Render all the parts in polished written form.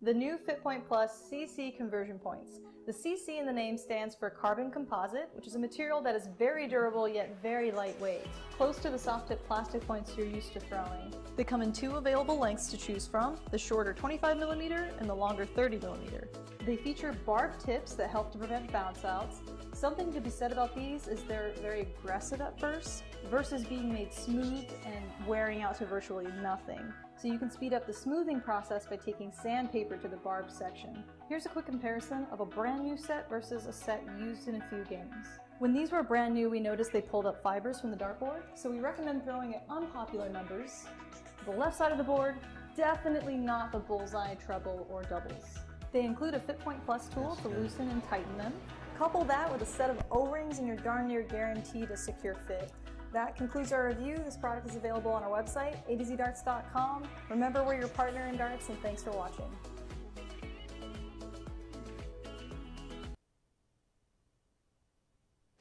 The new FitPoint Plus CC conversion points. The CC in the name stands for carbon composite, which is a material that is very durable yet very lightweight, close to the soft tip plastic points you're used to throwing. They come in two available lengths to choose from, the shorter 25mm and the longer 30mm. They feature barbed tips that help to prevent bounce outs. Something to be said about these is they're very aggressive at first, versus being made smooth and wearing out to virtually nothing. So you can speed up the smoothing process by taking sandpaper to the barbed section. Here's a quick comparison of a brand new set versus a set used in a few games. When these were brand new, we noticed they pulled up fibers from the dartboard, so we recommend throwing at unpopular numbers. The left side of the board, definitely not the bullseye, treble, or doubles. They include a FitPoint Plus tool to loosen and tighten them. Couple that with a set of O-rings and you're darn near guaranteed a secure fit. That concludes our review. This product is available on our website, a2zdarts.com. Remember, we're your partner in darts, and thanks for watching.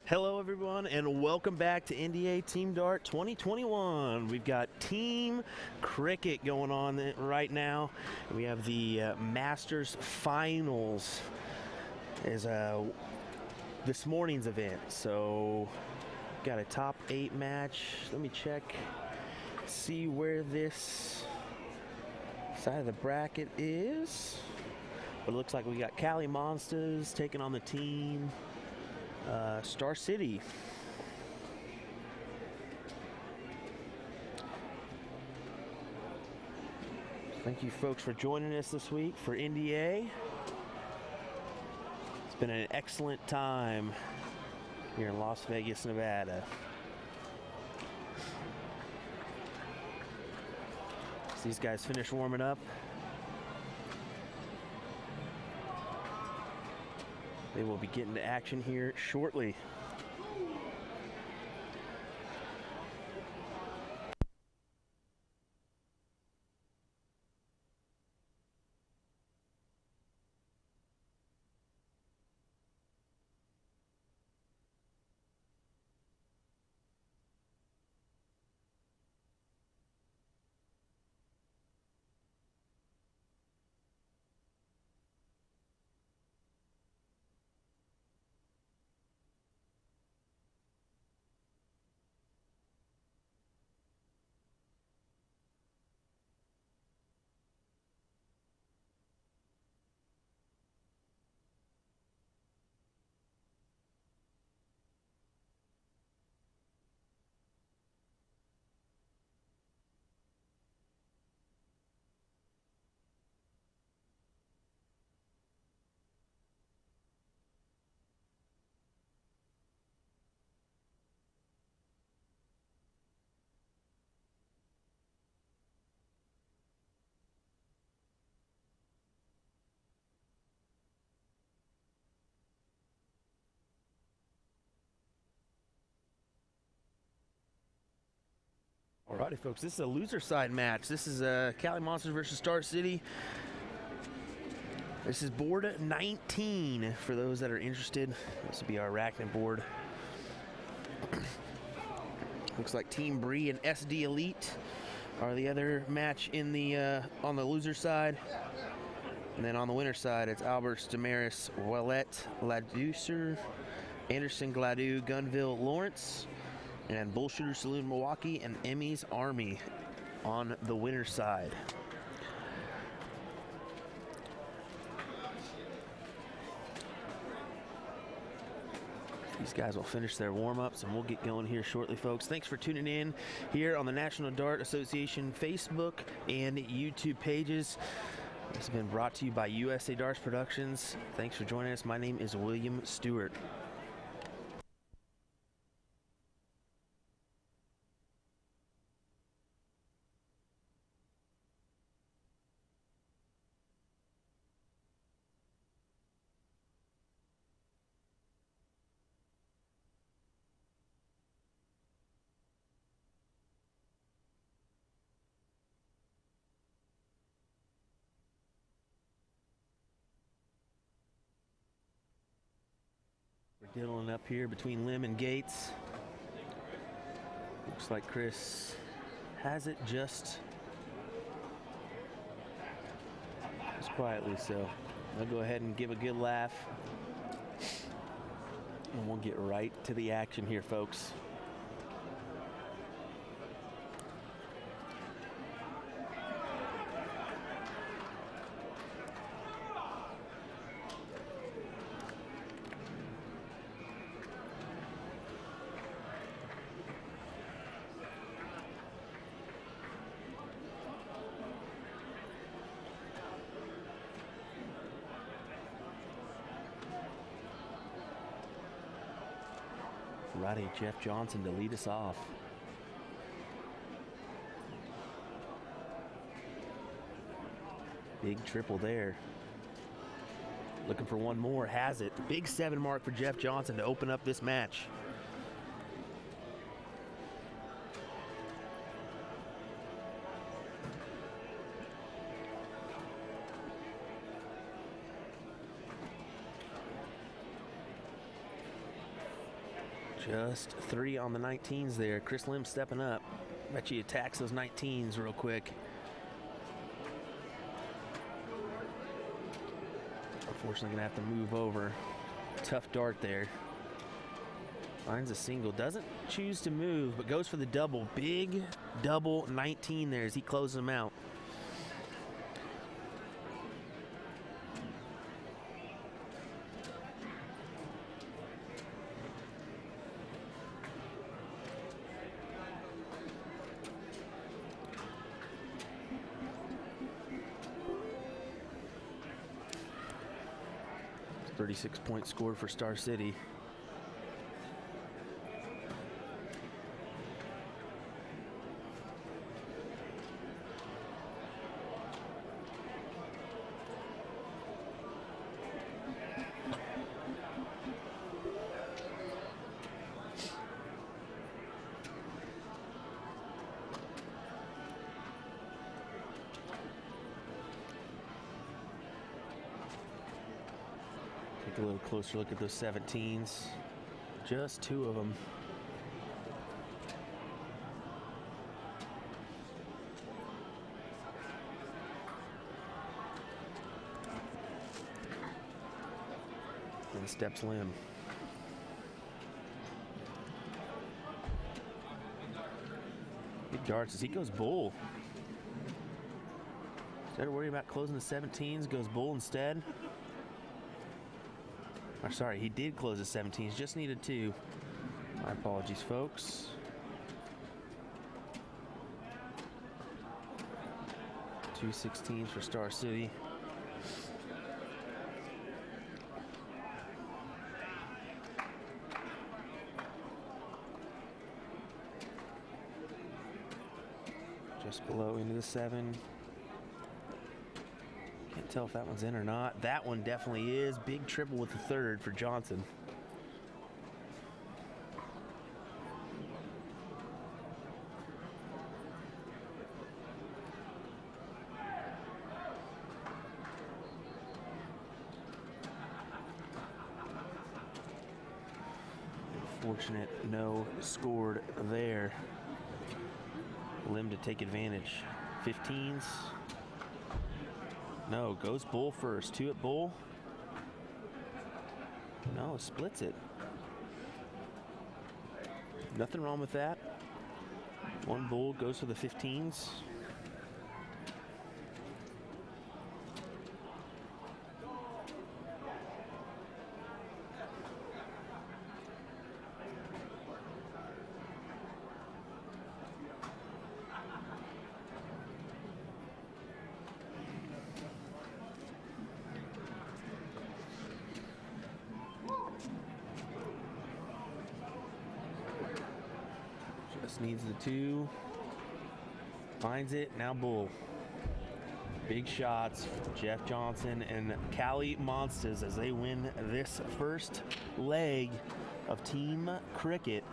Hello everyone, and welcome back to NDA Team Dart 2021. We've got Team Cricket going on right now. We have the Masters Finals as this morning's event. So got a top 8 match. Let me check, see where this side of the bracket is. But it looks like we got Cali Monsters taking on the team Star City. Thank you folks for joining us this week for NDA. It's been an excellent time here in Las Vegas, Nevada. As these guys finish warming up, they will be getting to action here shortly. Alrighty folks, this is a loser side match. This is Cali Monsters versus Star City. This is board 19 for those that are interested. This will be our arachnid board. Looks like Team Bree and SD Elite are the other match in the on the loser side. And then on the winner's side, it's Albert Damaris, Ouellette, Ladouceur, Anderson Gladue, Gunville Lawrence, and Bullshooter Saloon Milwaukee, and Emmy's Army on the winner's side. These guys will finish their warm-ups and we'll get going here shortly, folks. Thanks for tuning in here on the National Dart Association Facebook and YouTube pages. This has been brought to you by USA Darts Productions. Thanks for joining us. My name is William Stewart. We're dealing up here between Lim and Gates. Looks like Chris has it just quietly, so I'll go ahead and give a good laugh. And we'll get right to the action here, folks. Righty, Jeff Johnson to lead us off. Big triple there. Looking for one more, has it. Big 7 mark for Jeff Johnson to open up this match. Just 3 on the 19s there. Chris Lim stepping up. Bet you attacks those 19s real quick. Unfortunately, gonna have to move over. Tough dart there. Finds a single. Doesn't choose to move, but goes for the double. Big double 19 there as he closes them out. .6 scored for Star City. Take a little closer look at those 17s. Just 2 of them. And steps Lim. Big darts as he goes bull. Instead of worrying about closing the 17s, goes bull instead. Or sorry, he did close the 17s, just needed 2. My apologies, folks. Two 16s for Star City. Just below into the 7. Can't tell if that one's in or not. That one definitely is. Big triple with the 3rd for Johnson. Fortunate no scored there. Lim to take advantage. 15s. No, goes bull first. 2 at bull. No, splits it. Nothing wrong with that. 1 bull goes for the 15s. Just needs the 2. Finds it. Now bull. Big shots. Jeff Johnson and Cali Monsters as they win this first leg of Team Cricket.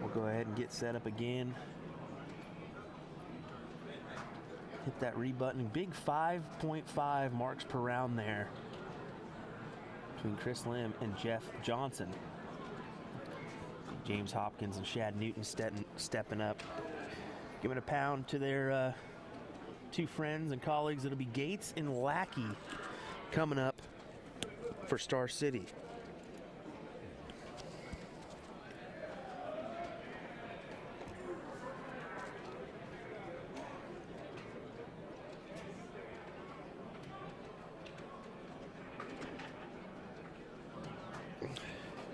We'll go ahead and get set up again. Hit that rebutton. Big 5.5 marks per round there between Chris Lim and Jeff Johnson. James Hopkins and Shad Newton stepping up. Giving a pound to their 2 friends and colleagues. It'll be Gates and Lackey coming up for Star City.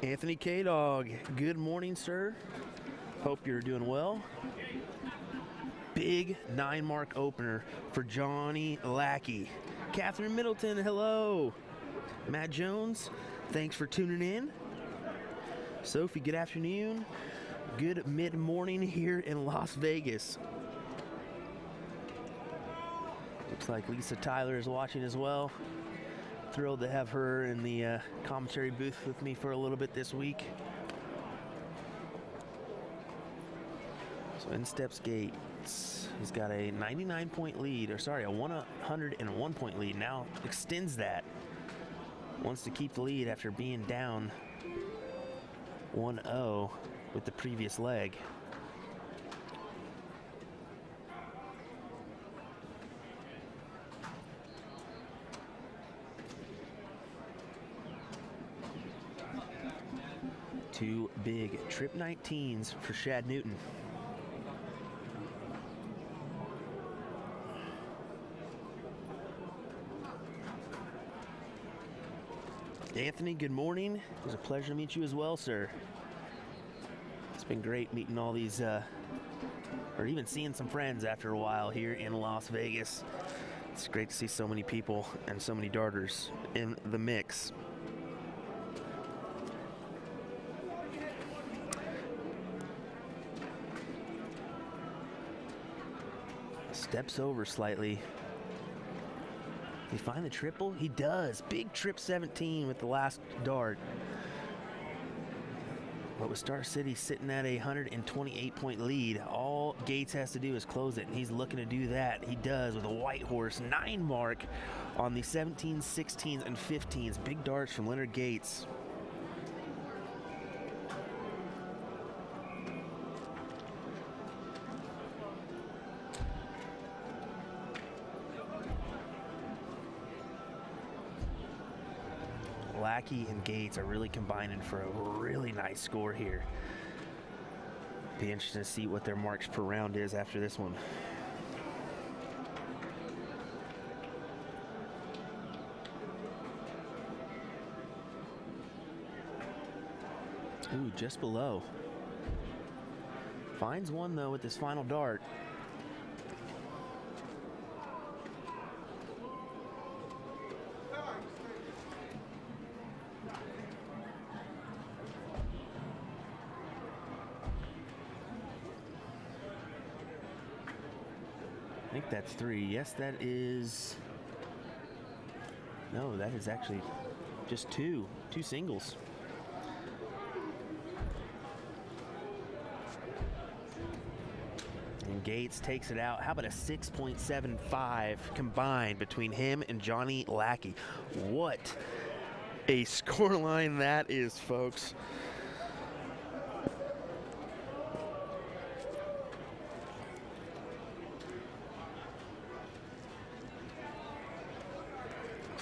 Anthony K-Dog, good morning, sir. Hope you're doing well. Big 9-mark opener for Johnny Lackey. Catherine Middleton, hello. Matt Jones, thanks for tuning in. Sophie, good afternoon. Good mid-morning here in Las Vegas. Looks like Lisa Tyler is watching as well. Thrilled to have her in the commentary booth with me for a little bit this week. So in steps Gates. He's got a 99-point lead, or sorry, a 101-point lead. Now extends that. Wants to keep the lead after being down 1-0 with the previous leg. Two big trip 19s for Shad Newton. Anthony, good morning. It was a pleasure to meet you as well, sir. It's been great meeting all these, or even seeing some friends after a while here in Las Vegas. It's great to see so many people and so many darters in the mix. Steps over slightly. He find the triple? He does. Big trip 17 with the last dart. But with Star City sitting at a 128-point lead, all Gates has to do is close it, and he's looking to do that. He does with a white horse 9 mark on the 17s, 16s, and 15s. Big darts from Leonard Gates. Lackey and Gates are really combining for a really nice score here. Be interesting to see what their marks per round is after this one. Ooh, just below. Finds one though with this final dart. I think that's 3. Yes, that is. No, that is actually just 2 singles. And Gates takes it out. How about a 6.75 combined between him and Johnny Lackey? What a scoreline that is, folks.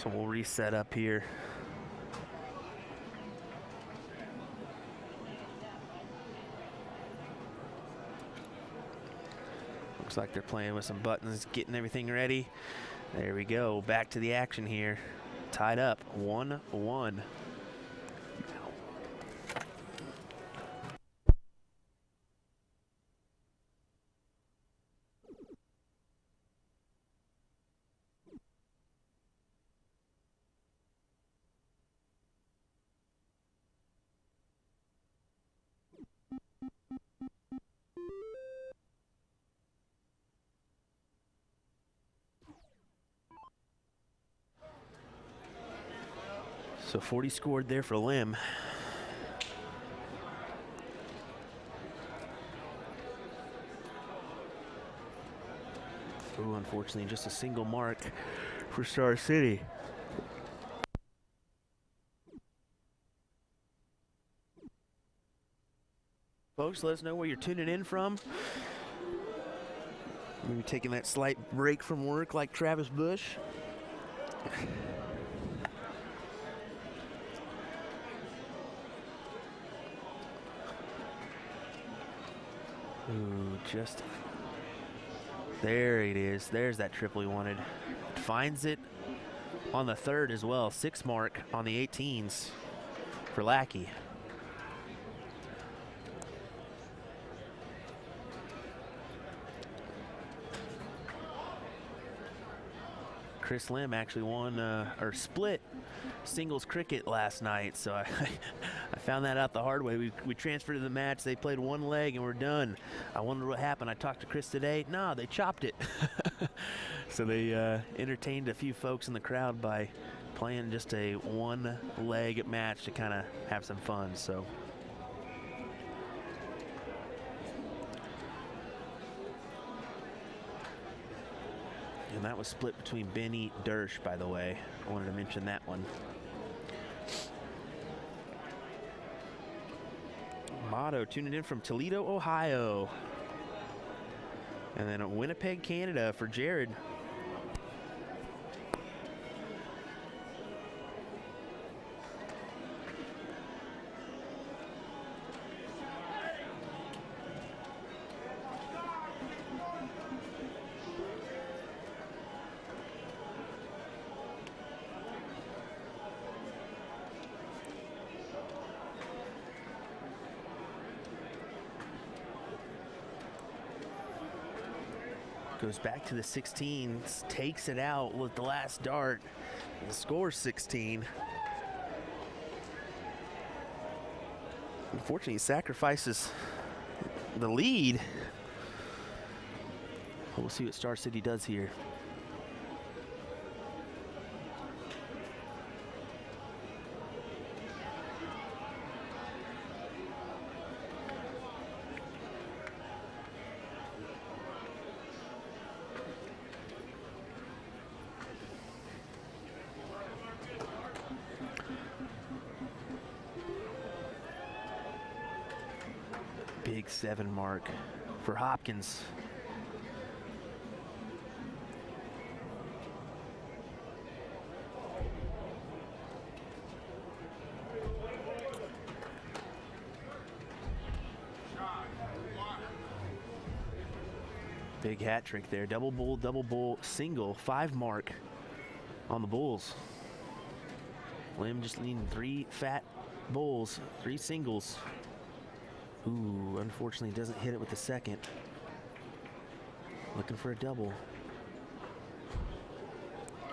So we'll reset up here. Looks like they're playing with some buttons, getting everything ready. There we go, back to the action here. Tied up, 1-1. So 40 scored there for Lim. Ooh, unfortunately, just a single mark for Star City. Folks, let us know where you're tuning in from. Maybe taking that slight break from work like Travis Bush. Ooh, just there it is. There's that triple he wanted. Finds it on the third as well. 6 mark on the 18s for Lackey. Chris Lim actually won or split singles cricket last night, so I found that out the hard way. We transferred to the match. They played one leg and we're done. I wondered what happened. I talked to Chris today. No, they chopped it. So they entertained a few folks in the crowd by playing just a one-leg match to kind of have some fun. So. And that was split between Benny Dersh, by the way. I wanted to mention that one. Motto tuning in from Toledo, Ohio. And then Winnipeg, Canada for Jared. Goes back to the 16s, takes it out with the last dart. The score 16. Unfortunately, he sacrifices the lead. We'll see what Star City does here. Big 7 mark for Hopkins. Big hat trick there. Double bull, single, 5 mark on the Bulls. Lim just leading 3 fat bulls, 3 singles. Ooh, unfortunately doesn't hit it with the second. Looking for a double.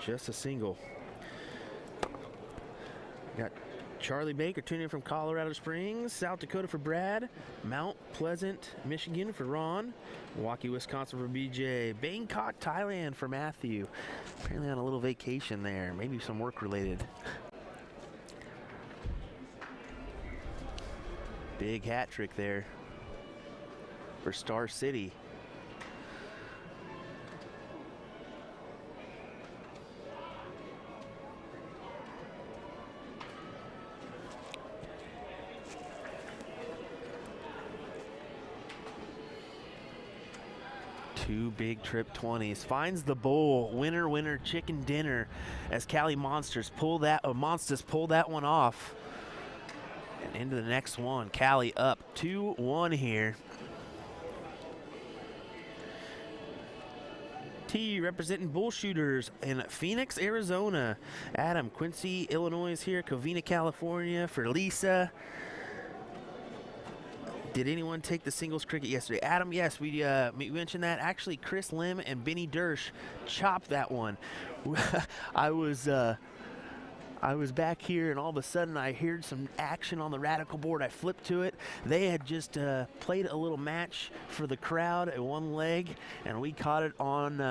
Just a single. Got Charlie Baker tuning in from Colorado Springs, South Dakota for Brad, Mount Pleasant, Michigan for Ron, Milwaukee, Wisconsin for BJ, Bangkok, Thailand for Matthew. Apparently on a little vacation there, maybe some work related. Big hat trick there for Star City. Two big trip 20s. Finds the bowl. Winner, winner, chicken dinner as Cali Monsters pull that one off. And into the next one. Cali up 2-1 here. T representing Bull Shooters in Phoenix, Arizona. Adam, Quincy, Illinois is here. Covina, California for Lisa. Did anyone take the singles cricket yesterday? Adam, yes, we mentioned that. Actually, Chris Lim and Benny Dersch chopped that one. I was back here, and all of a sudden I heard some action on the Radical board. I flipped to it. They had just played a little match for the crowd at one leg, and we caught it on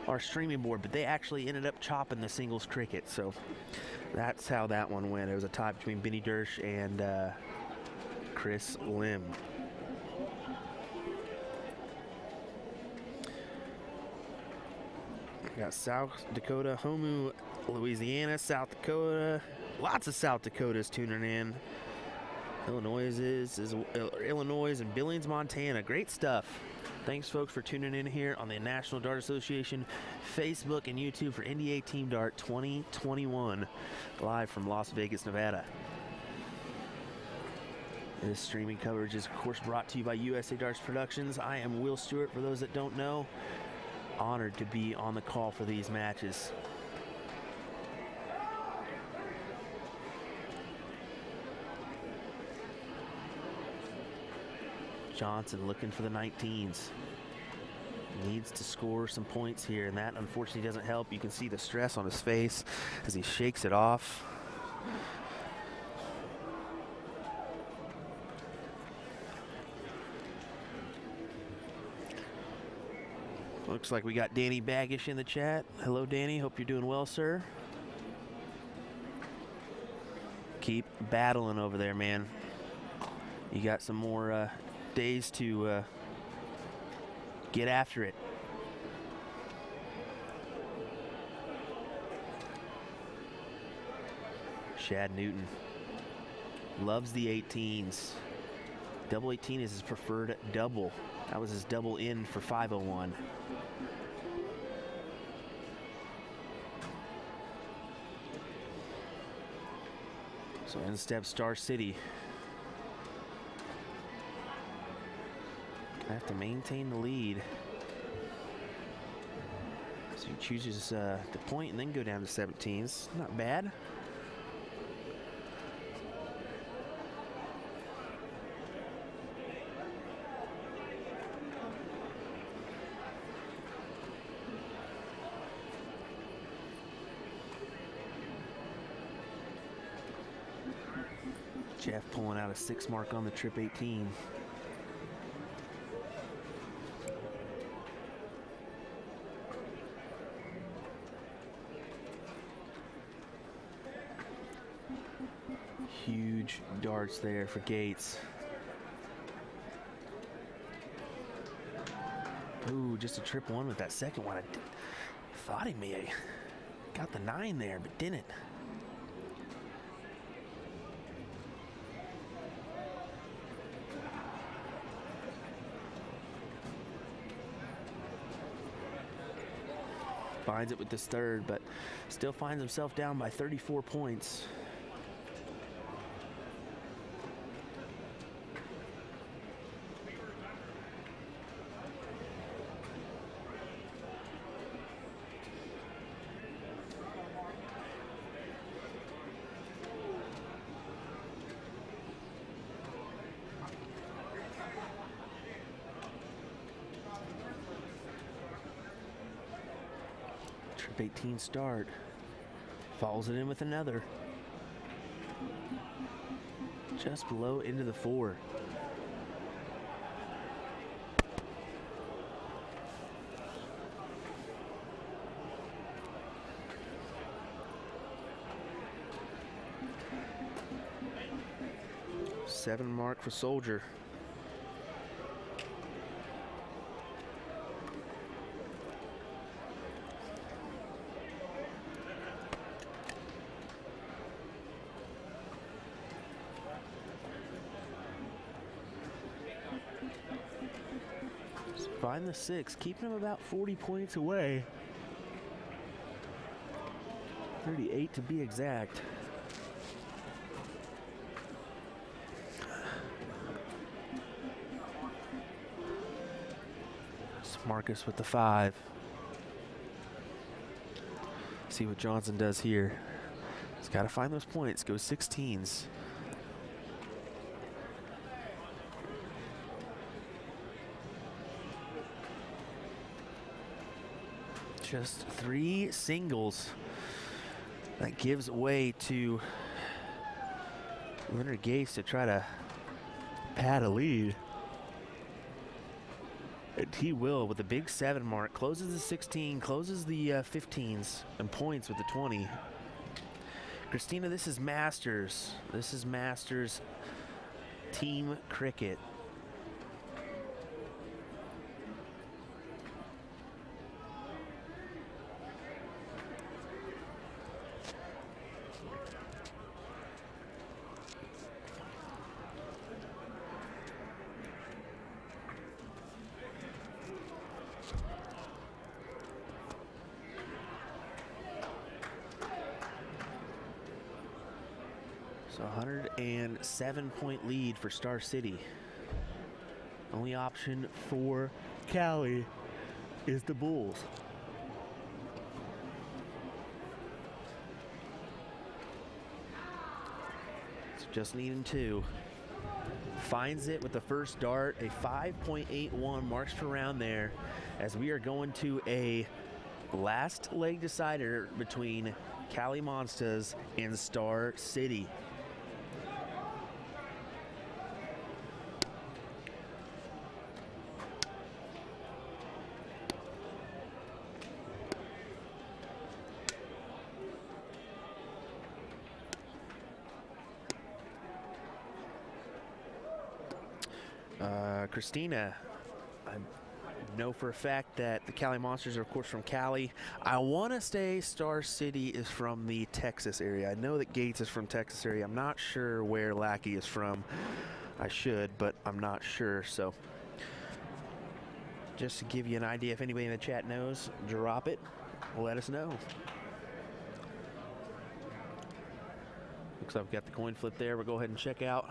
our streaming board, but they actually ended up chopping the singles cricket. So that's how that one went. It was a tie between Benny Dersch and Chris Lim. We got South Dakota, Homu, Louisiana, South Dakota. Lots of South Dakotas tuning in. Illinois and Billings, Montana. Great stuff. Thanks, folks, for tuning in here on the National Dart Association Facebook and YouTube for NDA Team Dart 2021, live from Las Vegas, Nevada. This streaming coverage is, of course, brought to you by USA Darts Productions. I am Will Stewart, for those that don't know. Honored to be on the call for these matches. Johnson looking for the 19s. Needs to score some points here, and that unfortunately doesn't help. You can see the stress on his face as he shakes it off. Looks like we got Danny Baggish in the chat. Hello, Danny. Hope you're doing well, sir. Keep battling over there, man. You got some more days to get after it. Shad Newton loves the 18s. Double 18 is his preferred double. That was his double in for 501. So in steps Star City. Gonna have to maintain the lead. So he chooses to point and then go down to 17s. Not bad. Jeff pulling out a 6 mark on the trip 18. Huge darts there for Gates. Ooh, just a trip 1 with that second one. I thought he may have got the 9 there, but didn't. Finds it with this third, but still finds himself down by 34 points. Trip 18 start. Follows it in with another. Just below into the 4. Seven mark for Soldier. Find the 6, keeping him about 40 points away. 38 to be exact. It's Marcus with the 5. See what Johnson does here. He's got to find those points. Go 16s. Just 3 singles. That gives way to Leonard Gase to try to pad a lead. And he will with the big 7 mark. Closes the 16, closes the 15s, and points with the 20. Christina, this is Masters. This is Masters Team Cricket. So 107-point lead for Star City. Only option for Cali is the Bulls. So just needing 2. Finds it with the first dart. A 5.81 marks per round there as we are going to a last leg decider between Cali Monsters and Star City. Christina, I know for a fact that the Cali Monsters are, of course, from Cali. I want to say Star City is from the Texas area. I know that Gates is from Texas area. I'm not sure where Lackey is from. I should, but I'm not sure. So just to give you an idea, if anybody in the chat knows, drop it. Let us know. Looks like we've got the coin flip there. We'll go ahead and check out.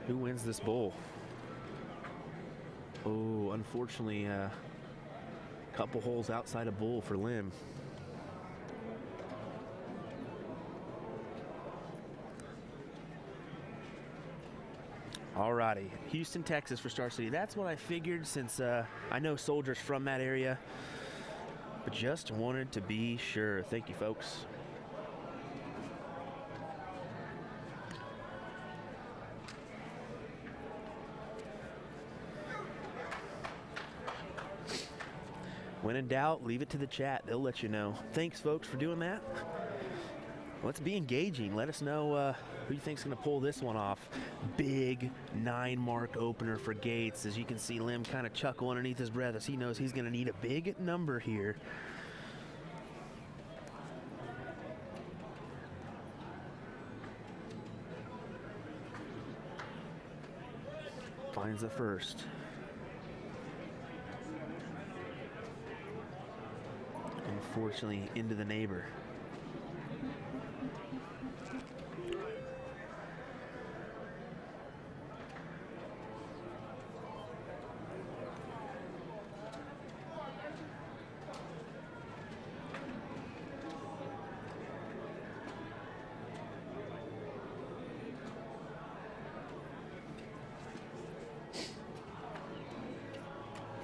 Who wins this bowl? Oh, unfortunately, a couple holes outside of bowl for Lim. Alrighty, Houston, Texas for Star City. That's what I figured since I know soldiers from that area, but just wanted to be sure. Thank you, folks. When in doubt, leave it to the chat. They'll let you know. Thanks, folks, for doing that. Let's be engaging. Let us know who you think's going to pull this one off. Big 9-mark opener for Gates. As you can see, Lim kind of chuckle underneath his breath as he knows he's going to need a big number here. Finds the first. Unfortunately, into the neighbor.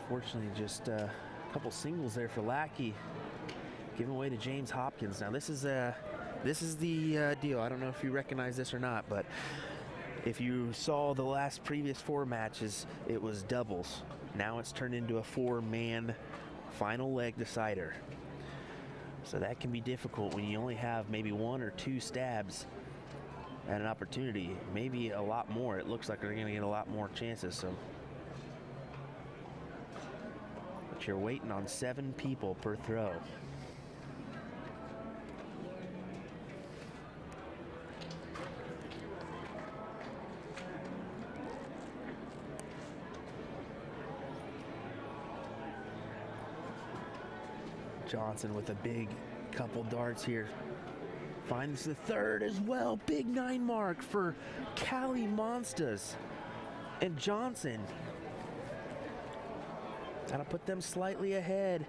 Fortunately, just a couple singles there for Lackey. Giving away to James Hopkins. Now this is the deal. I don't know if you recognize this or not, but if you saw the previous 4 matches, it was doubles. Now it's turned into a 4-man final leg decider. So that can be difficult when you only have maybe 1 or 2 stabs at an opportunity. Maybe a lot more. It looks like they're going to get a lot more chances. So, but you're waiting on 7 people per throw. Johnson with a big couple darts here. Finds the third as well. Big 9 mark for Cali Monsters. And Johnson. Gotta put them slightly ahead.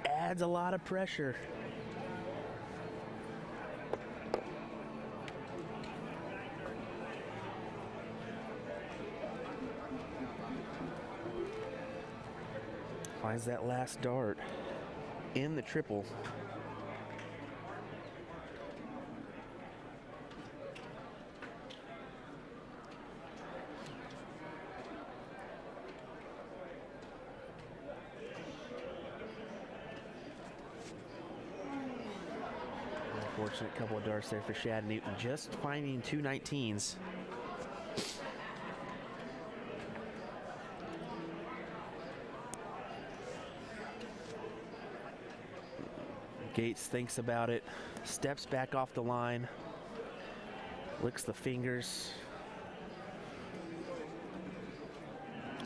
Adds a lot of pressure. Finds that last dart in the triple. Unfortunate couple of darts there for Shad Newton, just finding 2 19s. Gates thinks about it, steps back off the line, licks the fingers.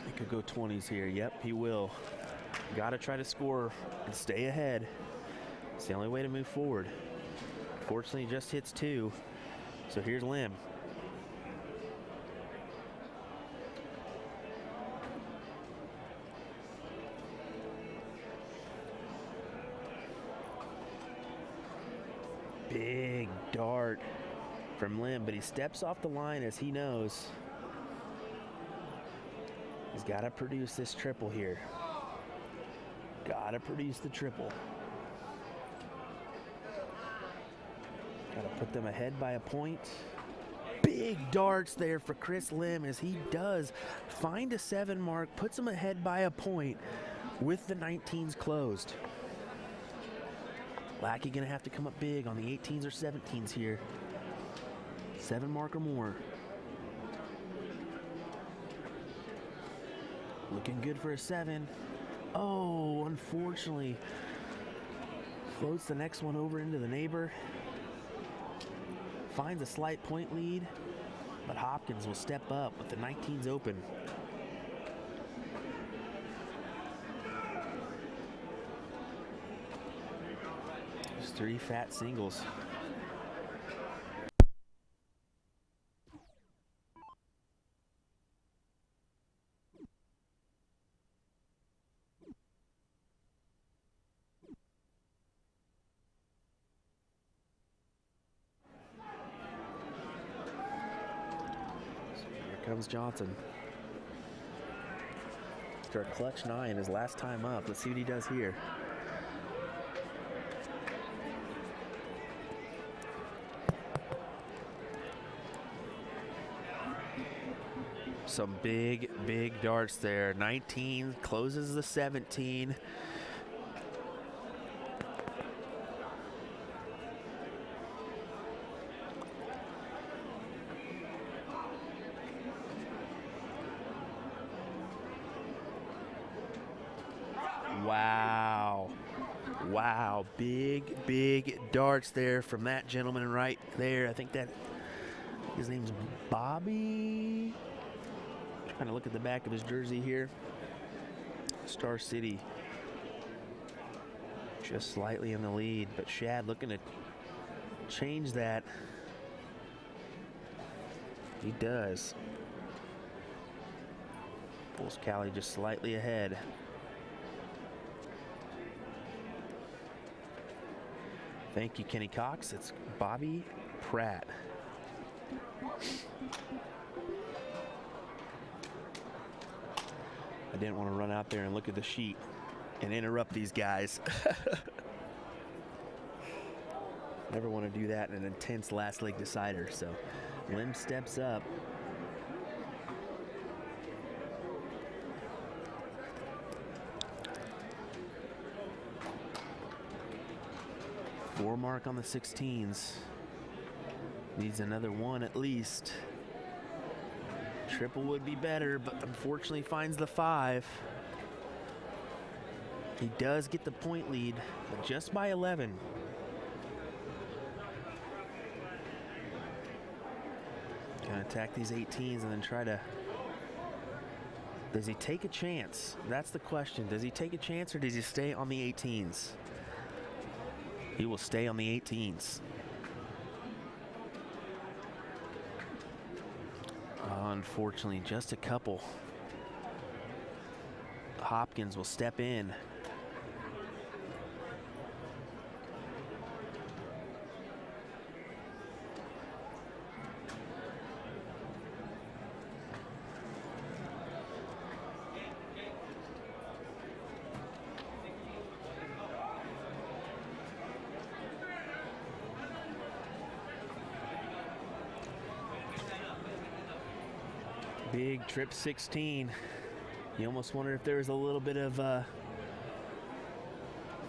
He could go 20s here. Yep, he will. Got to try to score and stay ahead. It's the only way to move forward. Fortunately, he just hits 2. So here's Lim. Big dart from Lim, but he steps off the line as he knows he's got to produce this triple here. Got to produce the triple. Got to put them ahead by a point. Big darts there for Chris Lim as he does find a 7 mark, puts him ahead by a point with the 19s closed. Lackey gonna have to come up big on the 18s or 17s here. 7 mark or more. Looking good for a 7. Oh, unfortunately. Floats the next one over into the neighbor. Finds a slight point lead, but Hopkins will step up with the 19s open. Just 3 fat singles. Comes Johnson. After a clutch 9 his last time up. Let's see what he does here. Some big darts there. 19 closes the 17. Wow, big darts there from that gentleman right there. I think that his name's Bobby. Trying to look at the back of his jersey here. Star City just slightly in the lead, but Shad looking to change that. He does. Pulls Cali just slightly ahead. Thank you, Kenny Cox. It's Bobby Pratt. I didn't want to run out there and look at the sheet and interrupt these guys. Never want to do that in an intense last leg decider. So Lim steps up. Four mark on the 16s. Needs another 1 at least. Triple would be better, but unfortunately finds the 5. He does get the point lead, but just by 11. Gonna attack these 18s and then try to... Does he take a chance? That's the question. Does he take a chance or does he stay on the 18s? He will stay on the 18s. Unfortunately, just a couple. Hopkins will step in. Big trip 16. You almost wonder if there was a little bit of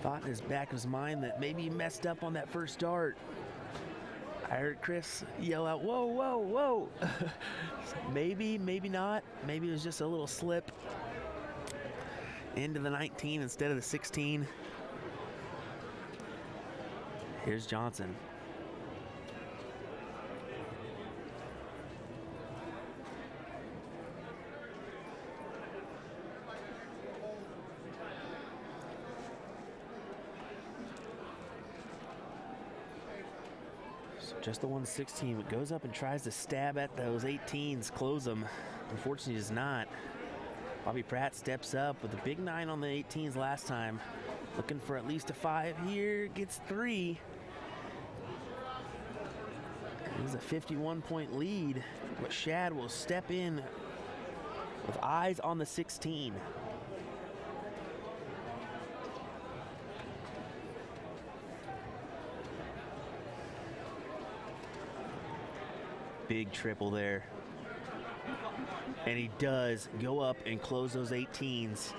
thought in his back of his mind that maybe he messed up on that first dart. I heard Chris yell out, "Whoa, whoa, whoa." Maybe, maybe not. Maybe it was just a little slip into the 19 instead of the 16. Here's Johnson. Just the 116, but goes up and tries to stab at those 18s, close them. Unfortunately, does not. Bobby Pratt steps up with a big 9 on the 18s last time. Looking for at least a 5 here, gets 3. It's a 51-point lead, but Shad will step in with eyes on the 16. Big triple there. And he does go up and close those 18s.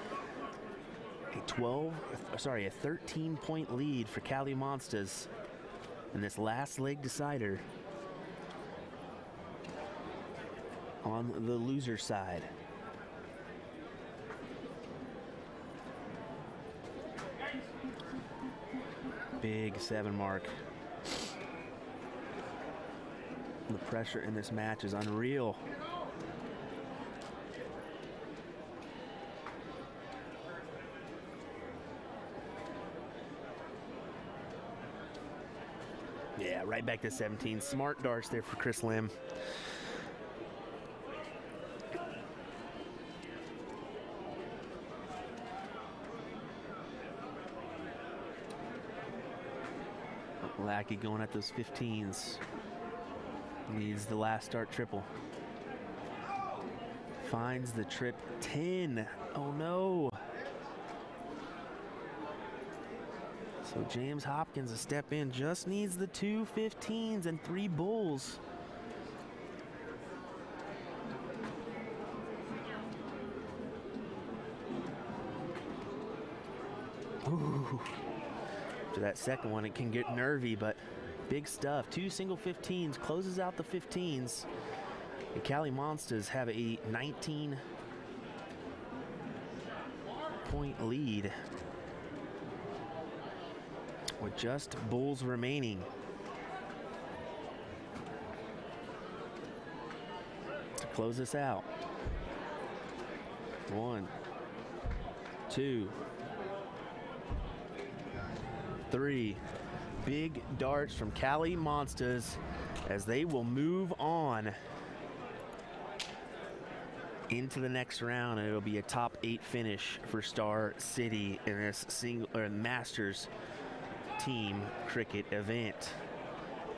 A 13-point lead for Cali Monsters in this last leg decider on the loser side. Big 7 mark. The pressure in this match is unreal. Yeah, right back to 17. Smart darts there for Chris Lim. Lackey going at those 15s. Needs the last start triple. Finds the trip 10. Oh no. So James Hopkins a step in. Just needs the 2 15s and 3 bulls. Ooh. After that second one, it can get nervy, but big stuff. 2 single 15s, closes out the 15s. The Cali Monsters have a 19-point lead with just bulls remaining. To close this out. 1, 2, 3. Big darts from Cali Monsters as they will move on into the next round, and it'll be a top 8 finish for Star City in this Masters team cricket event.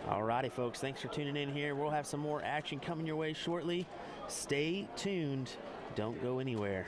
Alrighty, folks, thanks for tuning in here. We'll have some more action coming your way shortly. Stay tuned. Don't go anywhere.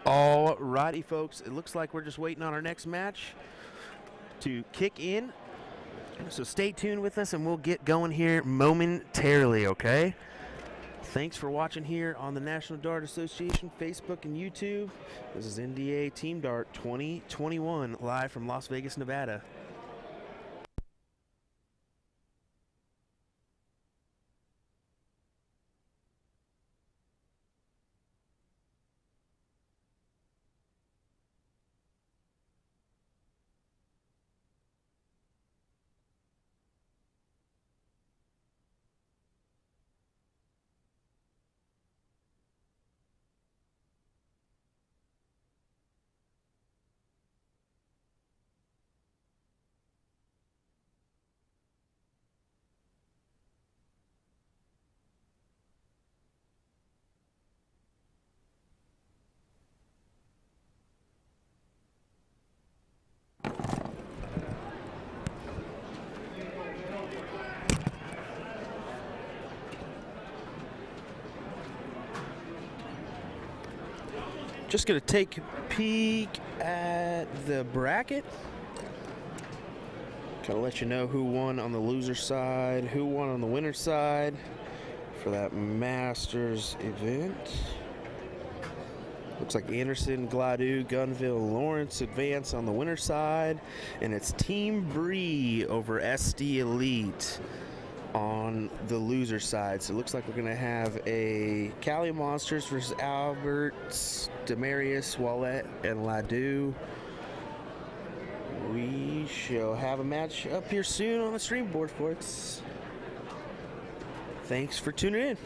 All righty, folks. It looks like we're just waiting on our next match to kick in. So stay tuned with us, and we'll get going here momentarily, okay? Thanks for watching here on the National Dart Association Facebook and YouTube. This is NDA Team Dart 2021, live from Las Vegas, Nevada. Just going to take a peek at the bracket. Kind of let you know who won on the loser side, who won on the winner side for that Masters event. Looks like Anderson, Gladue, Gunville, Lawrence advance on the winner side, and it's Team Bree over SD Elite on the loser side. So it looks like we're going to have a Cali Monsters versus Alberts, Demarius, Wallet, and Ladue. We shall have a match up here soon on the stream board, folks. Thanks for tuning in.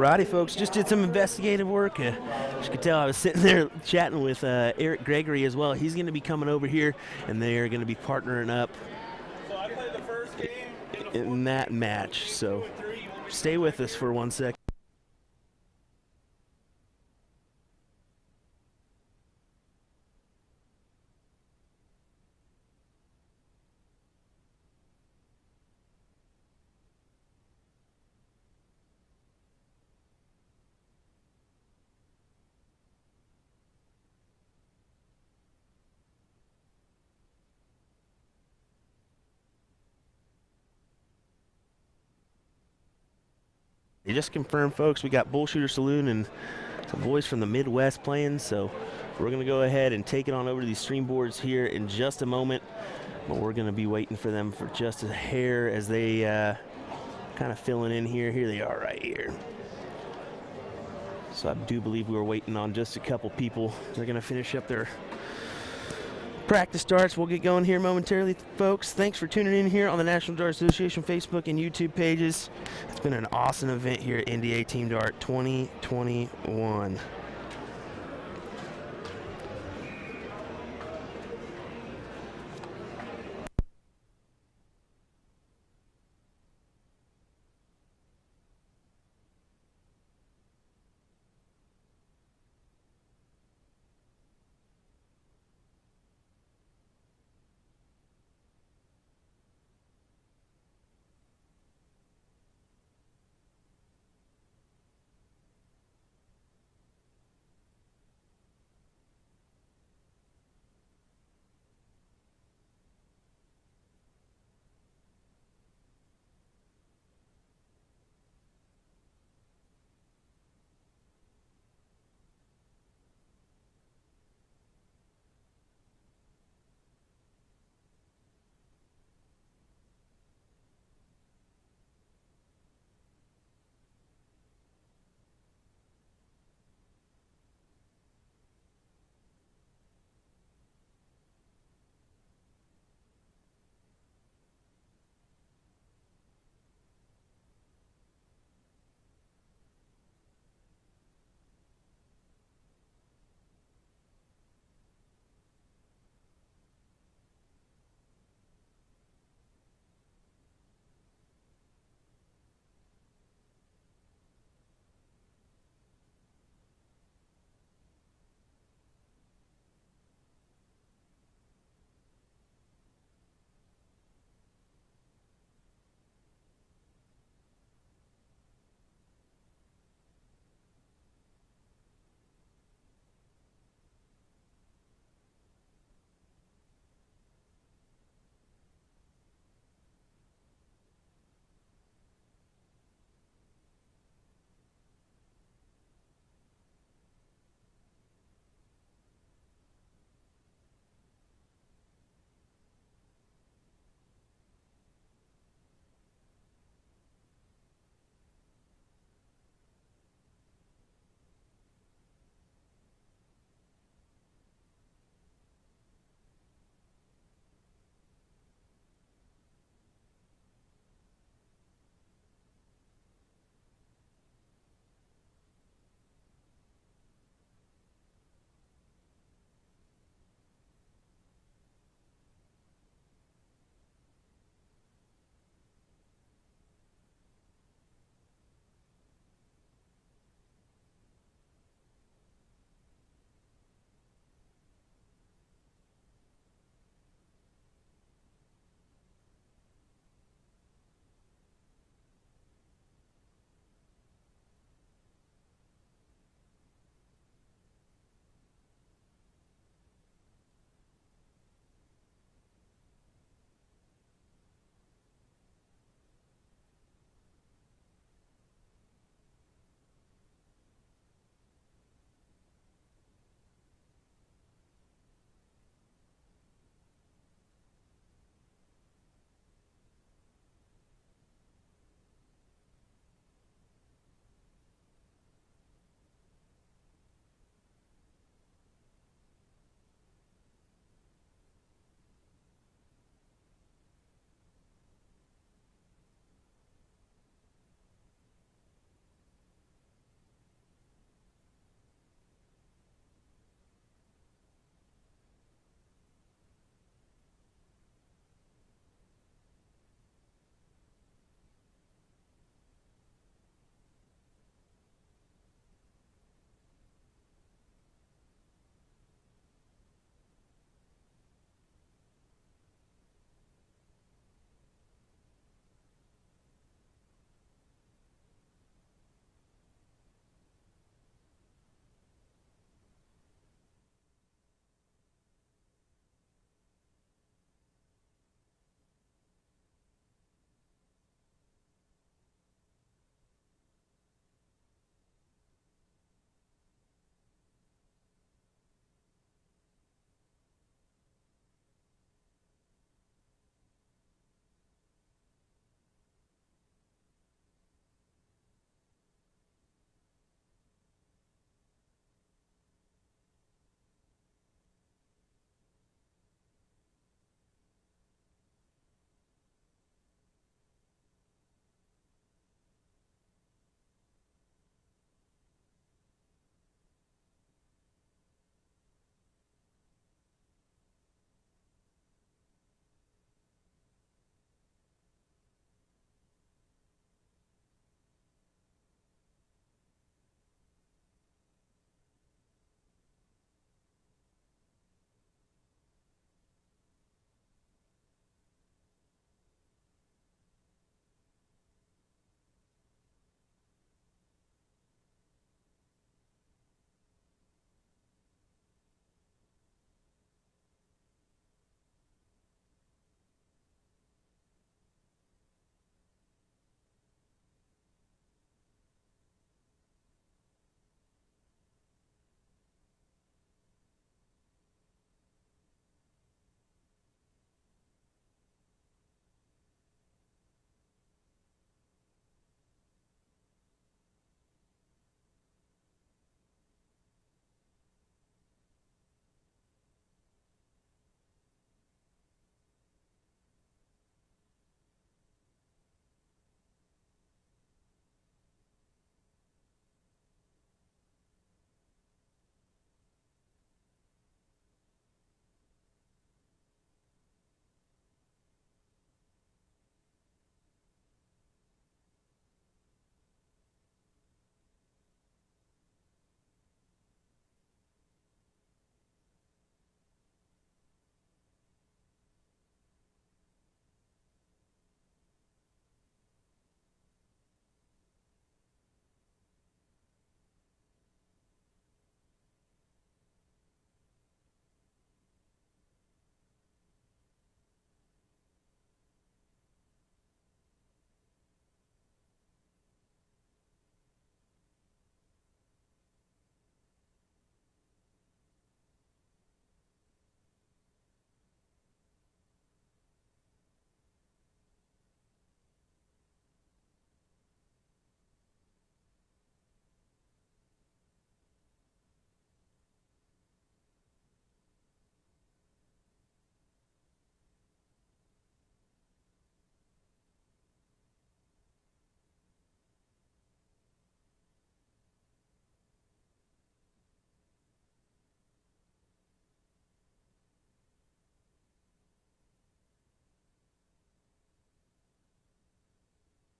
Alrighty, folks, just did some investigative work. As you can tell, I was sitting there chatting with Eric Gregory as well. He's going to be coming over here, and they're going to be partnering up in that match. So stay with us for 1 second. You just confirmed, folks, we got Bullshooter Saloon and some boys from the Midwest playing, so we're going to go ahead and take it on over to these stream boards here in just a moment, but we're going to be waiting for them for just a hair as they kind of filling in here. Here they are right here. So I do believe we were waiting on just a couple people. They're going to finish up their practice starts. We'll get going here momentarily, folks. Thanks for tuning in here on the National Dart Association Facebook and YouTube pages. It's been an awesome event here at NDA Team Dart 2021.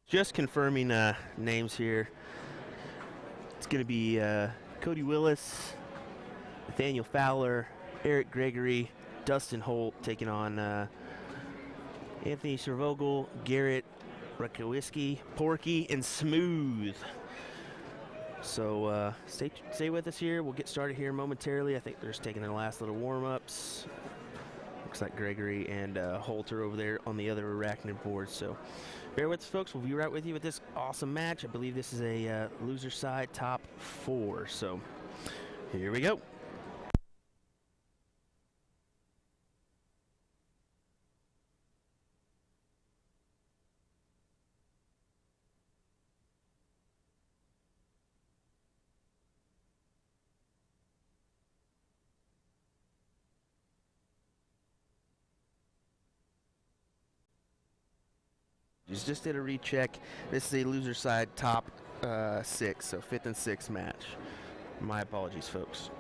Just confirming names here. It's going to be Cody Willis, Nathaniel Fowler, Eric Gregory, Dustin Holt taking on Anthony Servogel, Garrett Rakowiski, Porky, and Smooth. So stay with us here. We'll get started here momentarily. I think they're just taking their last little warm-ups. Looks like Gregory and Holt are over there on the other arachnid board. So bear with us, folks. We'll be right with you with this awesome match. I believe this is a loser side top 4. So here we go. Just did a recheck. This is a loser side top 6, so 5th and 6th match. My apologies, folks.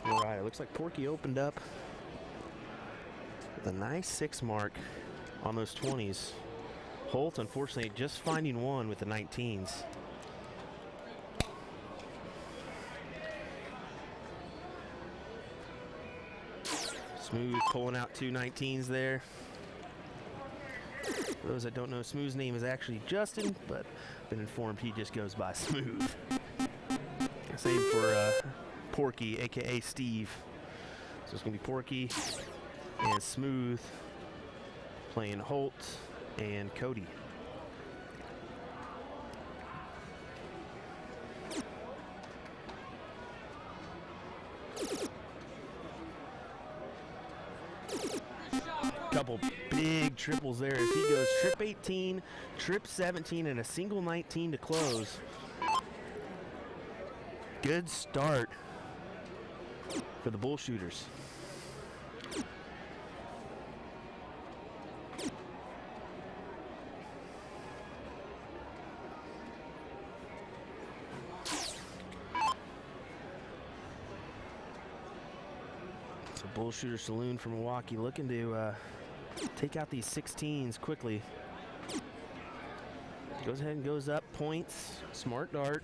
All right, it looks like Porky opened up with a nice 6 mark on those 20s. Holt, unfortunately, just finding one with the 19s. Smooth pulling out 2 19s there. For those that don't know, Smooth's name is actually Justin, but I've been informed he just goes by Smooth. Same for Porky, aka Steve. So it's gonna be Porky and Smooth playing Holt and Cody. Couple big triples there as he goes trip 18, trip 17, and a single 19 to close. Good start for the Bull Shooters. So Bull Shooter Saloon from Milwaukee looking to take out these 16s quickly. Goes ahead and goes up, points, smart dart.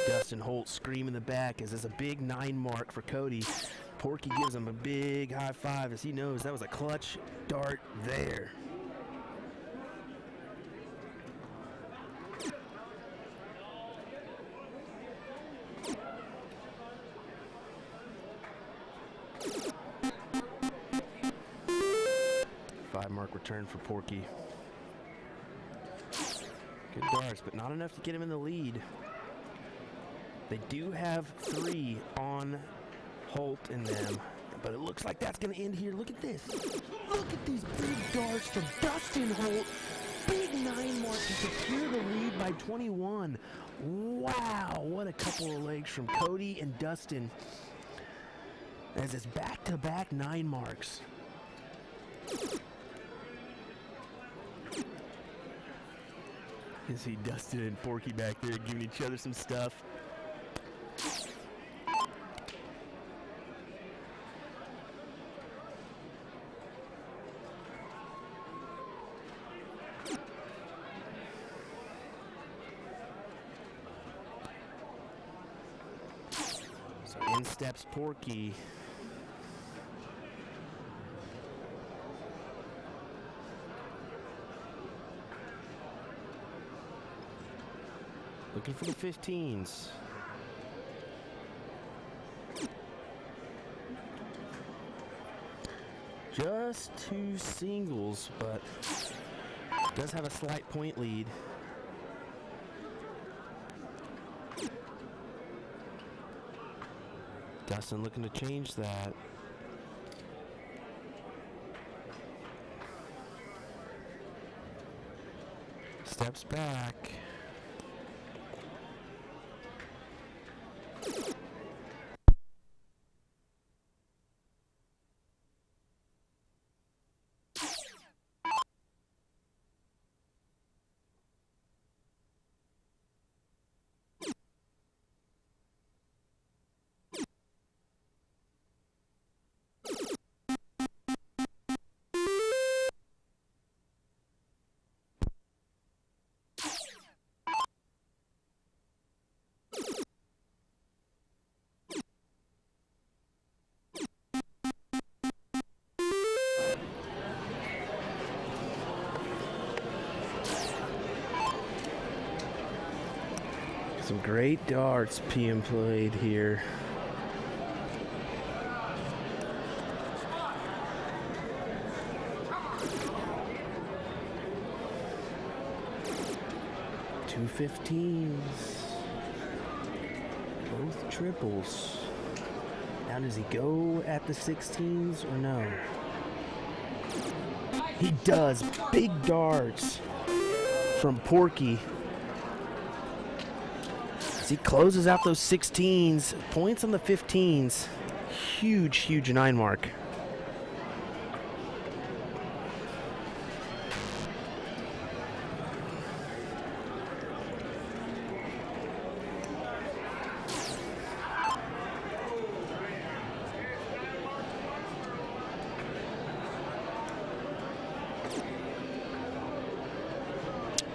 Dustin Holt Holt scream in the back as there's a big 9 mark for Cody. Porky gives him a big high five as he knows that was a clutch dart there. Mark return for Porky. Good darts, but not enough to get him in the lead. They do have 3 on Holt in them, but it looks like that's going to end here. Look at this. Look at these big darts from Dustin Holt. Big 9 mark to secure the lead by 21. Wow, what a couple of legs from Cody and Dustin as it's back-to-back 9 marks. You see Dustin and Porky back there giving each other some stuff. So in steps Porky. Looking for the 15s. Just 2 singles, but does have a slight point lead. Dustin looking to change that. Steps back. Some great darts being played here. Two 15s. Both triples. Now does he go at the 16s or no? He does. Big darts from Porky. He closes out those 16s, points on the 15s. Huge, huge 9 mark.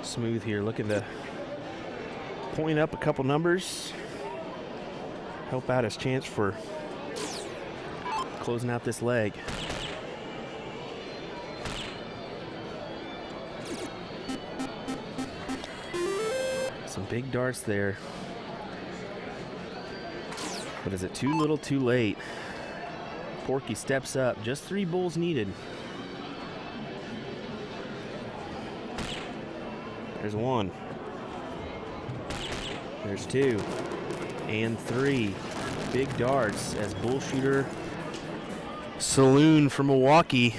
Smooth here, looking to point up a couple numbers, help out his chance for closing out this leg. Some big darts there, but is it too little too late? Porky steps up, just 3 bulls needed. There's 1. There's 2 and 3 big darts as Bull Shooter Saloon from Milwaukee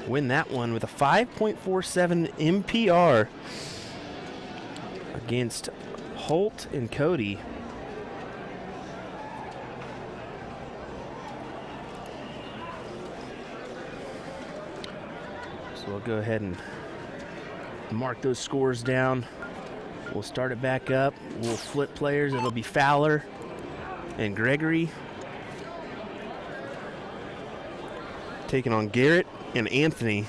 win that one with a 5.47 MPR against Holt and Cody. So we'll go ahead and mark those scores down. We'll start it back up. We'll flip players. It'll be Fowler and Gregory taking on Garrett and Anthony.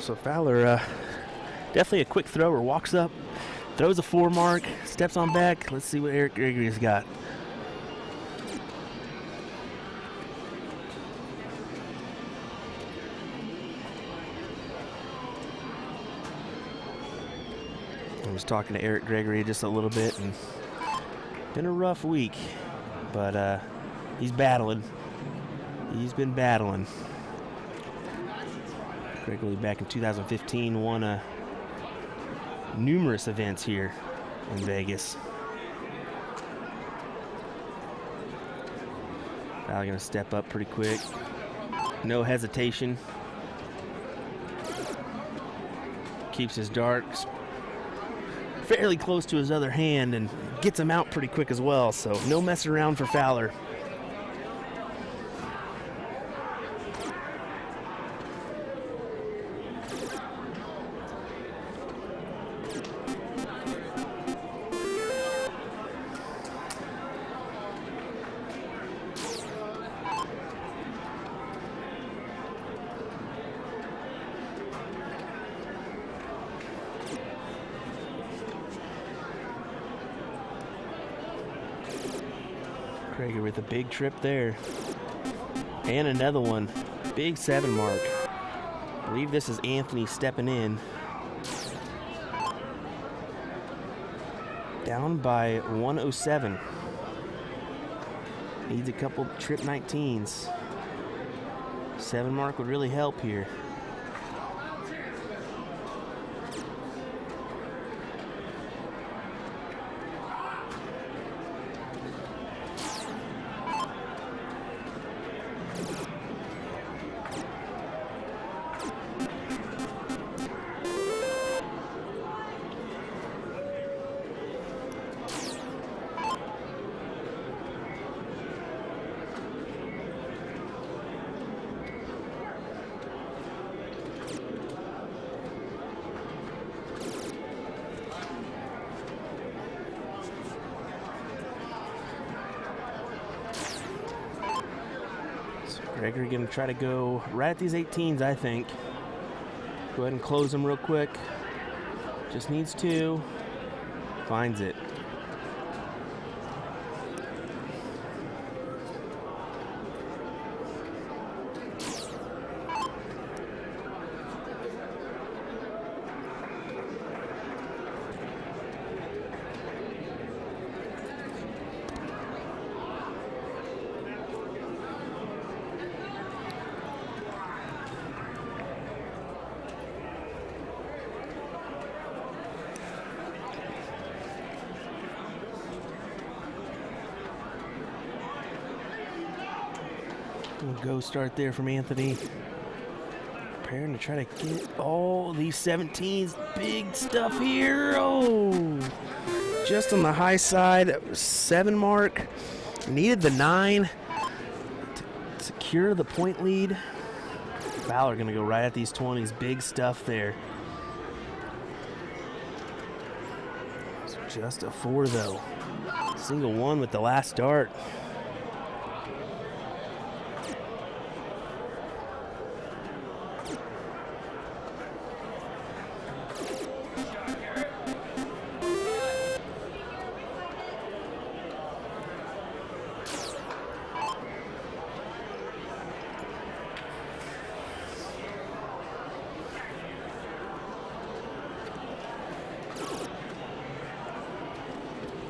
So Fowler, definitely a quick thrower, walks up, throws a 4 mark, steps on back. Let's see what Eric Gregory's got. I was talking to Eric Gregory just a little bit, and been a rough week, but he's battling. He's been battling. Gregory back in 2015 won numerous events here in Vegas. Fowler gonna step up pretty quick. No hesitation. Keeps his darts fairly close to his other hand and gets him out pretty quick as well, so no messing around for Fowler. Gregory with a big trip there. And another one. Big 7 mark. I believe this is Anthony stepping in. Down by 107. Needs a couple trip 19s. 7 mark would really help here. Gregory going to try to go right at these 18s, I think. Go ahead and close them real quick. Just needs 2. Finds it. Go start there from Anthony. Preparing to try to get all these 17s. Big stuff here. Oh, just on the high side. 7 mark. Needed the 9 to secure the point lead. Fowler going to go right at these 20s. Big stuff there. It's just a 4 though. Single 1 with the last dart.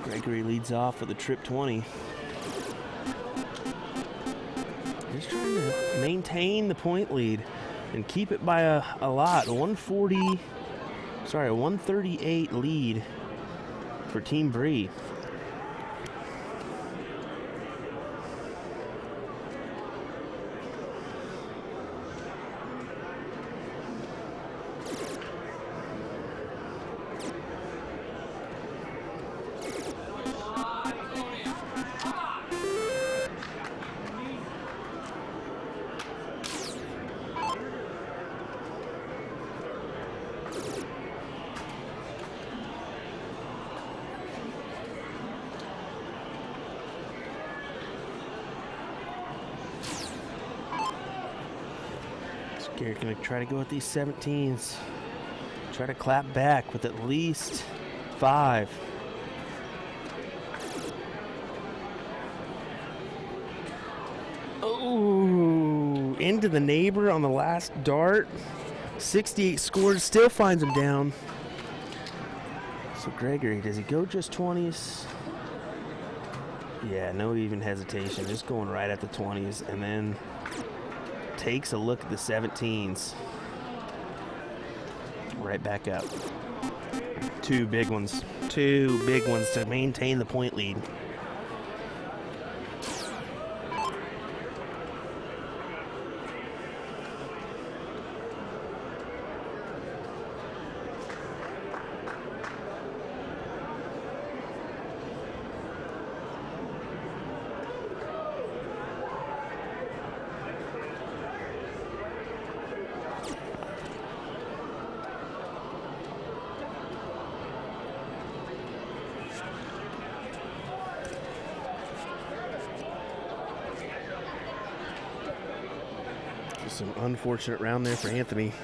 Gregory leads off with a trip 20. Just trying to maintain the point lead and keep it by a lot. A 138 lead for Team Bree. Garrett gonna try to go with these 17s. Try to clap back with at least 5. Oh, into the neighbor on the last dart. 68 scores, still finds him down. So Gregory, does he go just 20s? Yeah, no even hesitation, just going right at the 20s, and then takes a look at the 17s. Right back up. 2 big ones. 2 big ones to maintain the point lead. Some unfortunate round there for Anthony.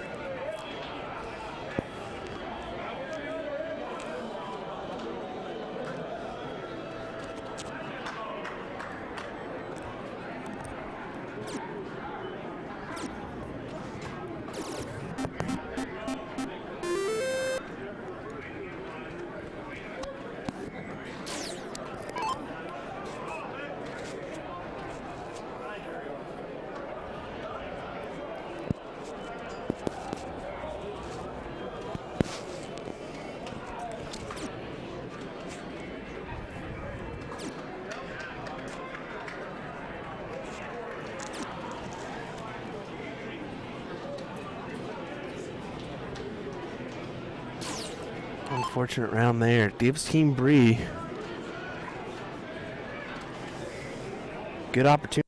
Unfortunate round there. Gives Team Bree good opportunity.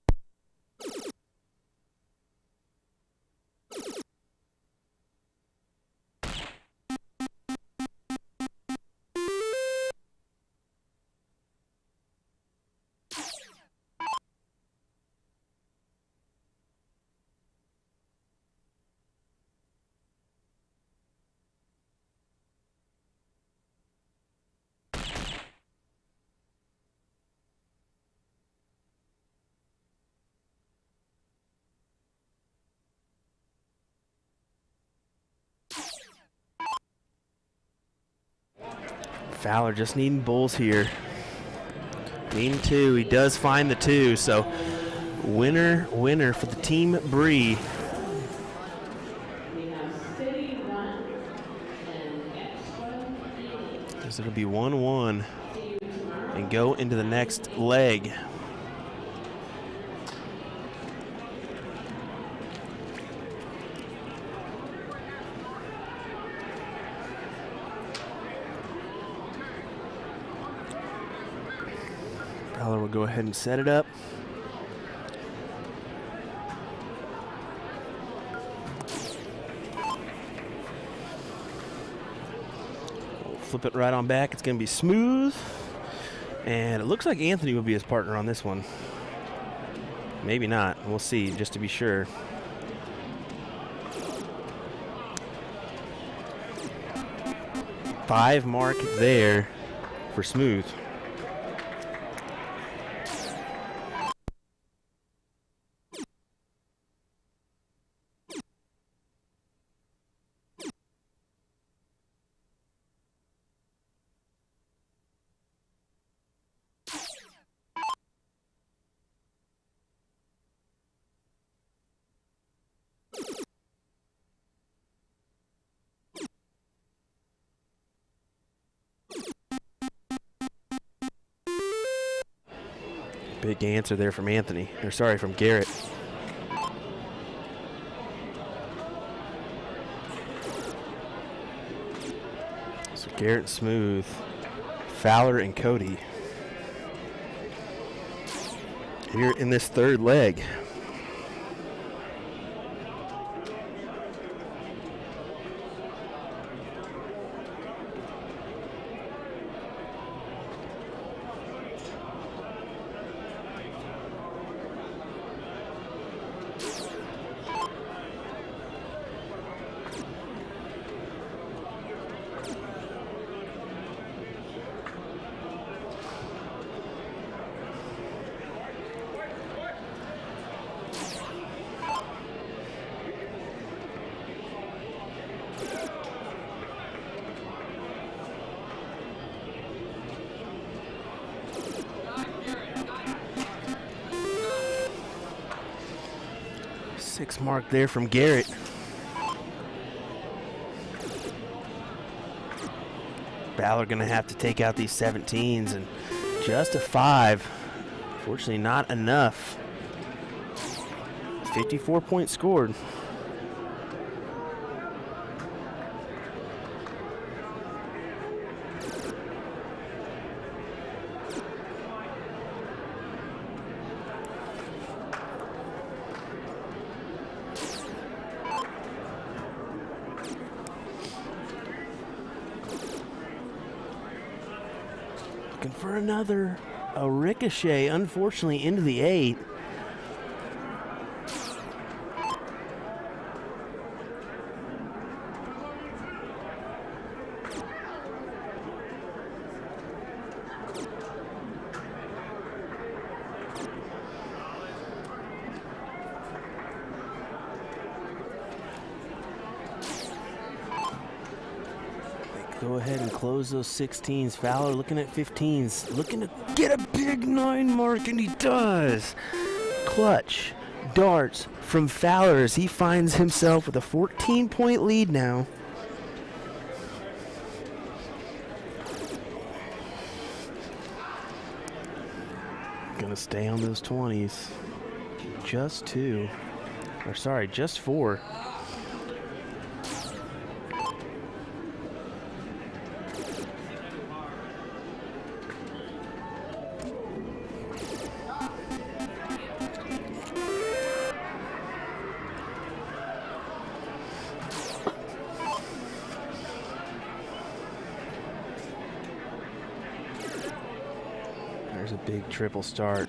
Fowler just needing bulls here. Needing 2. He does find the 2. So winner for the Team Bree. So it'll be 1-1 and go into the next leg. Fowler will go ahead and set it up. We'll flip it right on back. It's going to be smooth. And it looks like Anthony will be his partner on this one. Maybe not. We'll see, just to be sure. Five mark there for smooth. Big answer there from Anthony, or sorry, from Garrett. So Garrett Smooth, Fowler and Cody here in this third leg. 6 mark there from Garrett. Ballard going to have to take out these 17s, and just a 5. Fortunately, not enough. 54 points scored. Looking for a ricochet, unfortunately, into the 8. Go ahead and close those 16s. Fowler looking at 15s, looking to get a big 9 mark, and he does. Clutch darts from Fowler as he finds himself with a 14-point lead now. Gonna stay on those 20s. Just 2. Or sorry, just 4. There's a big triple start.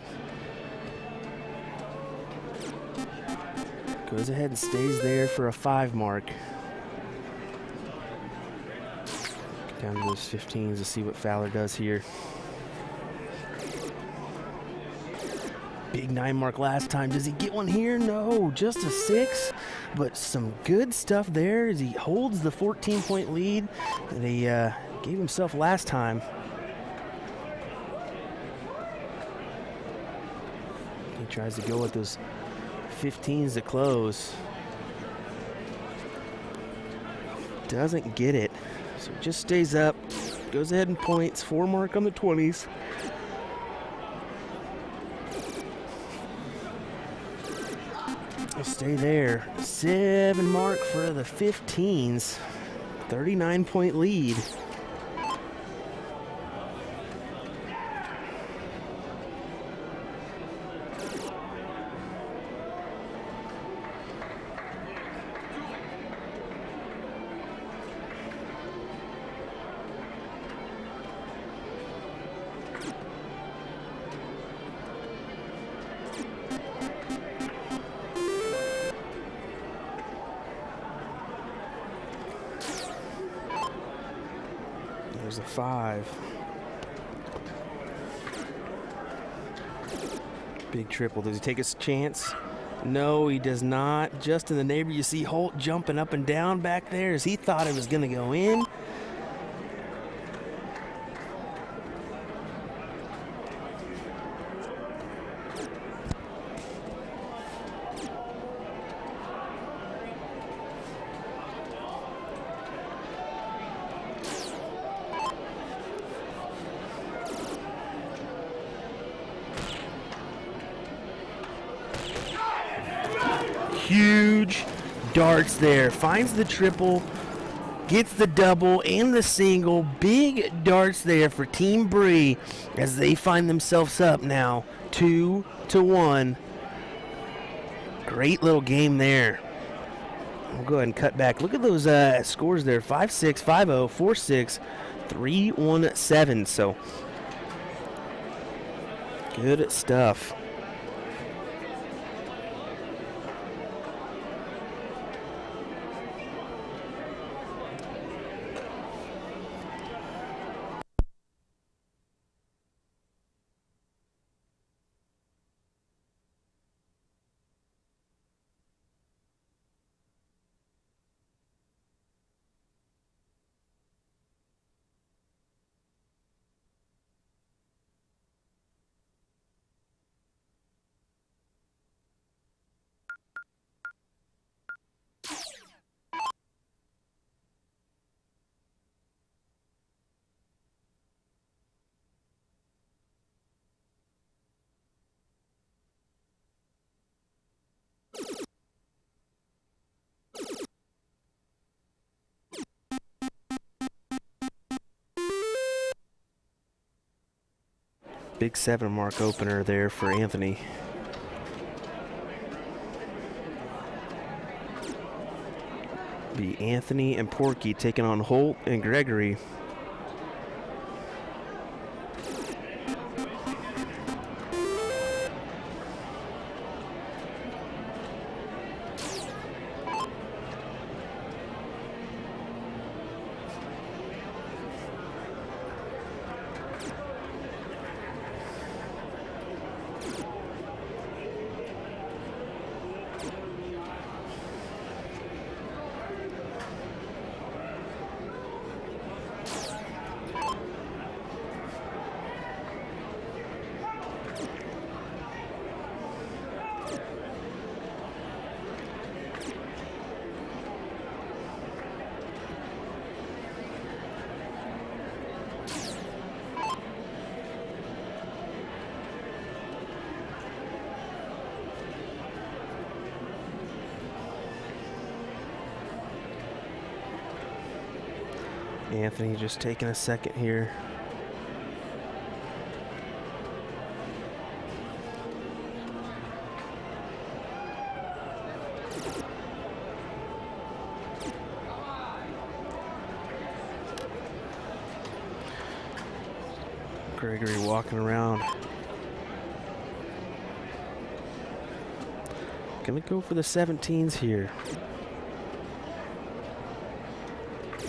Goes ahead and stays there for a 5 mark. Down to those 15s to see what Fowler does here. Big 9 mark last time. Does he get one here? No, just a 6. But some good stuff there as he holds the 14-point lead that he gave himself last time. He tries to go with those 15s to close. Doesn't get it. So just stays up. Goes ahead and points. 4 mark on the 20s. Stay there. 7 mark for the 15s. 39-point lead. There's a 5. Big triple. Does he take his chance? No, he does not. Just in the neighbor, you see Holt jumping up and down back there as he thought it was going to go in. Huge darts there. Finds the triple, gets the double and the single. Big darts there for Team Bree as they find themselves up now 2-1. Great little game there. We'll go ahead and cut back. Look at those scores there. 5-6, 5-0, 4-6, 3-1-7. So good stuff. Big 7 mark opener there for Anthony. Be Anthony and Porky taking on Holt and Gregory. Anthony just taking a second here. Gregory walking around. Gonna go for the 17s here.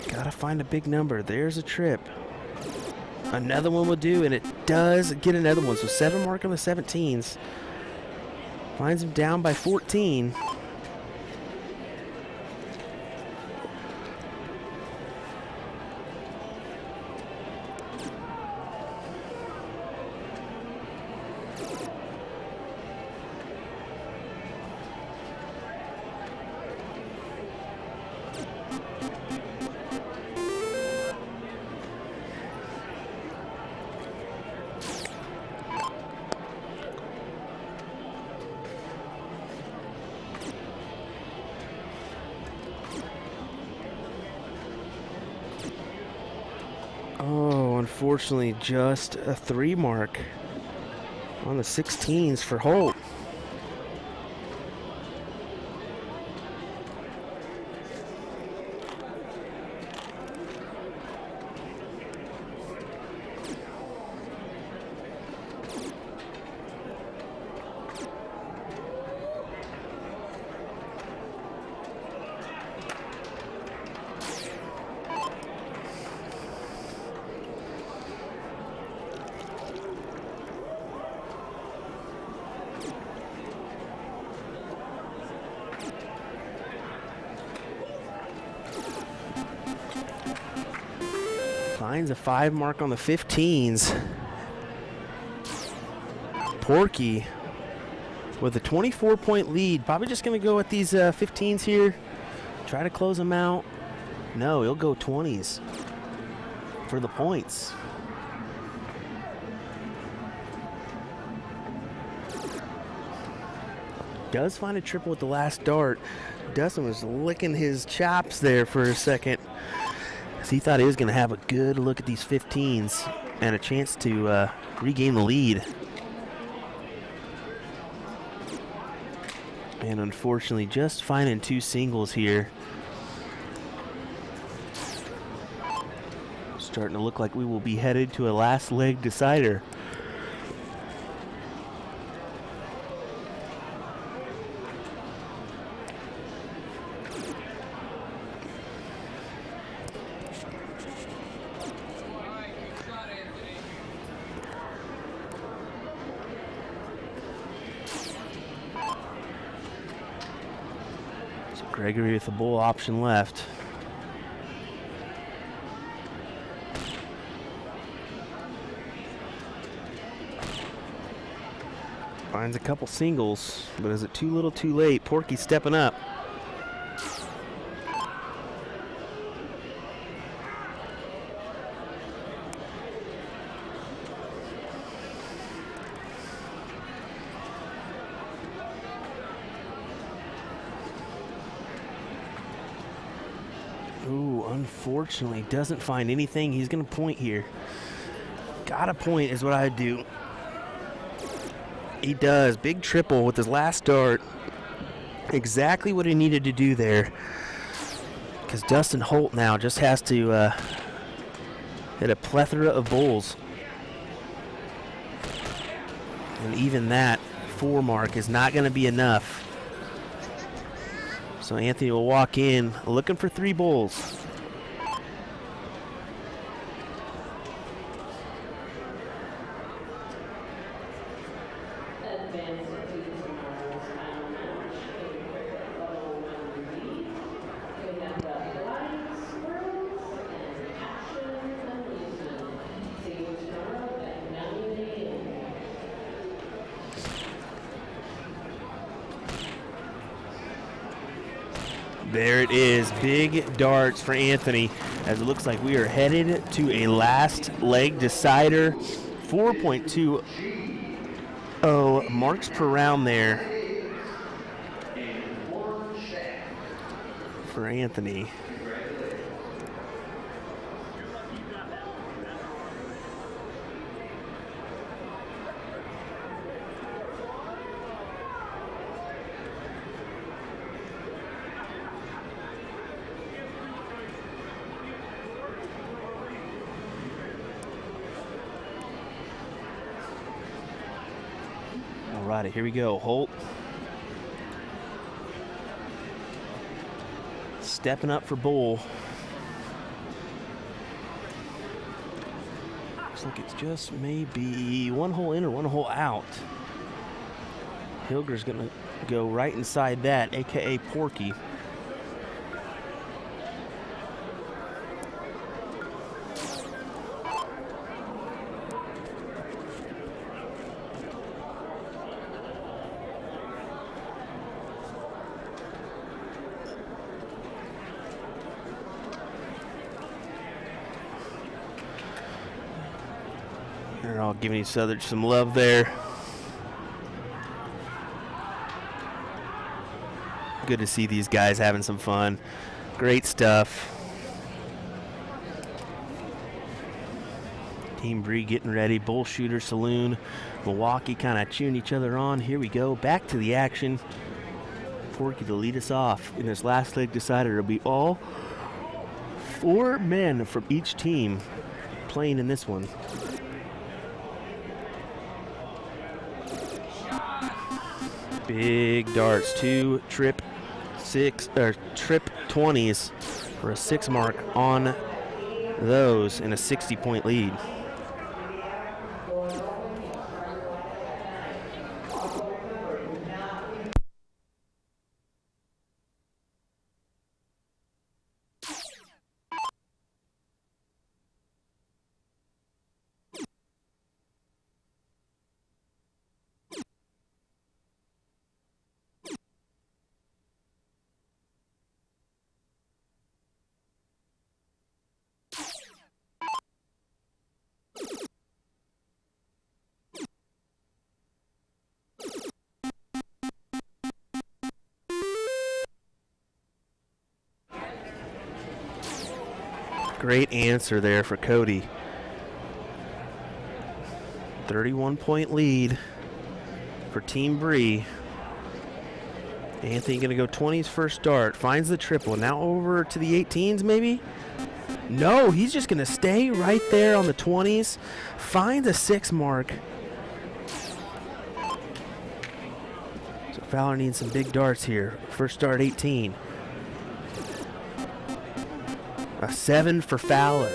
Gotta find a big number. There's a trip. Another one will do, and it does get another one. So 7 mark on the 17s. Finds him down by 14. Oh, unfortunately, just a 3 mark on the 16s for Holt. Finds a 5 mark on the 15s. Porky with a 24-point lead. Probably just going to go with these 15s here. Try to close them out. No, he'll go 20s for the points. Does find a triple with the last dart. Dustin was licking his chops there for a second. He thought he was going to have a good look at these 15s and a chance to regain the lead. And unfortunately, just finding 2 singles here. Starting to look like we will be headed to a last leg decider. Gregory with the bull option left. Finds a couple singles, but is it too little too late? Porky stepping up. Ooh, unfortunately, doesn't find anything. He's going to point here. Gotta point is what I do. He does. Big triple with his last dart. Exactly what he needed to do there. Because Dustin Holt now just has to hit a plethora of bulls. And even that 4 mark is not going to be enough. So Anthony will walk in looking for 3 bulls. There it is, big darts for Anthony, as it looks like we are headed to a last leg decider. 4.20 marks per round there for Anthony. Alrighty, here we go. Holt stepping up for bull. Looks like it's just maybe 1 hole in or 1 hole out. Hilger's gonna go right inside that, aka Porky. They're all giving each other some love there. Good to see these guys having some fun. Great stuff. Team Bree getting ready. Bull Shooter Saloon. Milwaukee kind of cheering each other on. Here we go. Back to the action. Porky to lead us off in this last leg decider. It'll be all 4 men from each team playing in this one. Big darts, 2 trip 20s for a 6 mark on those in a 60-point lead. Great answer there for Cody. 31-point lead for Team Bree. Anthony gonna go 20s first dart, finds the triple. Now over to the 18s maybe? No, he's just gonna stay right there on the 20s, finds a 6 mark. So Fowler needs some big darts here. First dart 18. A 7 for Fowler.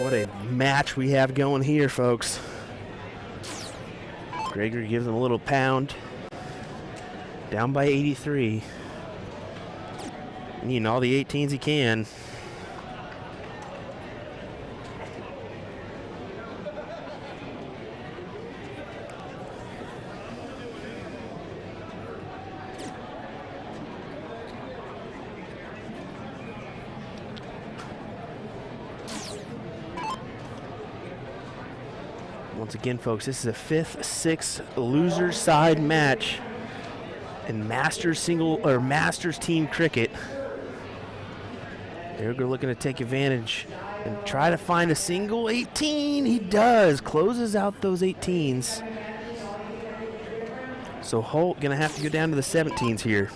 What a match we have going here, folks. Gregory gives him a little pound. Down by 83. Needing all the 18s he can. Once again, folks, this is a 5th, 6th loser side match in Masters team cricket. They're looking to take advantage and try to find a single 18. He does. Closes out those 18s. So Holt going to have to go down to the 17s here.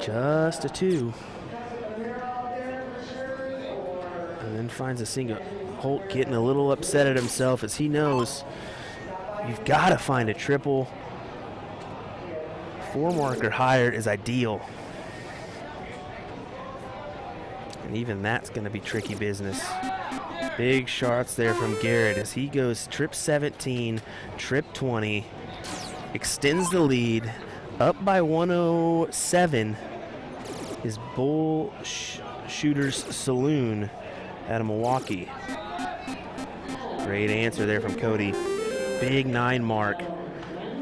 Just a 2. And then finds a single. Holt getting a little upset at himself as he knows you've got to find a triple. 4 mark or higher is ideal. And even that's going to be tricky business. Big shots there from Garrett as he goes trip 17, trip 20, extends the lead, up by 107. His Bull Shooters Saloon out of Milwaukee. Great answer there from Cody. Big 9 mark.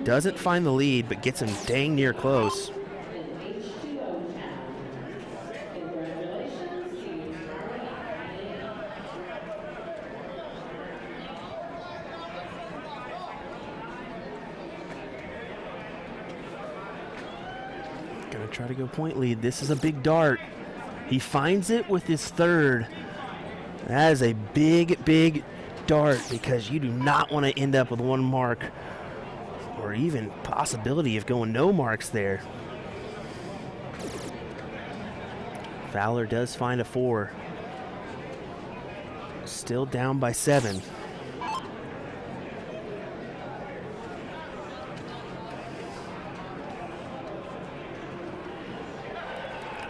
Doesn't find the lead, but gets him dang near close. Gonna try to go point lead. This is a big dart. He finds it with his 3rd. That is a big, big dart because you do not want to end up with 1 mark or even possibility of going no marks there. Fowler does find a 4. Still down by 7.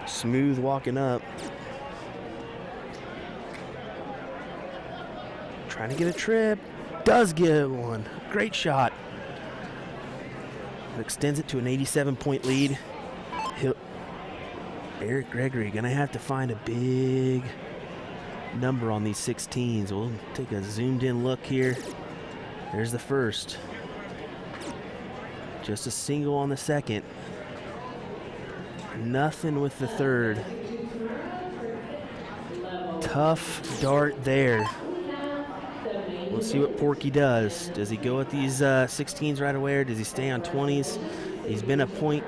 Smooth walking up. Trying to get a trip. Does get one. Great shot. Extends it to an 87-point lead. Eric Gregory gonna have to find a big number on these 16s. We'll take a zoomed in look here. There's the first. Just a single on the second. Nothing with the 3rd. Tough dart there. Let's see what Porky does. Does he go at these 16s right away, or does he stay on 20s? He's been a point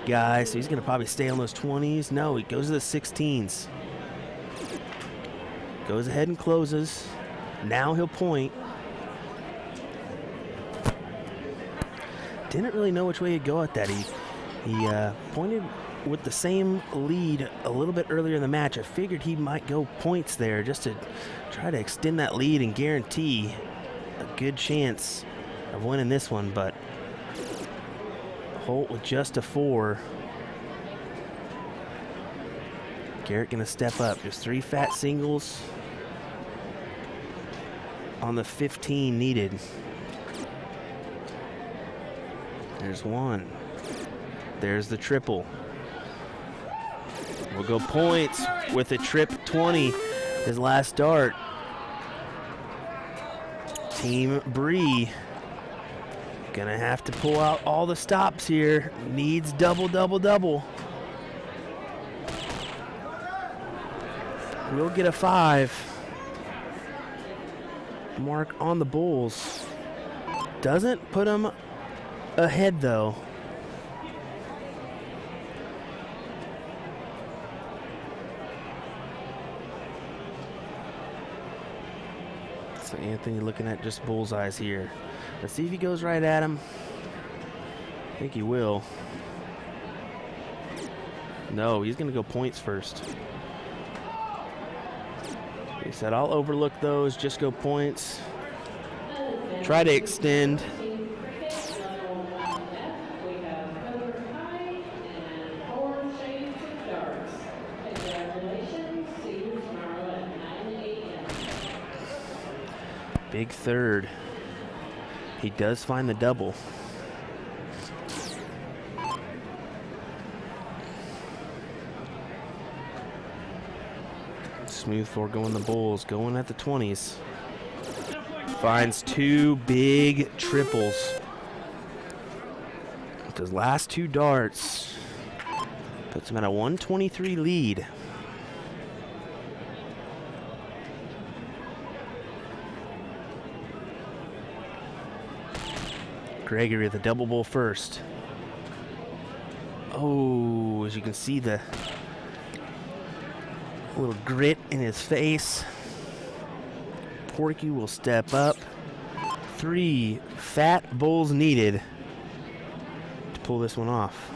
guy, so he's going to probably stay on those 20s. No, he goes to the 16s. Goes ahead and closes. Now he'll point. Didn't really know which way he'd go at that. He pointed with the same lead a little bit earlier in the match. I figured he might go points there just to try to extend that lead and guarantee a good chance of winning this one, but Holt with just a 4. Garrett gonna step up. Just 3 fat singles on the 15 needed. There's 1. There's the triple. We'll go points with a trip 20. His last dart. Team Bree gonna have to pull out all the stops here. Needs double, double, double. We'll get a 5. Mark on the Bulls. Doesn't put him ahead though. So Anthony looking at just bullseyes here. Let's see if he goes right at him. I think he will. No, he's gonna go points first. He said, I'll overlook those, just go points. Try to extend. Big 3rd. He does find the double. Smooth 4 going the Bulls, going at the 20s. Finds 2 big triples. With his last 2 darts, Puts him at a 123 lead. Gregory with a double bull first. Oh, as you can see, the little grit in his face. Porky will step up. 3 fat bulls needed to pull this one off.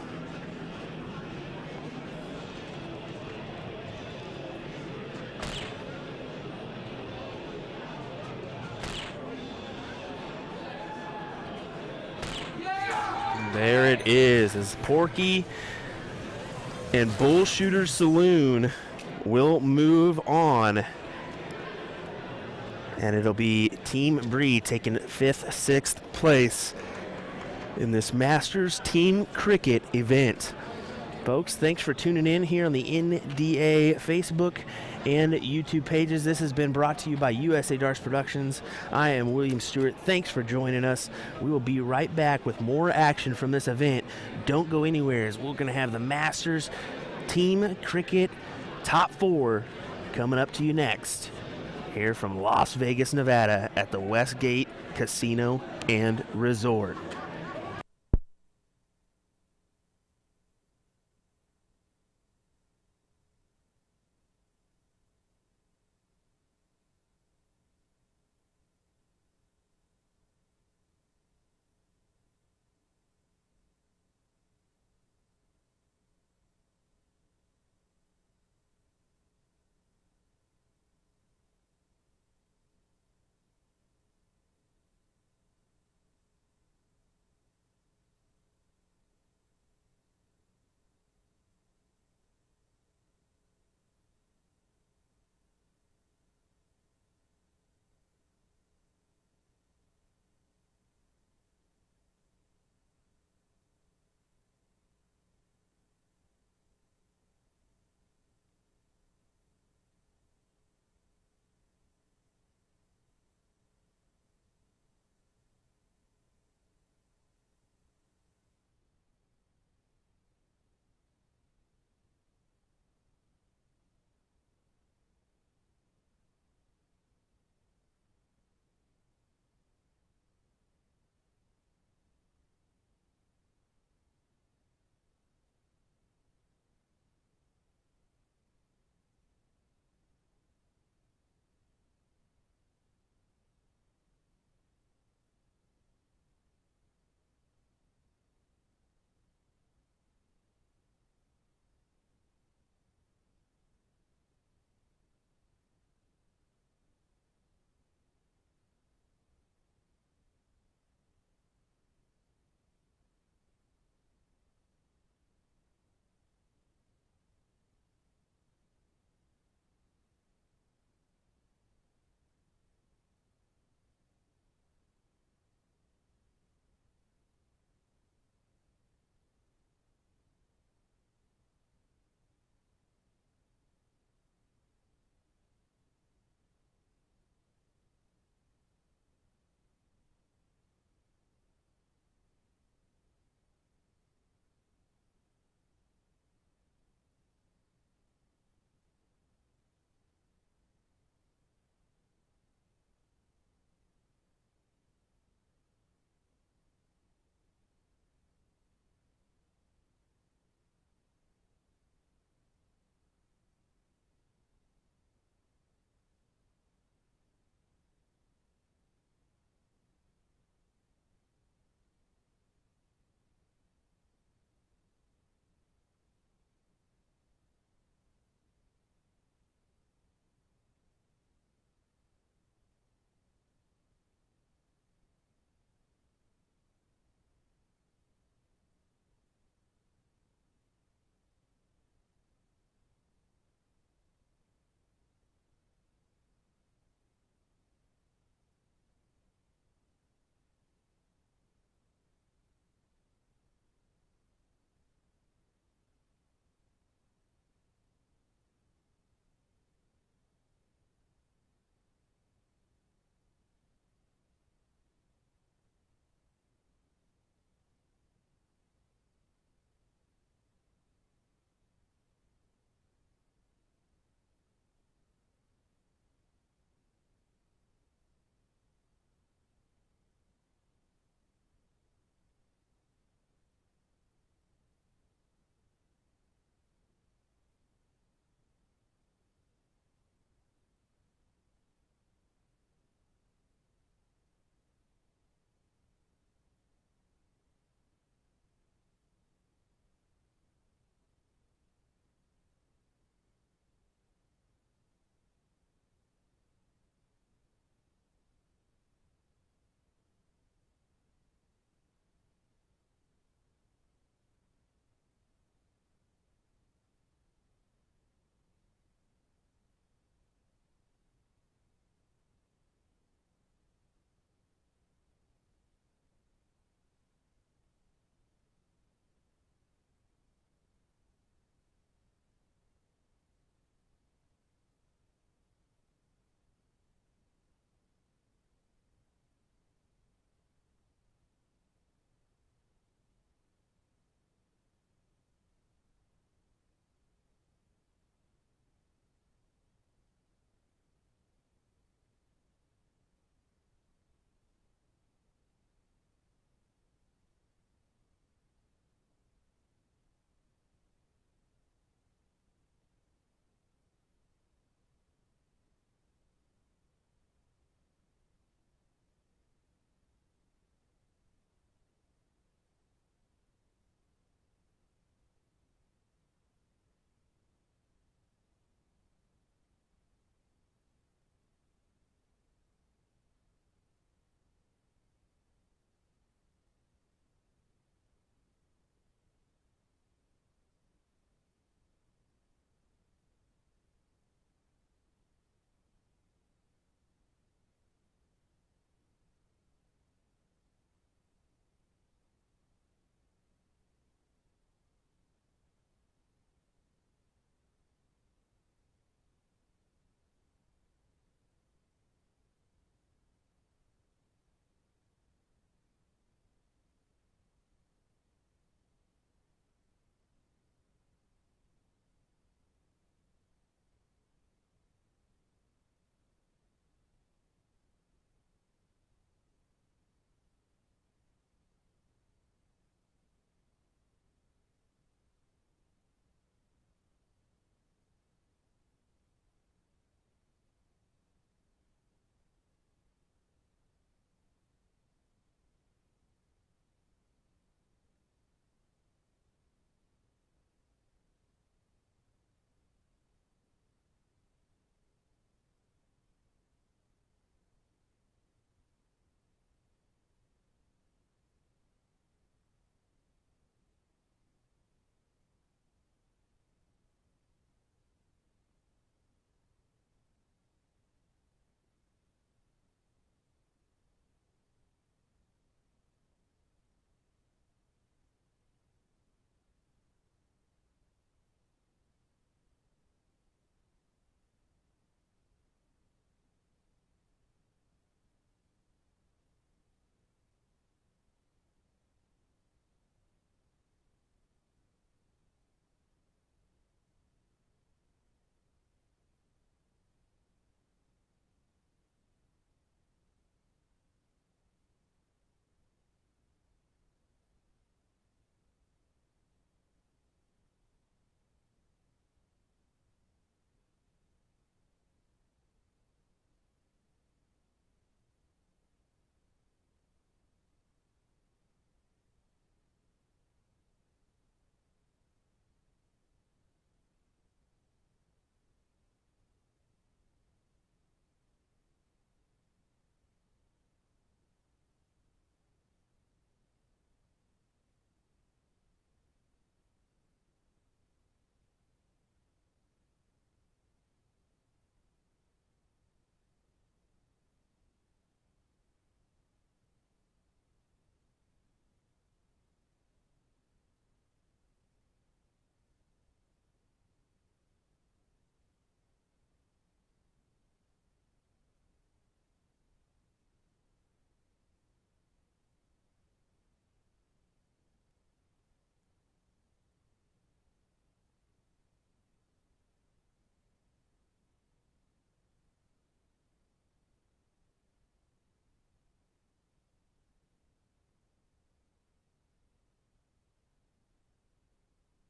There it is, as Porky and Bull Shooter Saloon will move on. And it'll be Team Bree taking 5th, 6th place in this Masters Team Cricket event. Folks, thanks for tuning in here on the NDA Facebook and YouTube pages. This has been brought to you by USA Darts Productions. I am William Stewart. Thanks for joining us. We will be right back with more action from this event. Don't go anywhere, as we're going to have the Masters Team Cricket Top 4 coming up to you next, here from Las Vegas, Nevada at the Westgate Casino and Resort.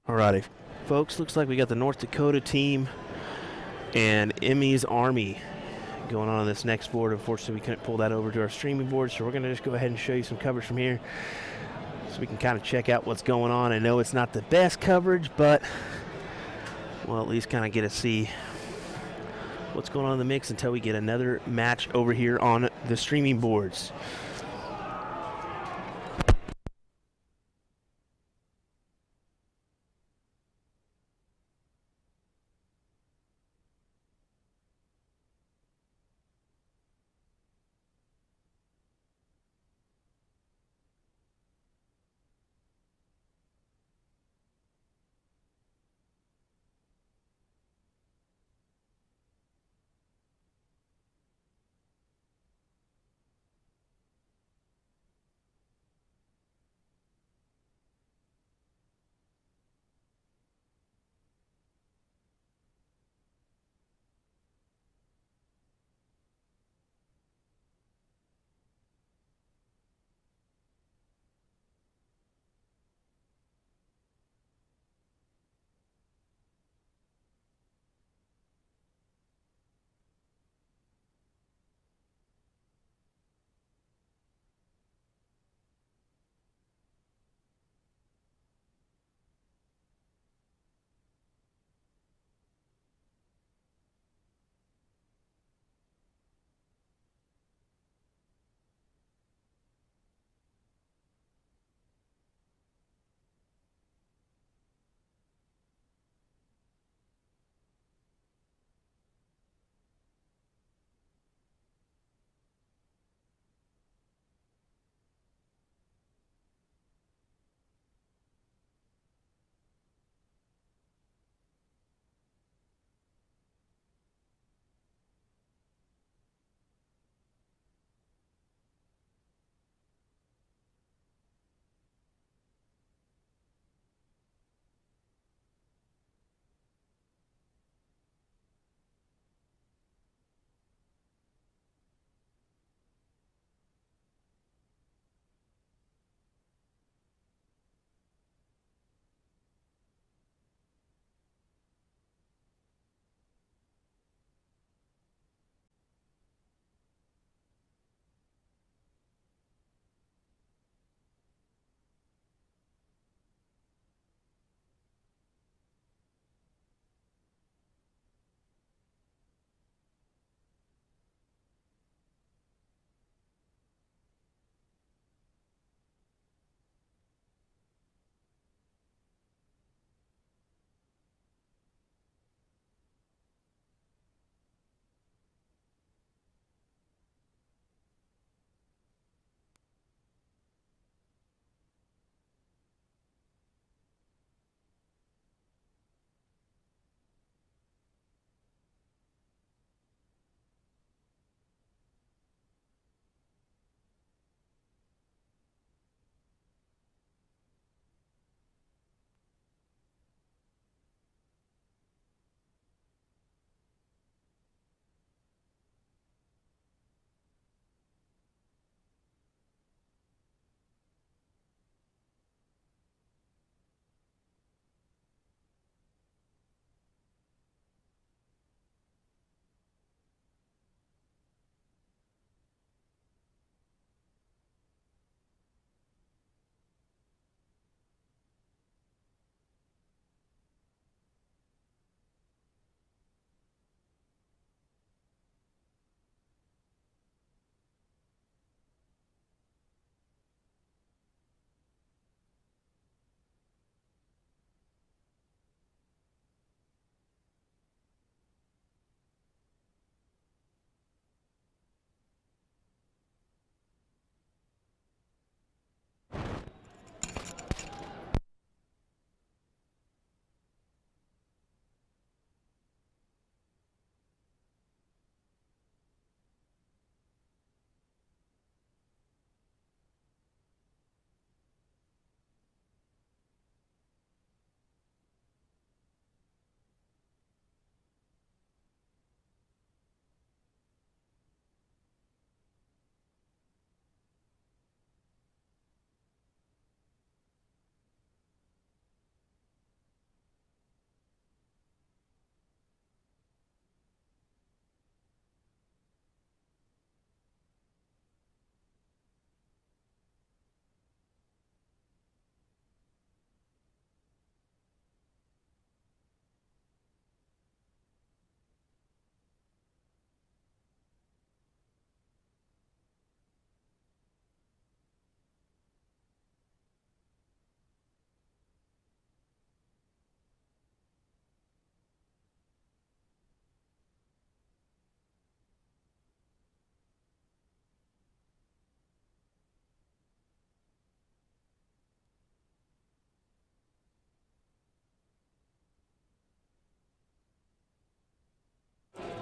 Alrighty, folks, looks like we got the North Dakota team and Emmy's Army going on this next board. Unfortunately, we couldn't pull that over to our streaming board, so we're going to just go ahead and show you some coverage from here so we can kind of check out what's going on. I know it's not the best coverage, but we'll at least kind of get to see what's going on in the mix until we get another match over here on the streaming boards.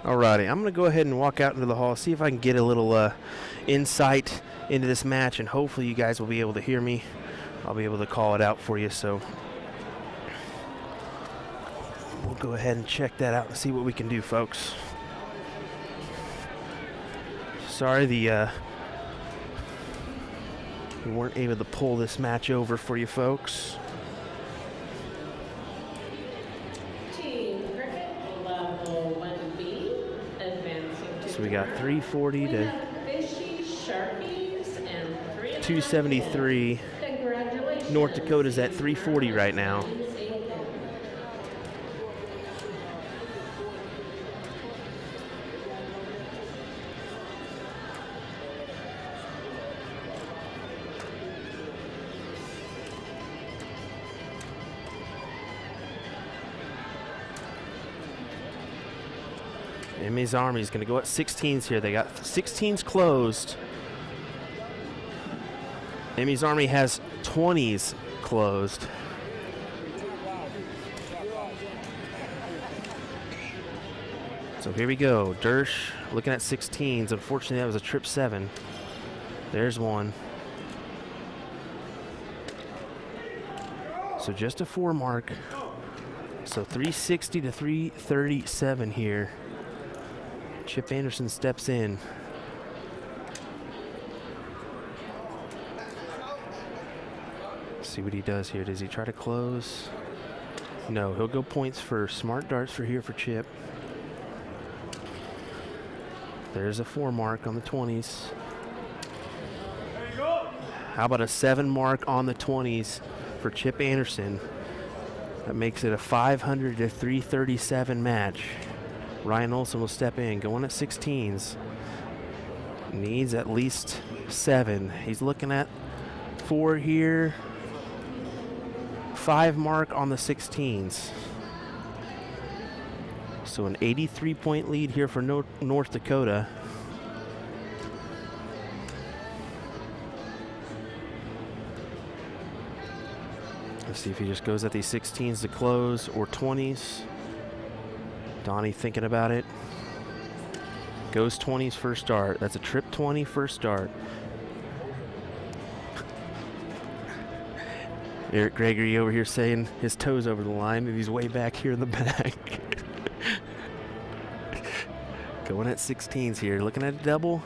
Alrighty, I'm going to go ahead and walk out into the hall, see if I can get a little insight into this match, and hopefully you guys will be able to hear me. I'll be able to call it out for you, so we'll go ahead and check that out and see what we can do, folks. Sorry we weren't able to pull this match over for you folks. So we got 340 to 273. North Dakota's at 340 right now. Emmy's Army is going to go at 16s here. They got 16s closed. Emmy's Army has 20s closed. So here we go. Dersh looking at 16s. Unfortunately, that was a trip 7. There's one. So just a 4 mark. So 360 to 337 here. Chip Anderson steps in. See what he does here. Does he try to close? No, he'll go points for smart darts for here for Chip. There's a 4 mark on the 20s. How about a 7 mark on the 20s for Chip Anderson? That makes it a 500 to 337 match. Ryan Olson will step in, going at 16s. Needs at least 7. He's looking at 4 here. 5 mark on the 16s. So an 83-point lead here for North Dakota. Let's see if he just goes at these 16s to close or 20s. Donnie thinking about it. Goes 20s first dart. That's a trip 20 first dart. Eric Gregory over here saying his toes over the line, and he's way back here in the back. Going at 16s here. Looking at a double.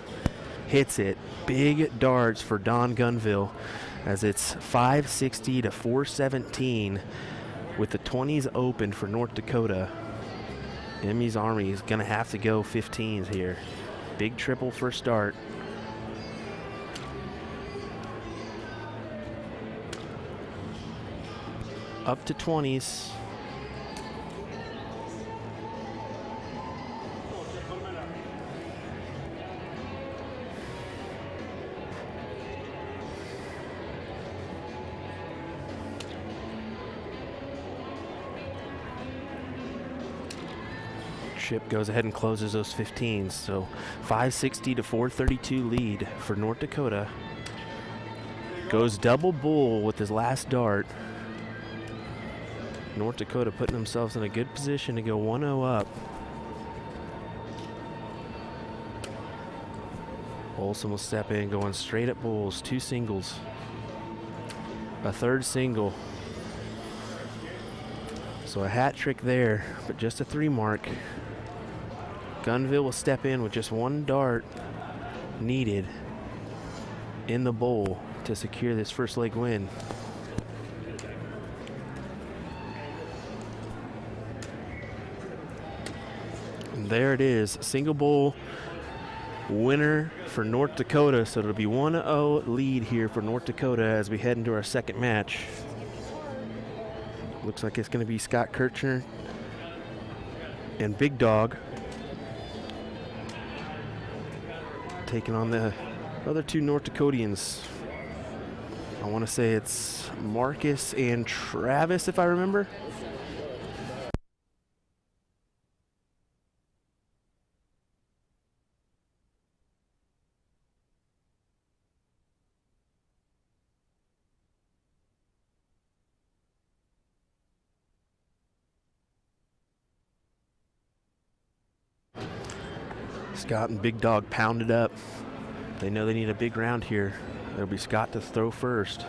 Hits it. Big darts for Don Gunville as it's 560 to 417 with the 20s open for North Dakota. Emmy's Army is going to have to go 15s here. Big triple first start. Up to 20s. Chip goes ahead and closes those 15s. So 560 to 432 lead for North Dakota. Goes double bull with his last dart. North Dakota putting themselves in a good position to go 1-0 up. Olson will step in, going straight at bulls. 2 singles. A 3rd single. So a hat trick there, but just a 3 mark. Gunville will step in with just 1 dart needed in the bowl to secure this first leg win. And there it is, single bowl winner for North Dakota. So it'll be 1-0 lead here for North Dakota as we head into our second match. Looks like it's going to be Scott Kirchner and Big Dog taking on the other 2 North Dakotians. I want to say it's Marcus and Travis, if I remember. Scott and Big Dog pounded up. They know they need a big round here. It'll be Scott to throw first.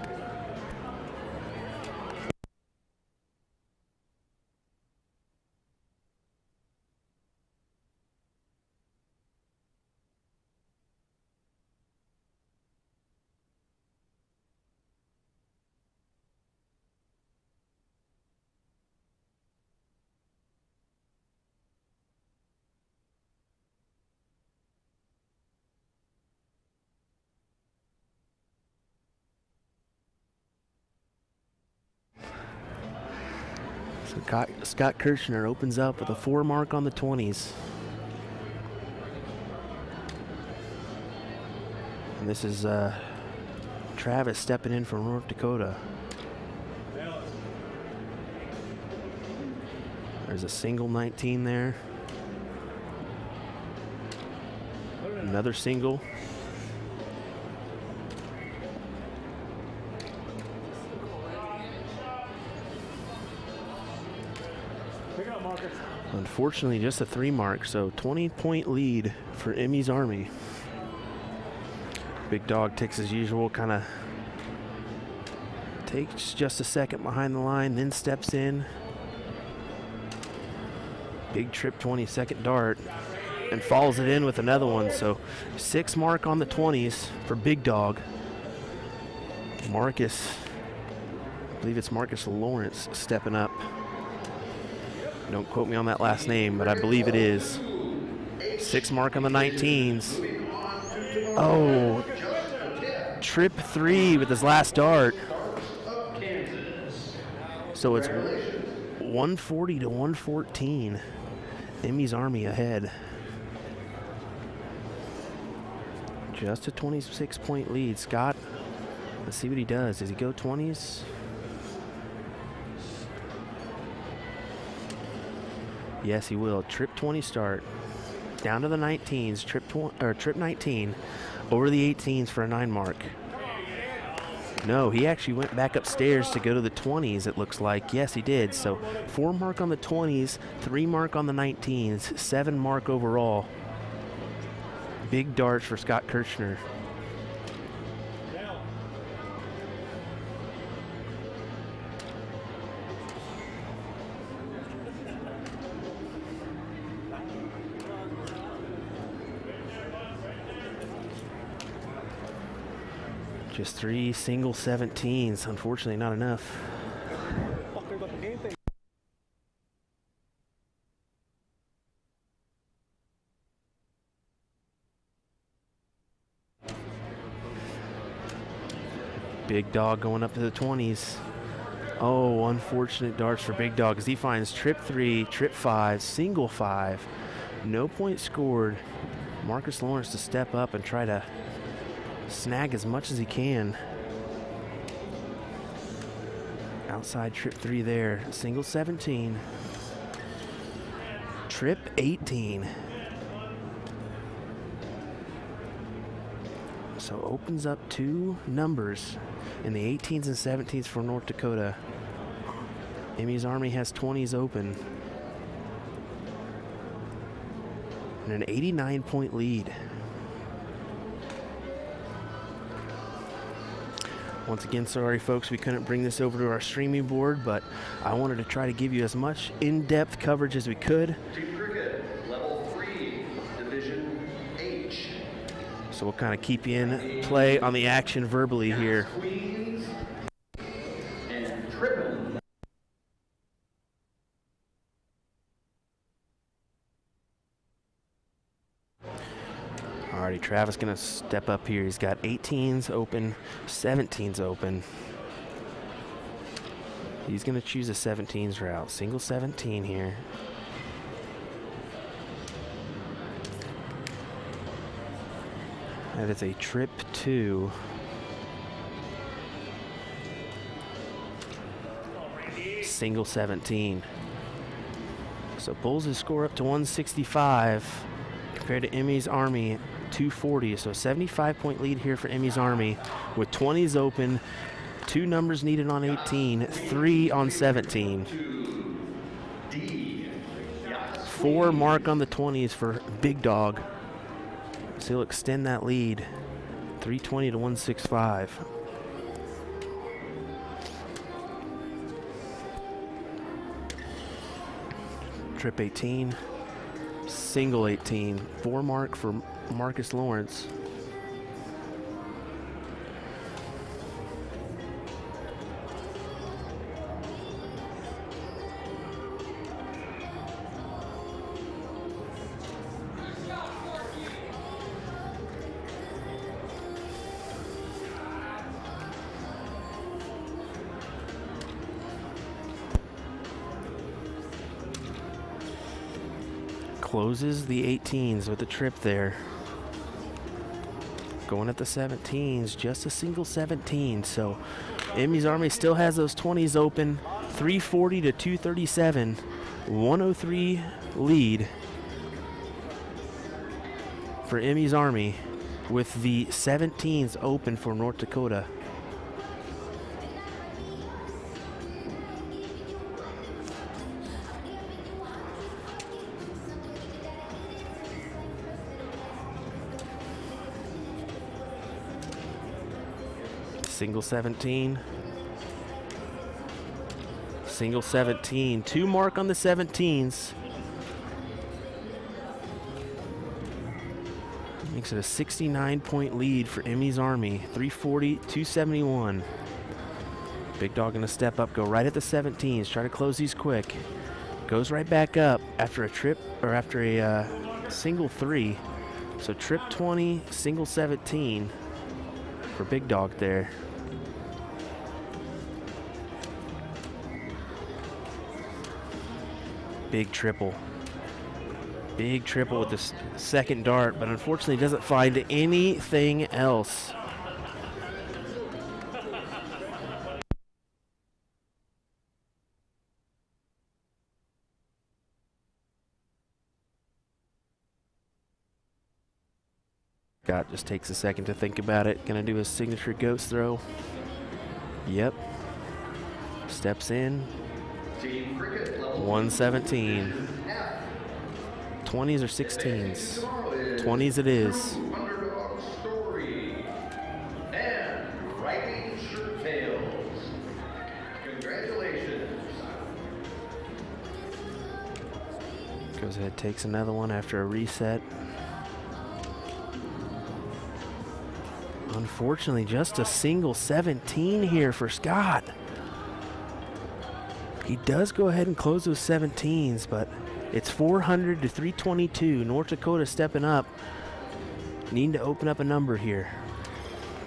So Scott Kirchner opens up with a 4 mark on the 20s. And this is Travis stepping in from North Dakota. There's a single 19 there. Another single. Unfortunately, just a 3 mark, so 20-point lead for Emmy's Army. Big Dog takes as usual, kind of takes just a second behind the line, then steps in. Big trip 20, second dart, and follows it in with another one. So 6 mark on the 20s for Big Dog. Marcus, I believe it's Marcus Lawrence stepping up. Don't quote me on that last name, but I believe it is. 6 mark on the 19s. Oh, trip 3 with his last dart. So it's 140 to 114. Emmy's Army ahead. Just a 26-point lead. Scott, let's see what he does. Does he go 20s? Yes, he will. Trip 20 start. Down to the 19s. Trip 19. Over the 18s for a 9 mark. No, he actually went back upstairs to go to the 20s, it looks like. Yes, he did. So 4 mark on the 20s, 3 mark on the 19s, 7 mark overall. Big darts for Scott Kirchner. Just 3 single 17s. Unfortunately, not enough. Big Dog going up to the 20s. Oh, unfortunate darts for Big Dog as he finds trip 3, trip 5, single 5. No point scored. Marcus Lawrence to step up and try to snag as much as he can. Outside trip 3 there. Single 17. Trip 18. So opens up 2 numbers in the 18s and 17s for North Dakota. Emmy's Army has 20s open. And an 89-point lead. Once again, sorry folks, we couldn't bring this over to our streaming board, but I wanted to try to give you as much in-depth coverage as we could. Team Cricket, Level 3, Division H. So we'll kind of keep you in play on the action verbally here. Queens and Triple. Alrighty, Travis gonna step up here. He's got 18s open, 17s open. He's gonna choose a 17s route. Single 17 here. That is a trip 2. Single 17. So pulls his score up to 165 compared to Emmy's Army 240. So 75-point lead here for Emmy's Army with 20s open, 2 numbers needed on 18, 3 on 17. 4 mark on the 20s for Big Dog. So he'll extend that lead, 320 to 165. Trip 18, single 18, 4 mark for Marcus Lawrence. Closes the 18s with the trip there. Going at the 17s, just a single 17. So Emmy's Army still has those 20s open. 340 to 237. 103 lead for Emmy's Army with the 17s open for North Dakota. Single 17. Single 17. 2 mark on the 17s. Makes it a 69-point lead for Emmy's Army. 340, 271. Big Dog gonna step up, go right at the 17s. Try to close these quick. Goes right back up after a trip, or after a single 3. So trip 20, single 17 for Big Dog there. Big triple. Big triple with the second dart, but unfortunately doesn't find anything else. Scott just takes a second to think about it. Gonna do his signature ghost throw. Yep. Steps in. 117. 20s or 16s? 20s it is. Goes ahead, takes another one after a reset. Unfortunately, just a single 17 here for Scott. He does go ahead and close those 17s, but it's 400 to 322. North Dakota stepping up. Needing to open up a number here.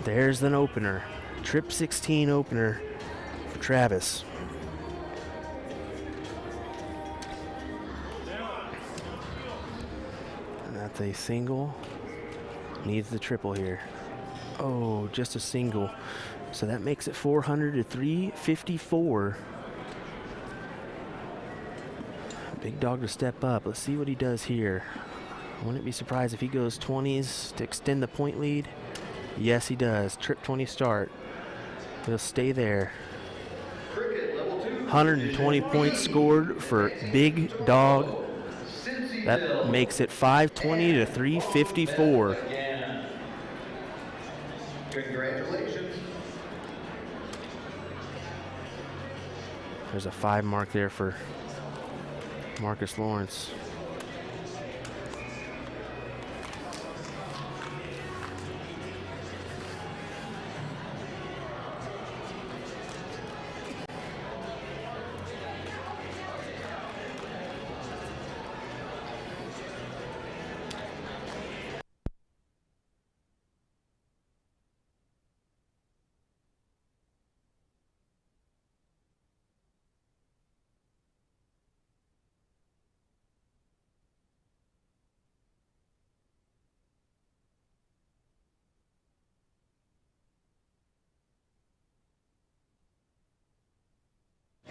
There's an opener. Trip 16 opener for Travis. And that's a single. Needs the triple here. Oh, just a single. So that makes it 400 to 354. Big Dog to step up. Let's see what he does here. I wouldn't be surprised if he goes 20s to extend the point lead. Yes, he does. Trip 20 start. He'll stay there. 120 points scored for Big Dog. That makes it 520 to 354. Congratulations. There's a 5 mark there for Marcus Lawrence.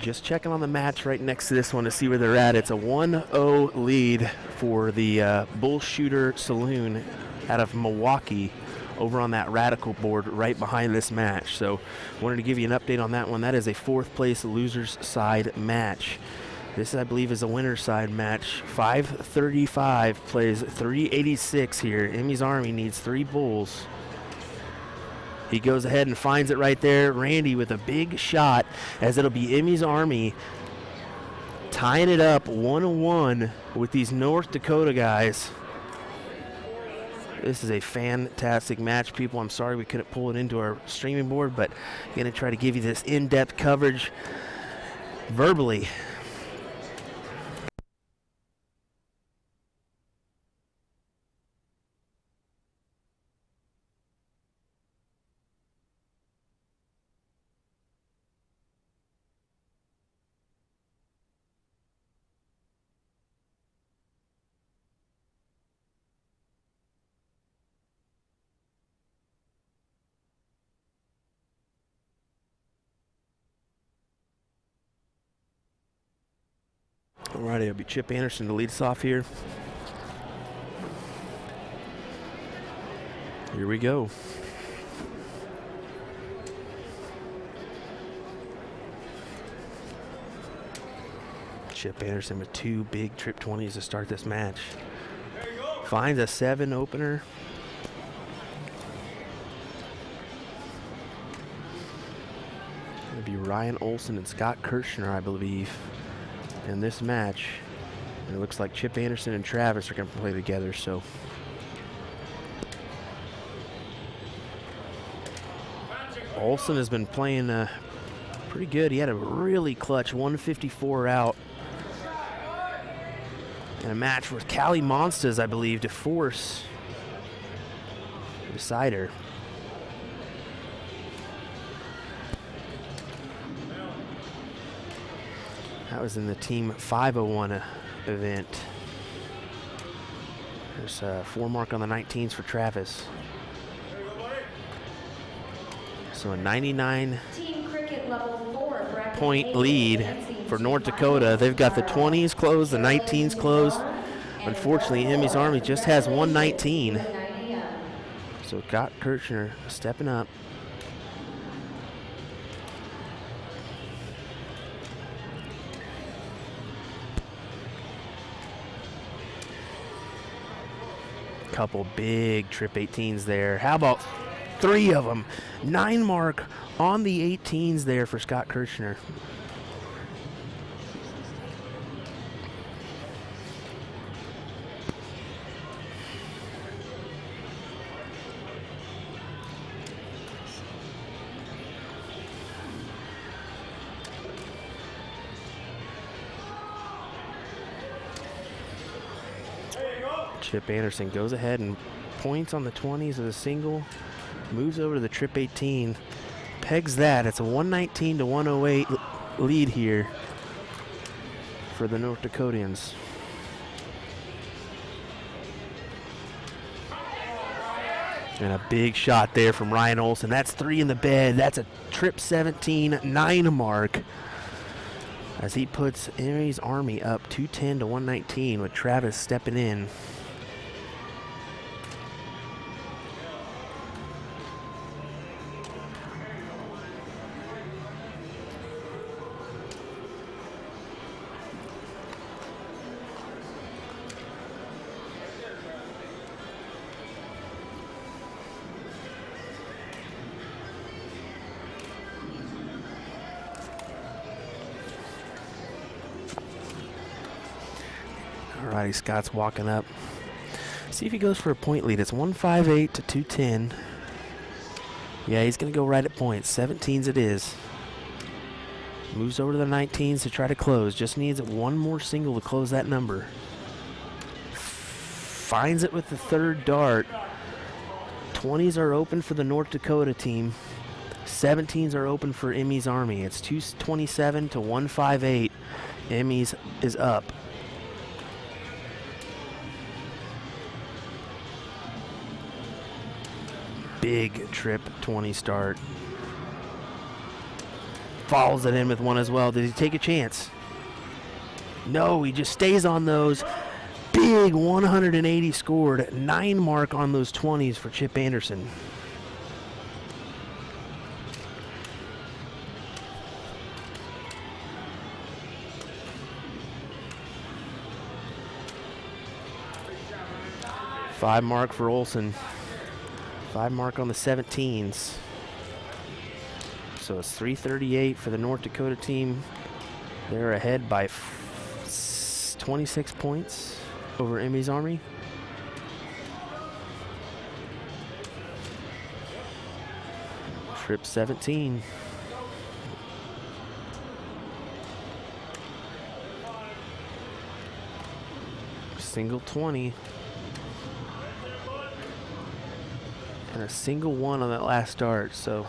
Just checking on the match right next to this one to see where they're at. It's a 1-0 lead for the Bull Shooter Saloon out of Milwaukee over on that Radical board right behind this match. So wanted to give you an update on that one. That is a 4th place losers side match. This, I believe, is a winner's side match. 535 plays 386 here. Emmy's Army needs 3 bulls. He goes ahead and finds it right there. Randy with a big shot, as it'll be Emmy's Army tying it up 1-1 with these North Dakota guys. This is a fantastic match, people. I'm sorry we couldn't pull it into our streaming board, but I'm going to try to give you this in-depth coverage verbally. Alrighty, it'll be Chip Anderson to lead us off here. Here we go. Chip Anderson with 2 big trip 20s to start this match. Finds a 7 opener. It'll be Ryan Olson and Scott Kirchner, I believe, in this match. And it looks like Chip Anderson and Travis are going to play together, so. Olson has been playing pretty good. He had a really clutch 154 out in a match with Callie Monstas, I believe, to force the decider. That was in the Team 501 event. There's a 4 mark on the 19s for Travis. So a 99 point lead for North Dakota. They've got the 20s closed, the 19s closed. Unfortunately, Emmy's Army just has 119. So Scott Kirchner stepping up. Couple big trip 18s there. How about 3 of them? 9 mark on the 18s there for Scott Kirchner. Chip Anderson goes ahead and points on the 20s of the single, moves over to the trip 18, pegs that. It's a 119 to 108 lead here for the North Dakotians. And a big shot there from Ryan Olson. That's 3 in the bed. That's a trip 17 9 mark, as he puts Emmy's Army up 210 to 119 with Travis stepping in. Alrighty, Scott's walking up. See if he goes for a point lead. It's 158 to 210. Yeah, he's going to go right at points. 17s it is. Moves over to the 19s to try to close. Just needs 1 more single to close that number. Finds it with the 3rd dart. 20s are open for the North Dakota team. 17s are open for Emmy's Army. It's 227 to 158. Emmy's is up. Big trip 20 start. Follows it in with 1 as well. Did he take a chance? No, he just stays on those. Big 180 scored. 9 mark on those 20s for Chip Anderson. 5 mark for Olsen. 5 mark on the 17s. So it's 338 for the North Dakota team. They're ahead by 26 points over Emmy's Army. Trip 17. Single 20. And a single 1 on that last start, so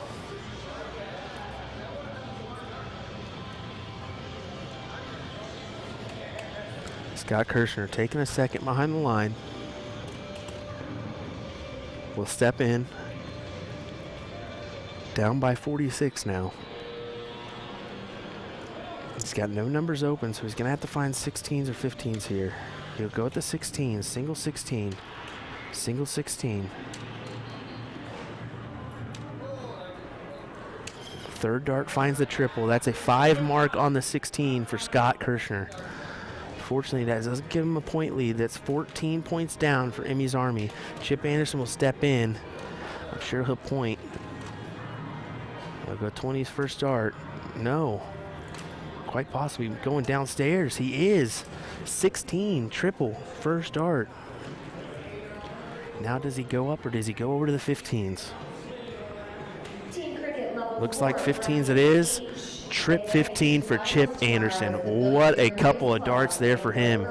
Scott Kirshner taking a second behind the line. Will step in. Down by 46 now. He's got no numbers open, so he's going to have to find 16s or 15s here. He'll go with the 16s, single 16, single 16. Third dart finds the triple. That's a 5 mark on the 16 for Scott Kirshner. Fortunately, that doesn't give him a point lead. That's 14 points down for Emmy's Army. Chip Anderson will step in. I'm sure he'll point. He'll go 20's first dart. No. Quite possibly going downstairs. He is. 16, triple, first dart. Now does he go up or does he go over to the 15s? Looks like 15s it is. Trip 15 for Chip Anderson. What a couple of darts there for him.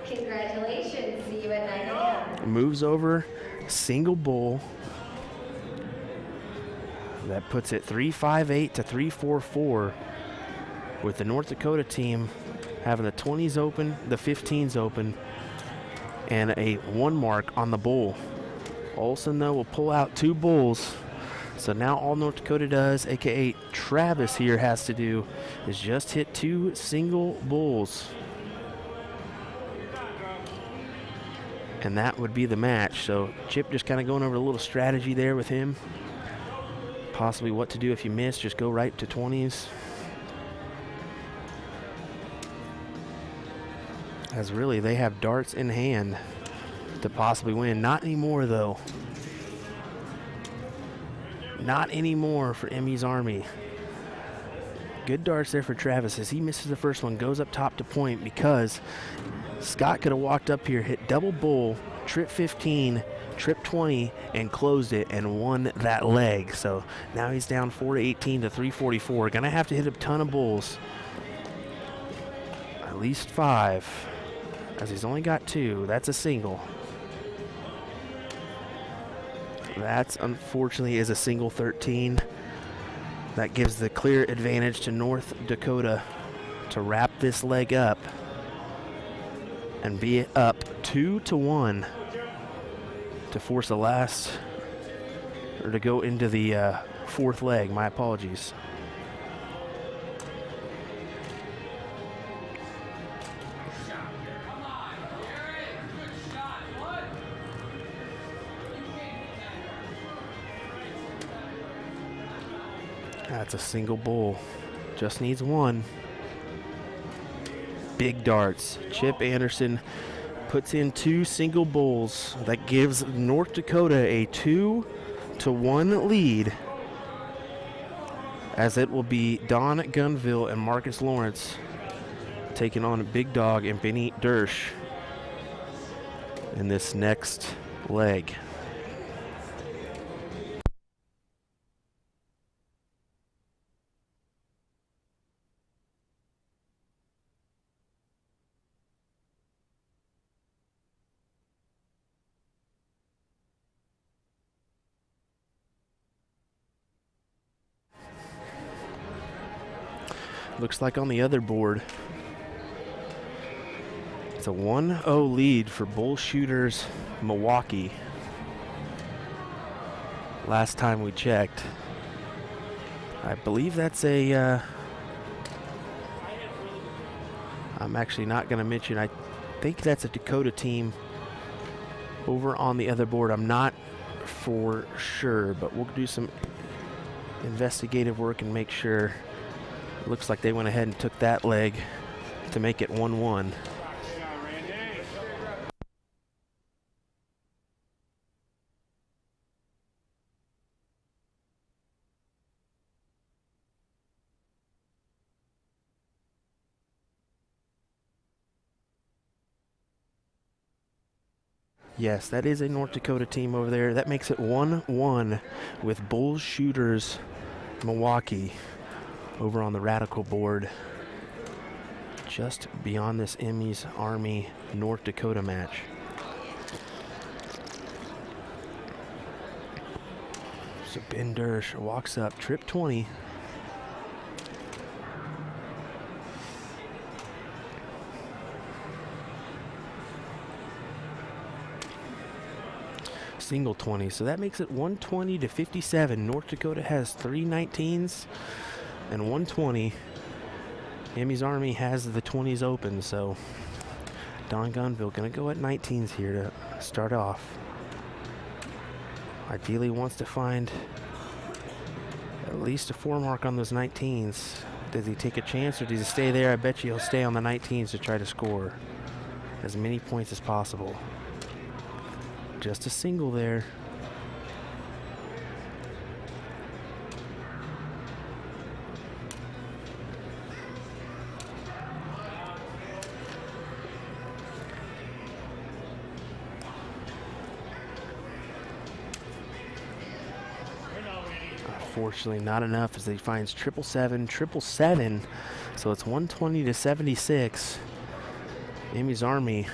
Congratulations. See you at 9 a.m. Moves over, single bull. That puts it 358 to 344 with the North Dakota team having the 20s open, the 15s open, and a 1 mark on the bull. Olsen, though, will pull out 2 bulls. So now all North Dakota does, a.k.a. Travis here has to do, is just hit 2 single bulls. And that would be the match. So Chip just kind of going over a little strategy there with him. Possibly what to do if you miss, just go right to 20s. As really, they have darts in hand to possibly win. Not anymore, though. Not anymore for Emmy's Army. Good darts there for Travis. As he misses the first one, goes up top to point because Scott could have walked up here, hit double bull, trip 15, trip 20, and closed it and won that leg. So now he's down 4-18 to 344. Gonna have to hit a ton of bulls. At least 5, as he's only got 2. That's a single. That's unfortunately is a single 13. That gives the clear advantage to North Dakota to wrap this leg up and be up 2-1 to force the last, or to go into the 4th leg. My apologies. That's a single bull. Just needs 1. Big darts. Chip Anderson puts in 2 single bulls. That gives North Dakota a 2-1 lead, as it will be Don Gunville and Marcus Lawrence taking on Big Dog and Benny Dersch in this next leg. Looks like on the other board, it's a 1-0 lead for Bull Shooters Milwaukee. Last time we checked. I believe that's a, I'm actually not going to mention, I think that's a Dakota team over on the other board. I'm not for sure, but we'll do some investigative work and make sure. Looks like they went ahead and took that leg to make it 1-1. Yes, that is a North Dakota team over there. That makes it 1-1 with Bulls Shooters Milwaukee over on the Radical board, just beyond this Emmys Army North Dakota match. So Ben Dersch walks up, trip 20. Single 20, so that makes it 120 to 57. North Dakota has 3 19s and 120. Emmys Army has the 20s open, so Don Gunville gonna go at 19s here to start off. Ideally wants to find at least a 4 mark on those 19s. Does he take a chance or does he stay there? I bet you he'll stay on the 19s to try to score as many points as possible. Just a single there. Unfortunately, not enough as he finds 777. So it's 120 to 76. Emmys Army.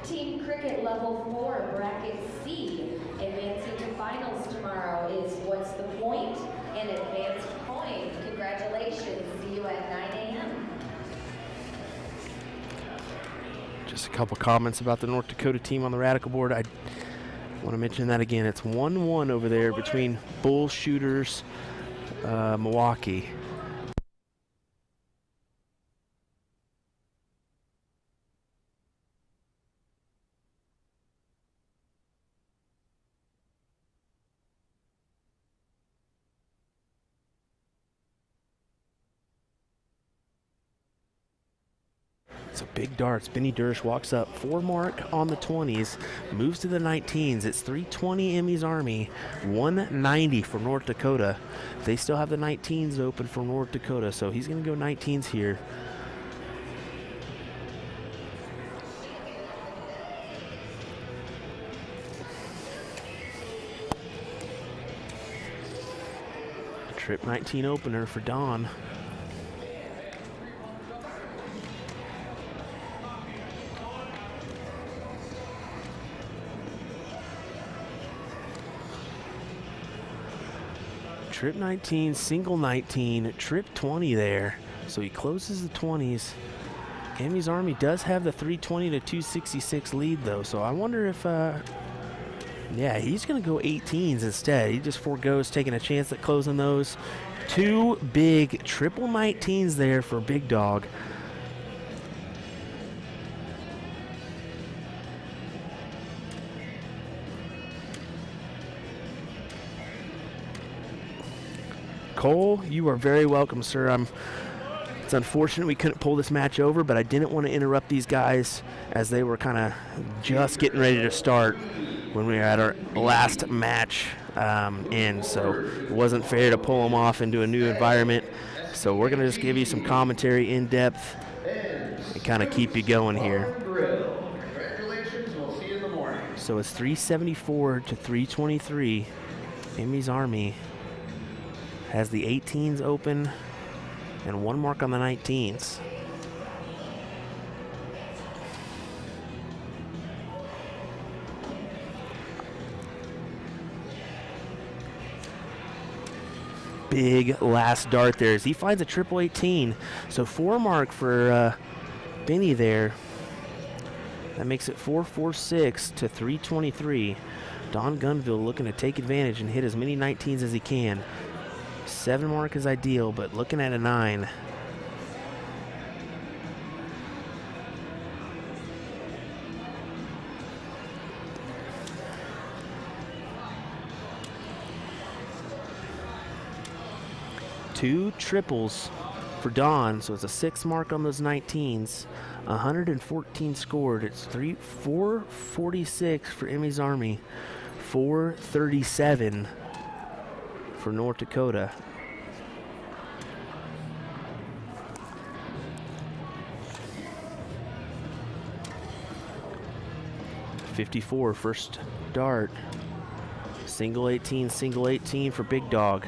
Team Cricket Level 4, Bracket C, advancing to finals tomorrow is What's the Point? And Advanced Point. Congratulations. See you at 9 a.m. Just a couple comments about the North Dakota team on the Radical board. I want to mention that again. It's 1-1 over there between Bulls Shooters Milwaukee. So big darts. Benny Dersch walks up. 4 mark on the 20s. Moves to the 19s. It's 320 Emmys Army. 190 for North Dakota. They still have the 19s open for North Dakota, so he's going to go 19s here. Trip 19 opener for Don. Trip 19, single 19, trip 20 there. So he closes the 20s. Emmys Army does have the 320 to 266 lead though. So I wonder if, yeah, he's going to go 18s instead. He just foregoes taking a chance at closing those. 2 big triple 19s there for Big Dog. Cole, you are very welcome, sir. It's unfortunate we couldn't pull this match over, but I didn't want to interrupt these guys as they were kind of just getting ready to start when we were at our last match in, so it wasn't fair to pull them off into a new environment. So we're going to just give you some commentary in depth and kind of keep you going here. Congratulations, we'll see you in the morning. So it's 374 to 323. Emmys Army has the 18s open and 1 mark on the 19s. Big last dart there as he finds a triple 18. So 4 mark for Benny there. That makes it 446 to 323. Don Gunville looking to take advantage and hit as many 19s as he can. 7 mark is ideal, but looking at a 9. Two triples for Don, so it's a 6 mark on those 19s. 114 scored. It's 446 for Emmys Army. 437 for North Dakota. 54, first dart. Single 18 for Big Dog.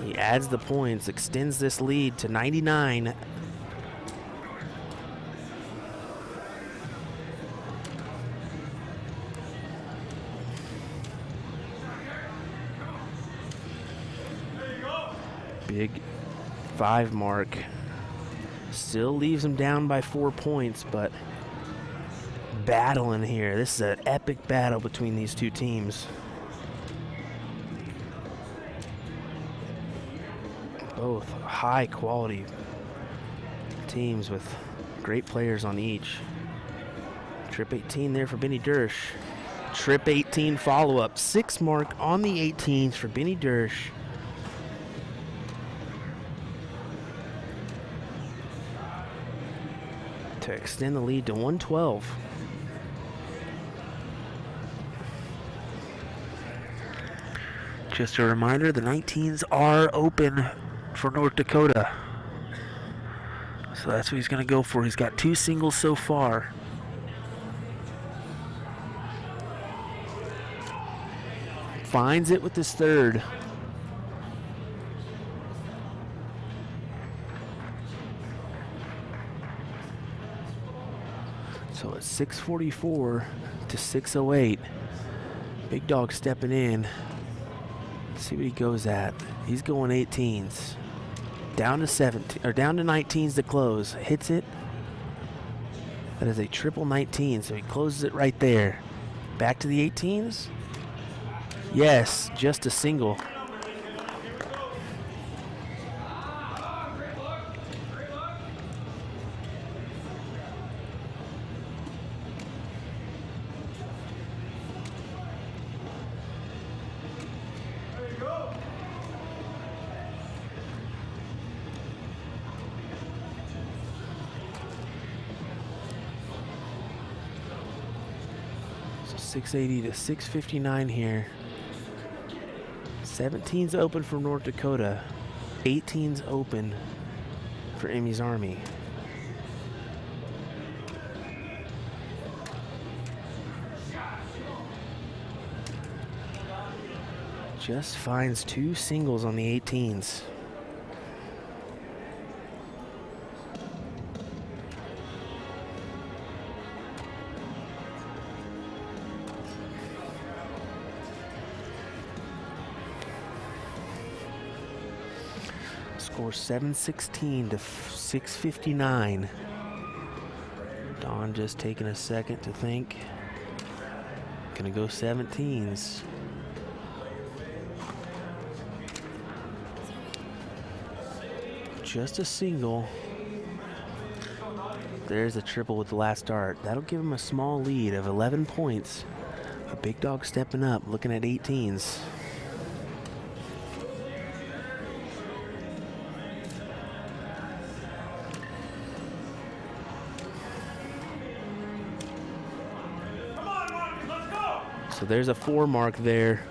He adds the points, extends this lead to 99. Big 5 mark. Still leaves him down by 4 points, but battling here. This is an epic battle between these two teams. Both high quality teams with great players on each. Trip 18 there for Benny Dersch. Trip 18 follow-up. 6 mark on the 18s for Benny Dersch. To extend the lead to 112. Just a reminder, the 19s are open for North Dakota. So that's what he's going to go for. He's got 2 singles so far. Finds it with his third. So it's 644 to 608. Big Dog stepping in. Let's see what he goes at. He's going 18s. Down to 17 or down to 19s to close. Hits it. That is a triple 19, so he closes it right there. Back to the 18s. Yes, just a single. So 680 to 659 here. 17's open for North Dakota. 18's open for Emmy's Army. Just finds 2 singles on the 18s. Score 716 to 659. Don just taking a second to think. Gonna go 17s. Just a single. There's a triple with the last dart. That'll give him a small lead of 11 points. A Big Dog stepping up, looking at 18s. So there's a 4 mark there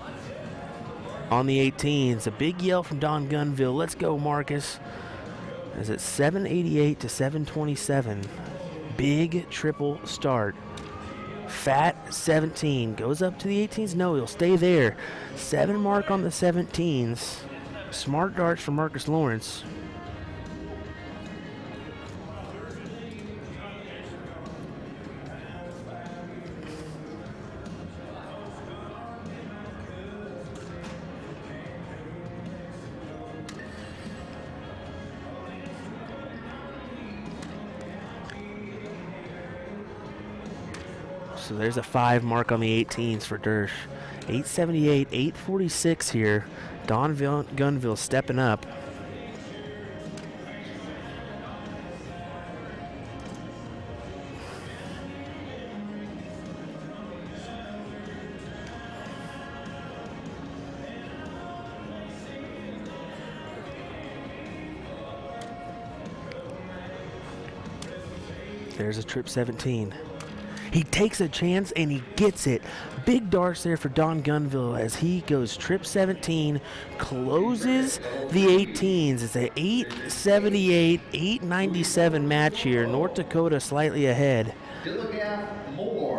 on the 18s. A big yell from Don Gunville. Let's go, Marcus. As it's 788 to 727. Big triple start. Fat 17 goes up to the 18s. No, he'll stay there. 7 mark on the 17s. Smart darts from Marcus Lawrence. So there's a 5 mark on the 18s for Dersch. 878, 846 here. Don Gunville stepping up. There's a trip 17. He takes a chance and he gets it. Big darts there for Don Gunville as he goes trip 17, closes the 18s. It's an 878, 897 match here. North Dakota slightly ahead. Philip Moore.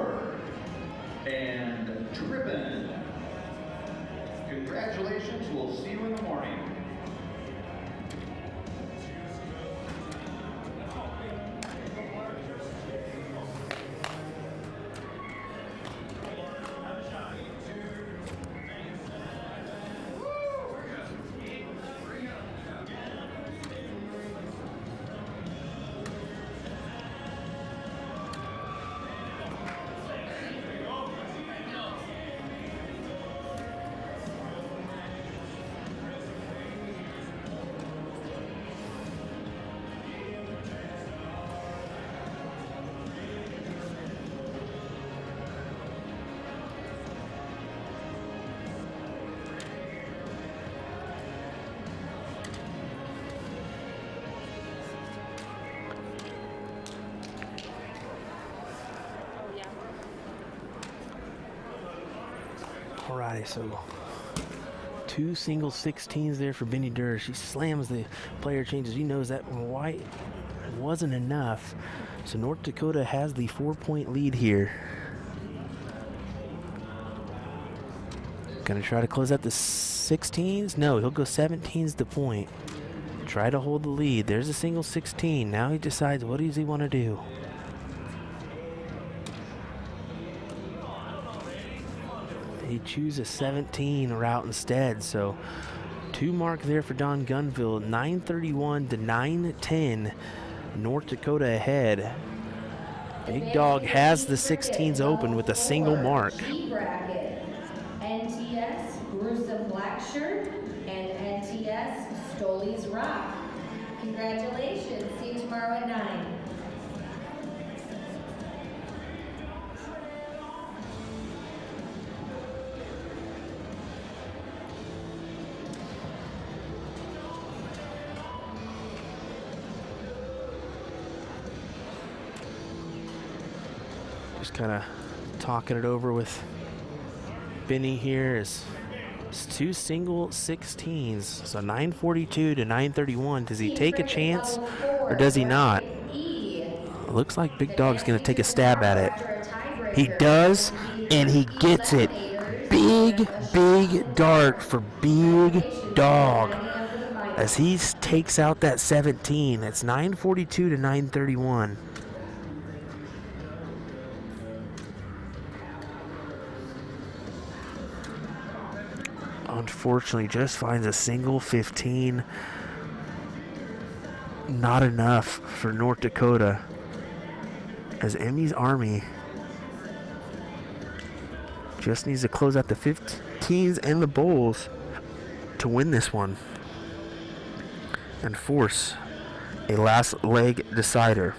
righty, so 2 single 16s there for Benny Durr. She slams the player changes. He knows that white wasn't enough. So North Dakota has the 4-point lead here. Gonna try to close out the 16s. No, he'll go 17s to point. Try to hold the lead. There's a single 16. Now he decides what does he want to do. He chooses 17 route instead. So 2 mark there for Don Gunville. 9:31 to 9:10. North Dakota ahead. Big Dog has the 16s open with a single mark. NTS Gruesome Blackshirt and NTS Stoley's Rock. Congratulations. See you tomorrow at 9. Just kind of talking it over with Benny here. It's 2 single 16s, so 9:42 to 9:31. Does he take a chance or does he not? Looks like Big Dog's going to take a stab at it. He does, and he gets it. Big, big dart for Big Dog as he takes out that 17. It's 9:42 to 9:31. Unfortunately, just finds a single 15. Not enough for North Dakota, as Emmy's Army just needs to close out the 15s and the bowls to win this one and force a last leg decider.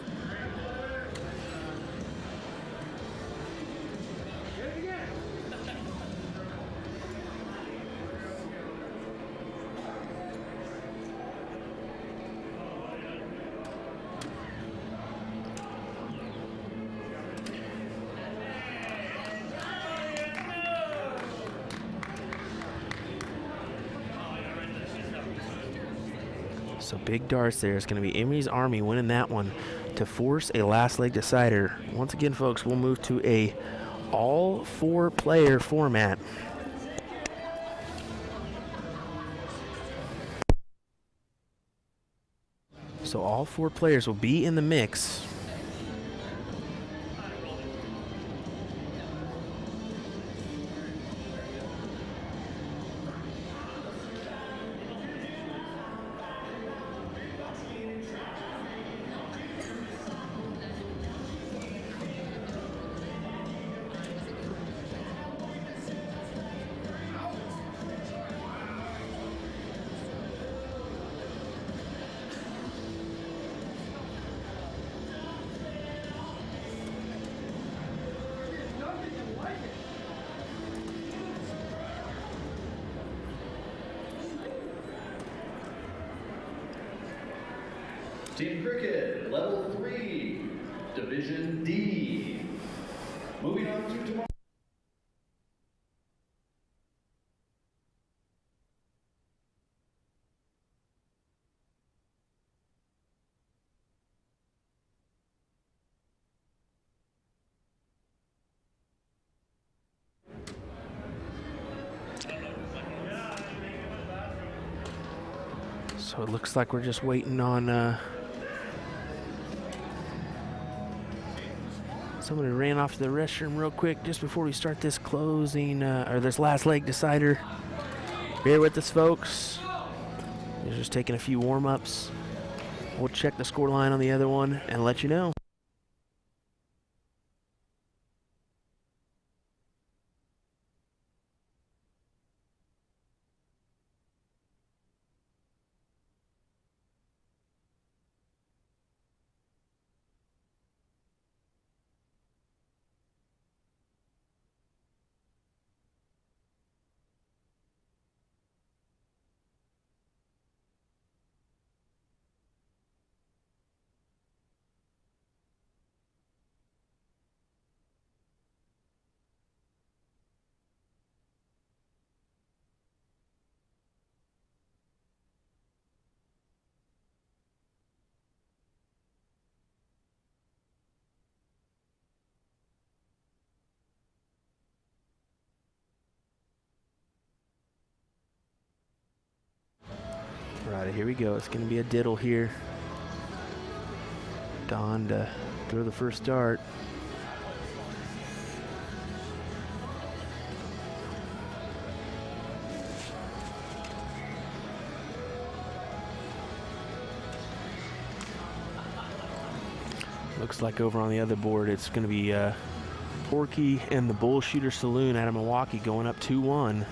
So big darts there. It's going to be Emery's Army winning that one to force a last leg decider. Once again, folks, we'll move to a all 4-player format. So all 4 players will be in the mix. Team Cricket, Level 3, Division D. Moving on to tomorrow. So it looks like we're just waiting on somebody ran off to the restroom real quick just before we start this closing, or this last leg decider. Bear with us, folks. We're just taking a few warm-ups. We'll check the score line on the other one and let you know. here we go. It's going to be a diddle here. Don to throw the first dart. Looks like over on the other board, it's going to be Porky and the Bullshooter Saloon out of Milwaukee going up 2-1.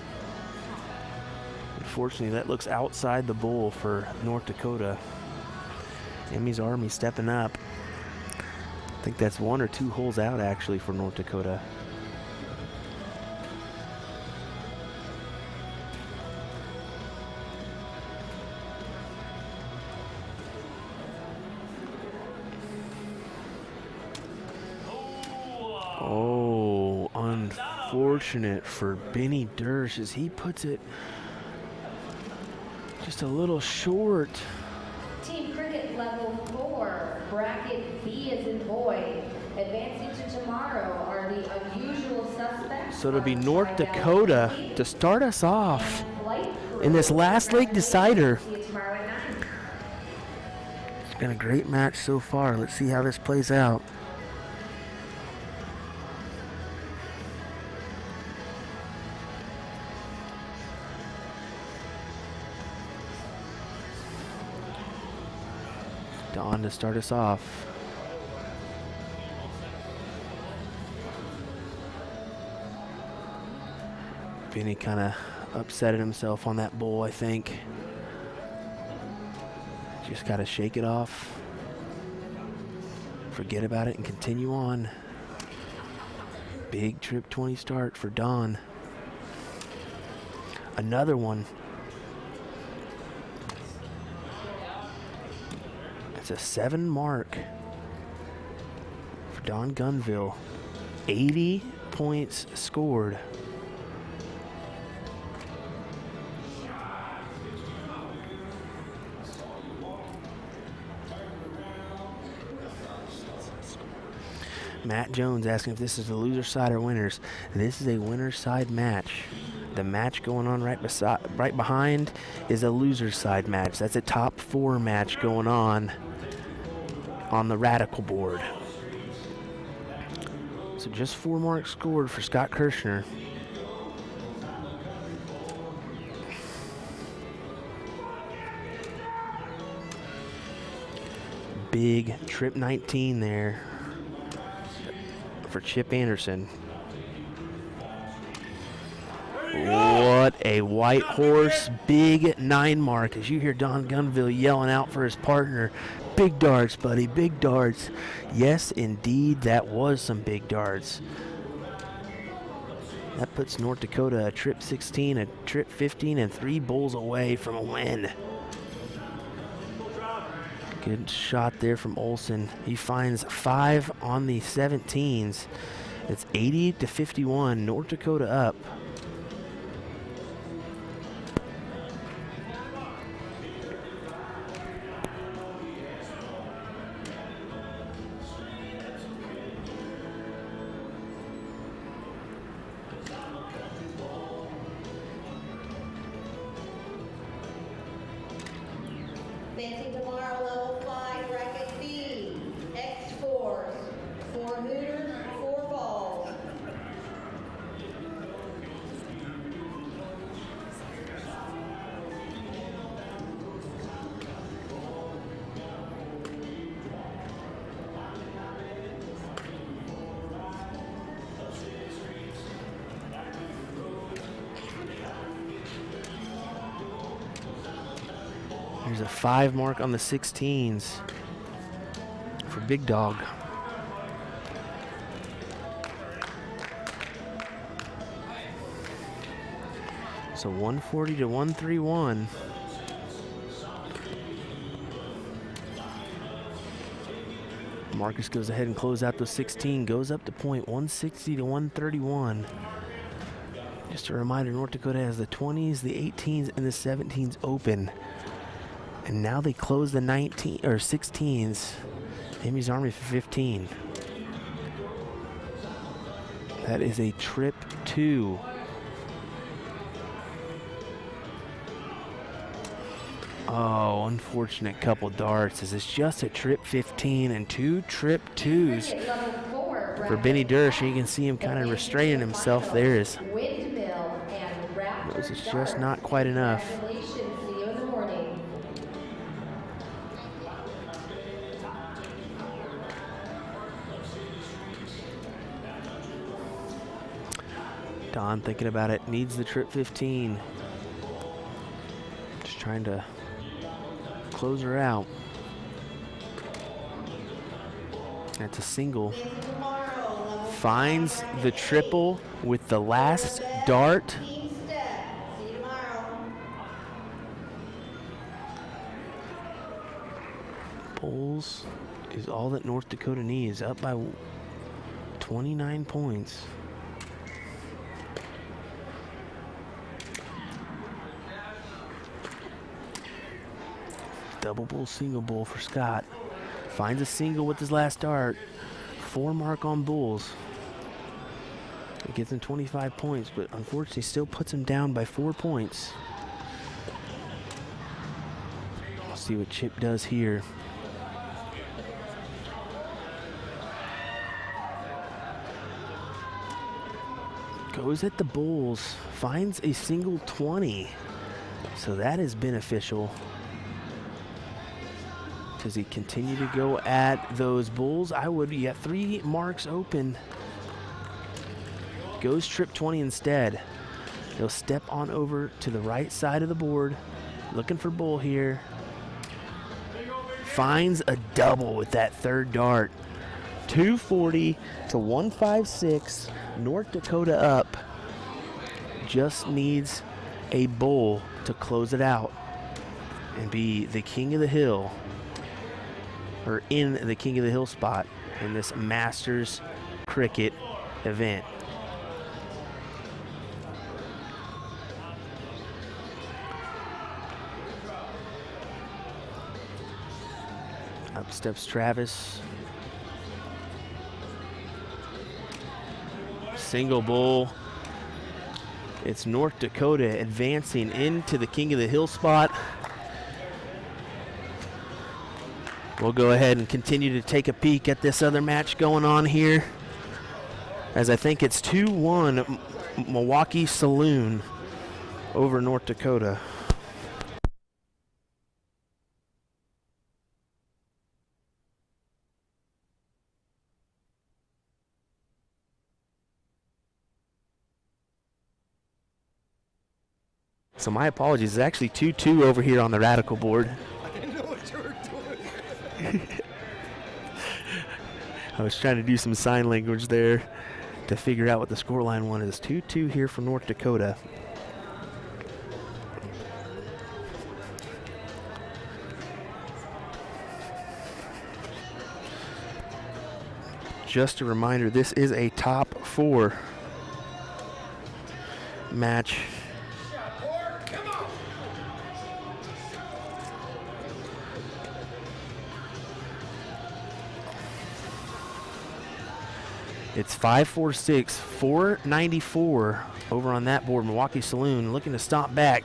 Unfortunately, that looks outside the bowl for North Dakota. Emmy's Army stepping up. I think that's 1 or 2 holes out, actually, for North Dakota. Oh, unfortunate for Benny Dersch as he puts it just a little short. Team Cricket level 4, bracket B as in boy. Advancing to tomorrow are the unusual suspects. So it'll be North Dakota to start us off in this last leg decider. See you tomorrow at 9. It's been a great match so far. Let's see how this plays out. Don to start us off. Benny kind of upsetted himself on that bowl, I think. Just got to shake it off, forget about it, and continue on. Big trip 20 start for Don. Another one. It's a 7 mark for Don Gunville. 80 points scored. Matt Jones asking if this is the loser side or winners. This is a winner's side match. The match going on right behind is a loser's side match. That's a top 4 match going on the Radical board. So just 4 marks scored for Scott Kirshner. Big trip 19 there for Chip Anderson. What a white horse, big 9 mark as you hear Don Gunville yelling out for his partner. Big darts, buddy, big darts. Yes, indeed, that was some big darts. That puts North Dakota a trip 16, a trip 15, and 3 bowls away from a win. Good shot there from Olson. He finds 5 on the 17s. It's 80-51, North Dakota up. Advancing tomorrow, level 5, bracket B. X4s, 4 Hooters, 4 balls. There's a 5 mark on the 16s for Big Dog. So 140 to 131. Marcus goes ahead and closes out the 16, goes up to point 160 to 131. Just a reminder, North Dakota has the 20s, the 18s, and the 17s open. And now they close the 16s. Emmy's Army for 15. That is a trip 2. Oh, unfortunate couple darts as it's just a trip 15 and 2 trip 2s for Benny Dursh. You can see him kind of restraining himself there as knows it's just not quite enough. Congratulations, see you in the morning. Don thinking about it, needs the trip 15. Just trying to close her out. That's a single. Finds the triple with the last dart. Bowls is all that North Dakota needs, up by 29 points. Double bull, single bull for Scott. Finds a single with his last dart. 4 mark on bulls. It gets him 25 points, but unfortunately still puts him down by 4 points. We'll see what Chip does here. Goes at the bulls, finds a single 20. So that is beneficial. Does he continue to go at those bulls? I would. You got 3 marks open. Goes trip 20 instead. He'll step on over to the right side of the board. Looking for bull here. Finds a double with that third dart. 240 to 156. North Dakota up. Just needs a bull to close it out and be the king of the hill, or in the king of the hill spot in this Masters cricket event. Up steps Travis. Single bull. It's North Dakota advancing into the king of the hill spot. We'll go ahead and continue to take a peek at this other match going on here, as I think it's 2-1 Milwaukee Saloon over North Dakota. So my apologies, it's actually 2-2 over here on the Radical board. I didn't know what you were doing. I was trying to do some sign language there to figure out what the scoreline one is. 2-2 here for North Dakota. Just a reminder, this is a top 4 match. It's 5-4-6, 494 over on that board. Milwaukee Saloon looking to stomp back.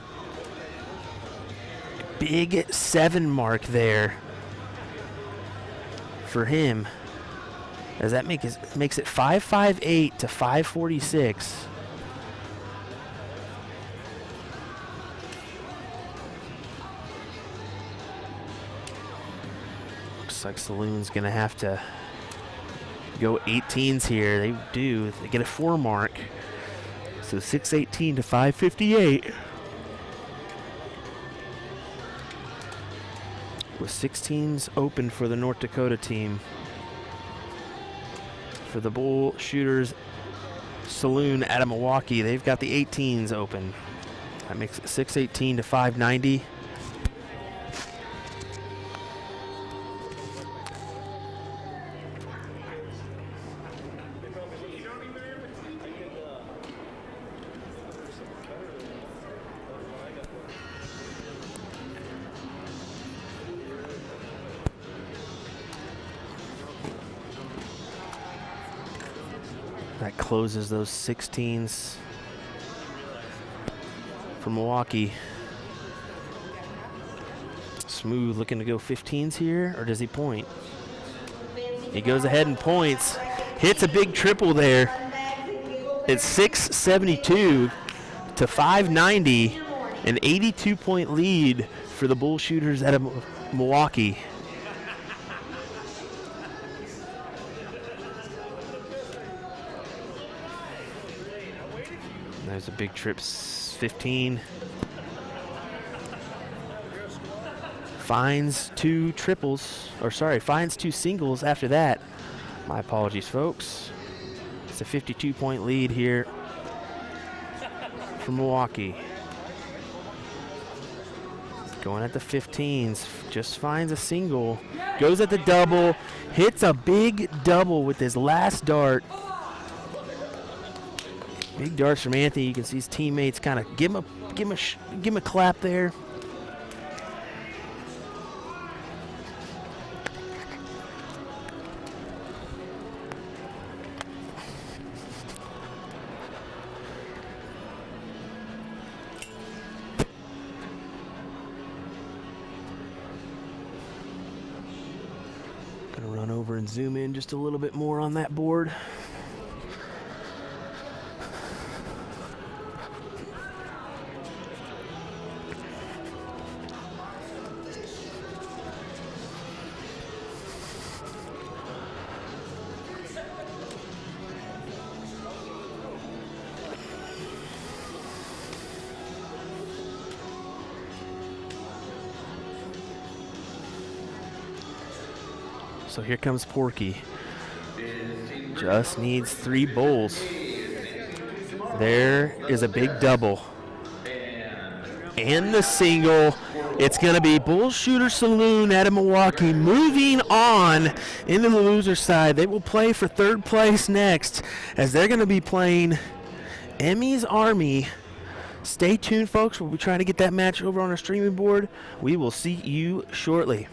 Big 7 mark there for him, as that makes it 558 to 546. Looks like Saloon's gonna have to go 18s here. They do. They get a 4 mark. So 618 to 558. With 16s open for the North Dakota team. For the Bull Shooters Saloon out of Milwaukee, they've got the 18s open. That makes it 618 to 590. That closes those 16s for Milwaukee. Smooth looking to go 15s here, or does he point? He goes ahead and points. Hits a big triple there. It's 672 to 590, an 82-point lead for the Bull Shooters out of Milwaukee. There's a big trip, 15. Finds two triples, or sorry, finds two singles after that. My apologies, folks. It's a 52-point lead here for Milwaukee. Going at the 15s, just finds a single, goes at the double, hits a big double with his last dart. Big darts from Anthony. You can see his teammates kind of give him a clap there. Gonna run over and zoom in just a little bit more on that board. So here comes Porky. Just needs 3 bowls. There is a big double. And the single. It's going to be Bull Shooter Saloon out of Milwaukee moving on into the loser side. They will play for 3rd place next as they're going to be playing Emmy's Army. Stay tuned, folks. We'll be trying to get that match over on our streaming board. We will see you shortly.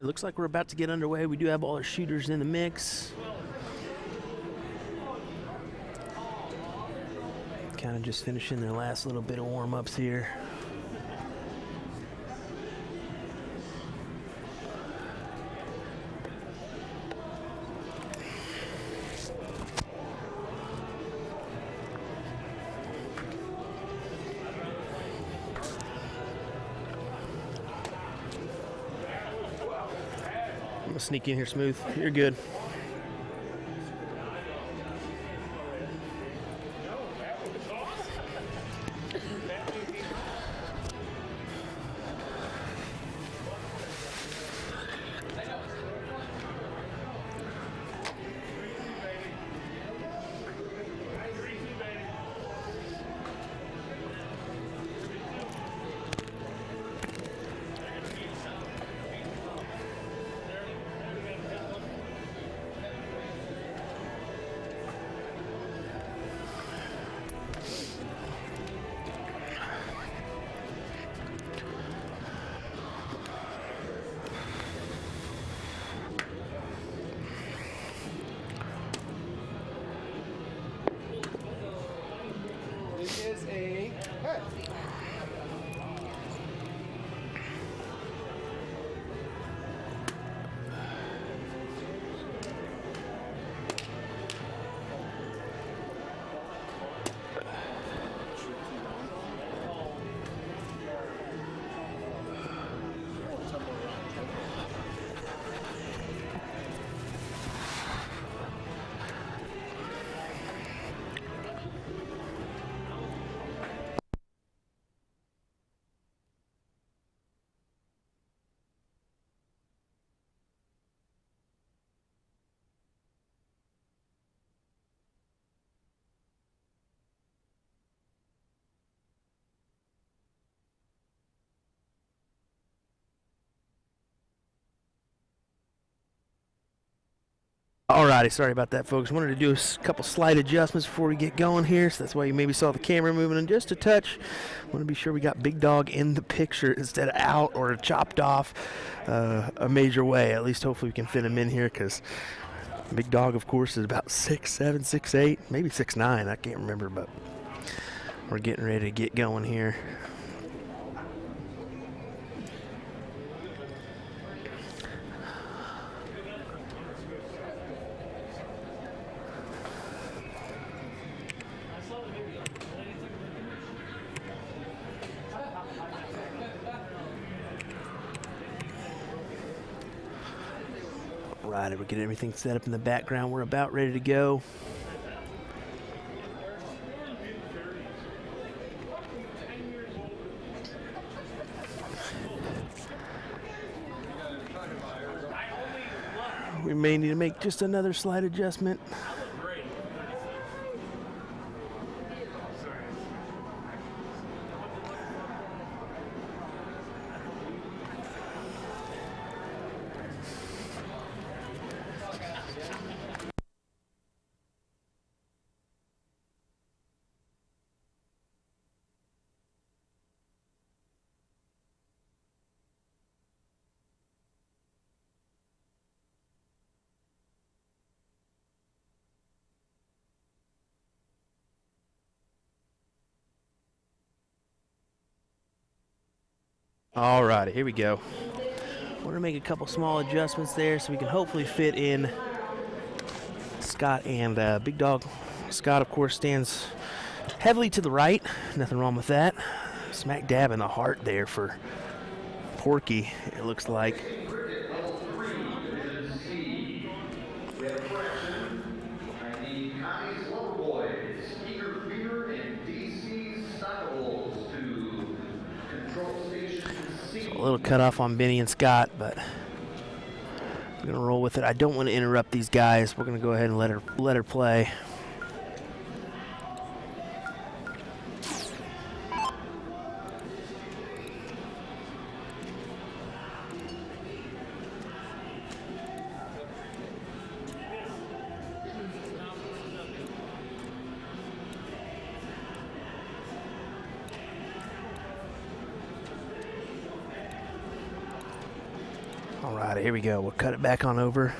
It looks like we're about to get underway. We do have all our shooters in the mix. Kind of just finishing their last little bit of warm-ups here. I'm gonna sneak in here smooth. You're good. This is a pet. Alrighty, sorry about that, folks. Wanted to do a couple slight adjustments before we get going here, so that's why you maybe saw the camera moving in just a touch. Want to be sure we got Big Dog in the picture instead of out or chopped off a major way. At least hopefully we can fit him in here, because Big Dog, of course, is about 6'7", 6'8", maybe 6'9". I can't remember, but we're getting ready to get going here. Right, we're getting everything set up in the background. We're about ready to go. We may need to make just another slight adjustment. All right, here we go. We're gonna make a couple small adjustments there so we can hopefully fit in Scott and Big Dog. Scott, of course, stands heavily to the right. Nothing wrong with that. Smack dab in the heart there for Porky, it looks like. Cricket level 3, Division C. We have a correction. I need Connie's Lover Boys, Eager Fever, and DC Stockables to control station C. So a little cut off on Benny and Scott, but we're gonna roll with it. I don't want to interrupt these guys. We're gonna go ahead and let her play. right, here we go. We'll cut it back on over.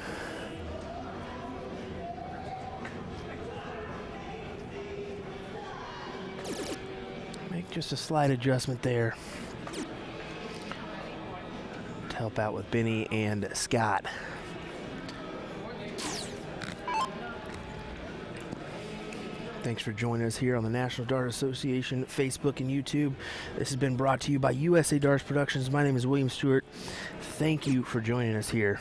Make just a slight adjustment there to help out with Benny and Scott. Thanks for joining us here on the National Dart Association Facebook and YouTube. This has been brought to you by USA Darts Productions. My name is William Stewart. Thank you for joining us here.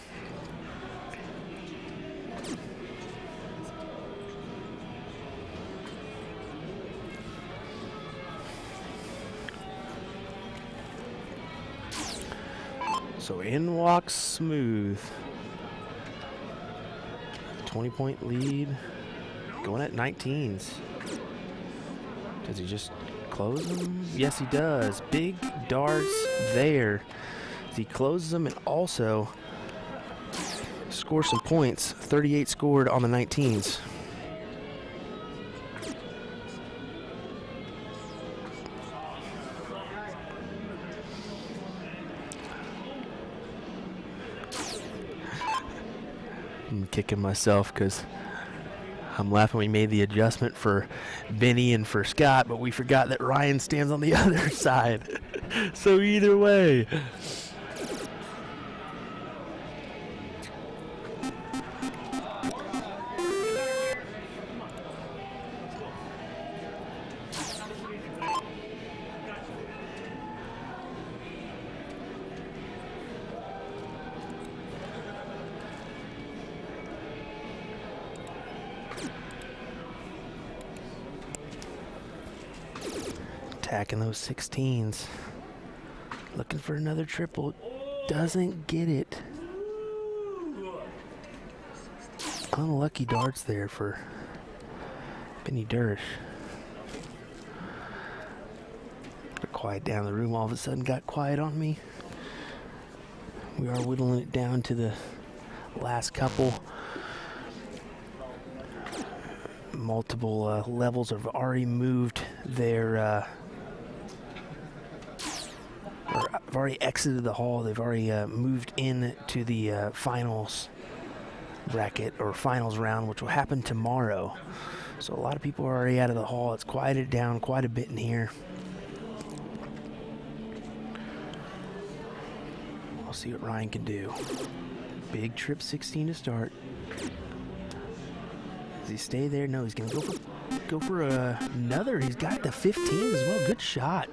So in walks Smooth. 20-point lead. Going at 19s. Does he just close them? Yes, he does. Big darts there. He closes them and also scores some points. 38 scored on the 19s. I'm kicking myself because I'm laughing we made the adjustment for Benny and for Scott, but we forgot that Ryan stands on the other side. So either way. Attacking those 16s. Looking for another triple. Doesn't get it. Unlucky darts there for Benny Dersh. Quiet down the room all of a sudden got quiet on me. We are whittling it down to the last couple. Multiple levels have already moved their have already exited the hall. They've already moved into the finals bracket or finals round, which will happen tomorrow. So a lot of people are already out of the hall. It's quieted down quite a bit in here. We'll see what Ryan can do. Big trip 16 to start. Does he stay there? No, he's going to go for another. He's got the 15 as well. Good shot.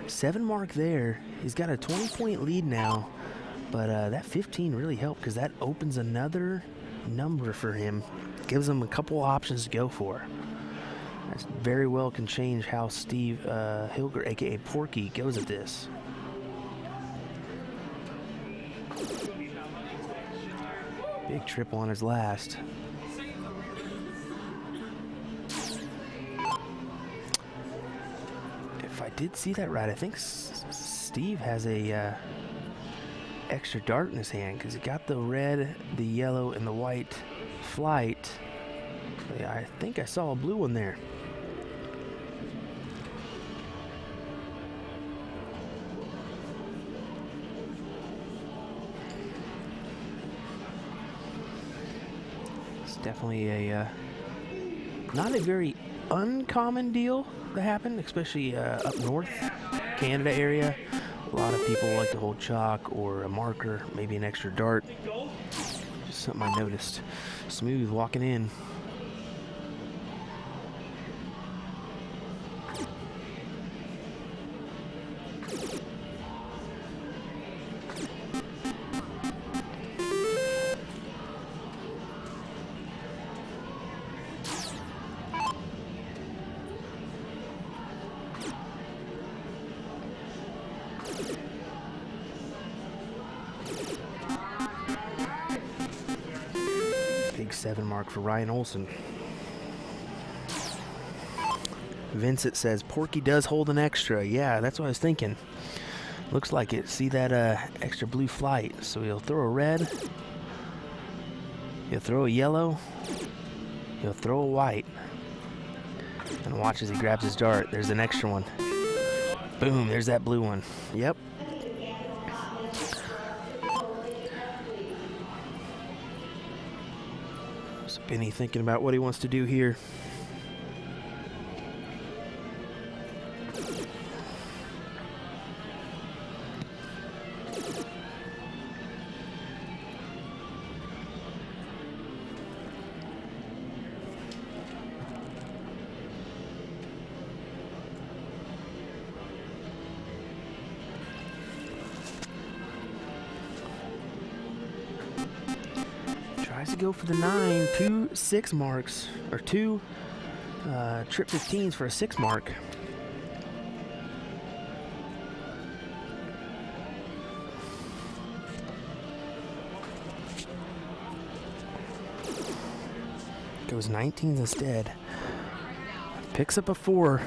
7 mark there. He's got a 20-point lead now, but that 15 really helped because that opens another number for him. Gives him a couple options to go for. That very well can change how Steve Hilger, aka Porky, goes at this. Big triple on his last. If I did see that right, I think Steve has a extra dart in his hand because he got the red, the yellow, and the white flight. I think I saw a blue one there. It's definitely a not a very uncommon deal to happen, especially up north, Canada area. A lot of people like to hold chalk or a marker, maybe an extra dart. Just something I noticed. Smooth walking in. Big 7 mark for Ryan Olson. Vincent says Porky does hold an extra. Yeah, that's what I was thinking. Looks like it. See that extra blue flight. So he'll throw a red. He'll throw a yellow. He'll throw a white. And watch as he grabs his dart. There's an extra one. Boom, there's that blue one. Yep. So Benny thinking about what he wants to do here. Tries to go for the 9, 2 6 marks, or 2 trip 15s for a 6 mark. Goes 19s instead. Picks up a 4.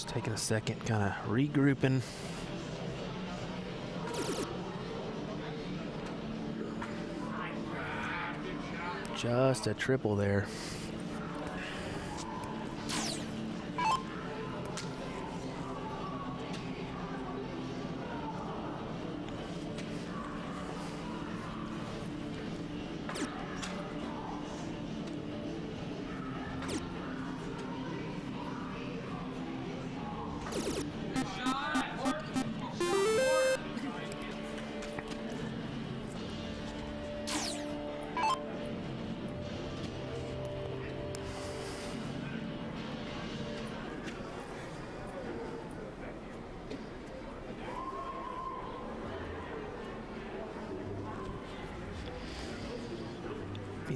Taking a second, kind of regrouping. Just a triple there.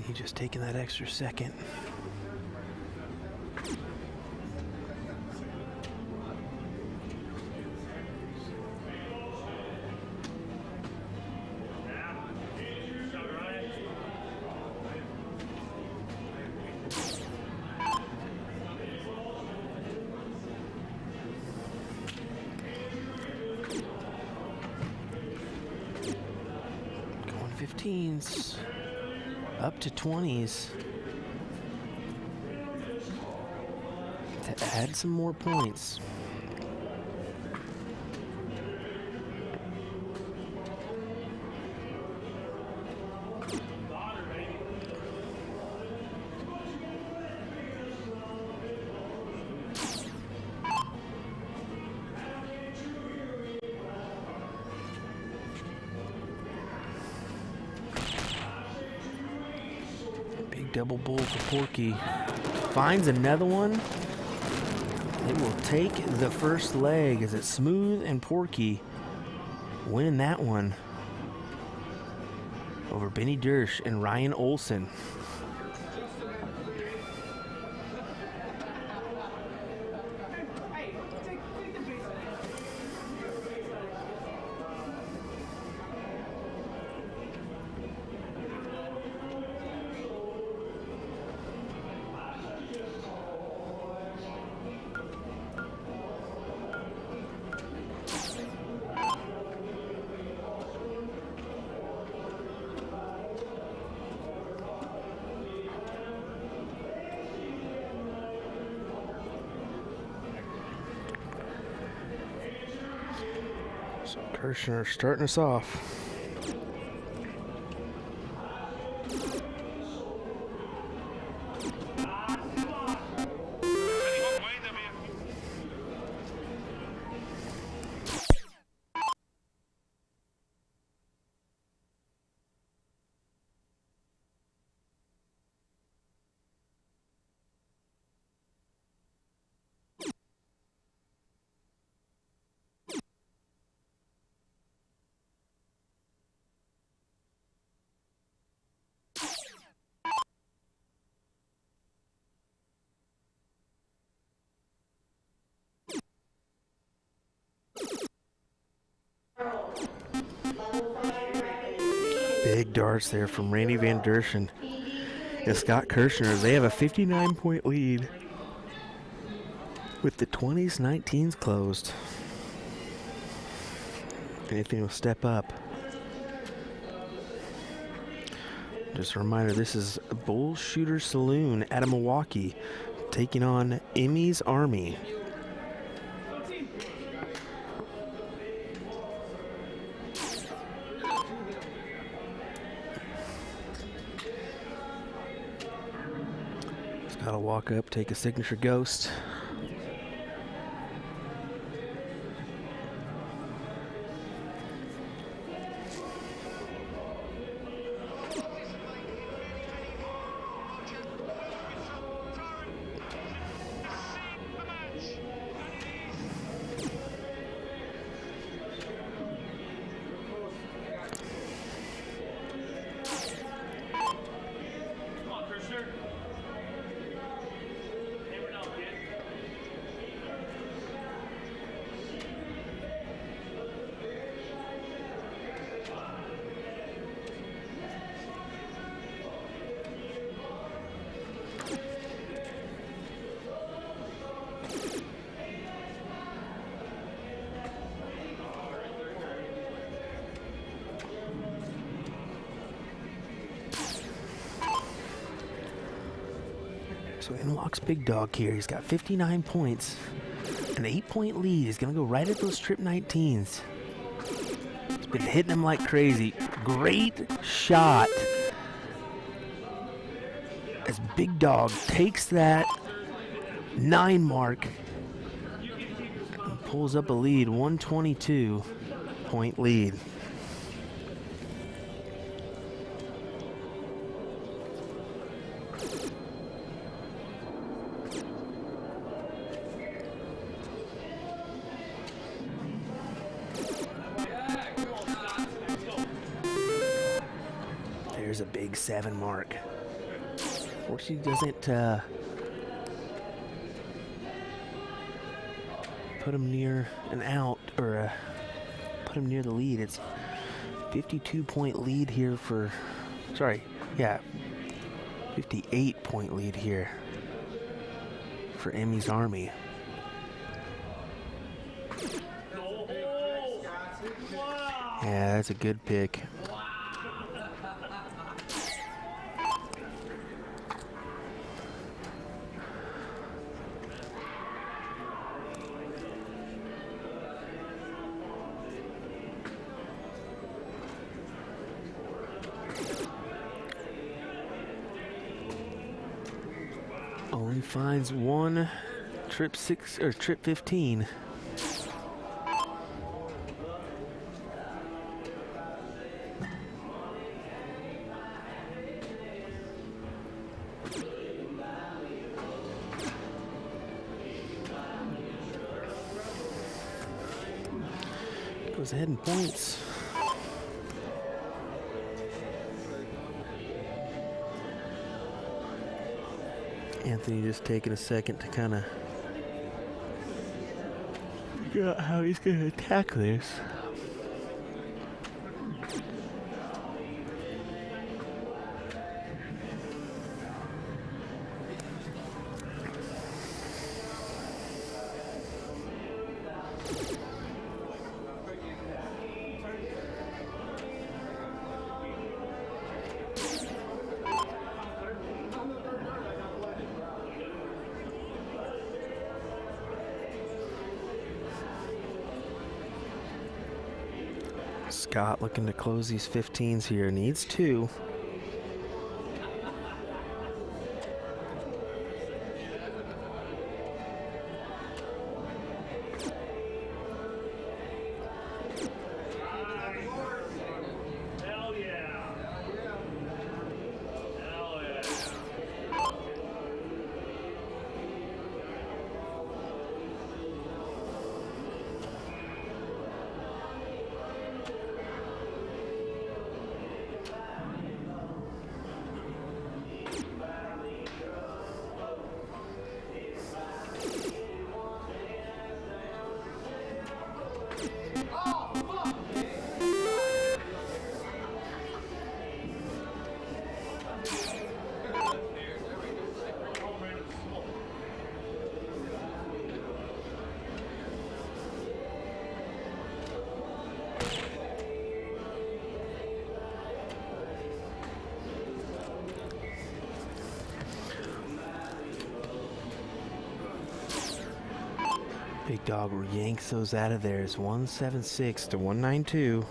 He just taking that extra second. Going 15s. Up to 20s to add some more points. Double bull for Porky. Finds another one. It will take the first leg as it's Smooth and Porky winning that one over Benny Dersch and Ryan Olson. So Kirshner starting us off. Big darts there from Randy Van Derschen and Scott Kirshner. They have a 59-point lead with the 20s, 19s closed. Anthony will step up. Just a reminder, this is Bull Shooter Saloon out of Milwaukee taking on Emmy's Army. Just gotta walk up, take a signature ghost. So in walks Big Dog here. He's got 59 points. An 8-point lead. He's going to go right at those trip 19s. He's been hitting them like crazy. Great shot. As Big Dog takes that 9 mark and pulls up a lead, 122-point lead. There's a big 7 mark. Or she doesn't put him near an out, or put him near the lead. It's 52-point lead here for, sorry, yeah, 58-point lead here for Emmy's Army. Yeah, that's a good pick. Only finds one trip 6 or trip 15. Goes ahead and points. Anthony just taking a second to kind of figure out how he's going to attack this. Scott looking to close these 15s here. Needs 2. Big Dog yanks those out of there. It's 176 to 192.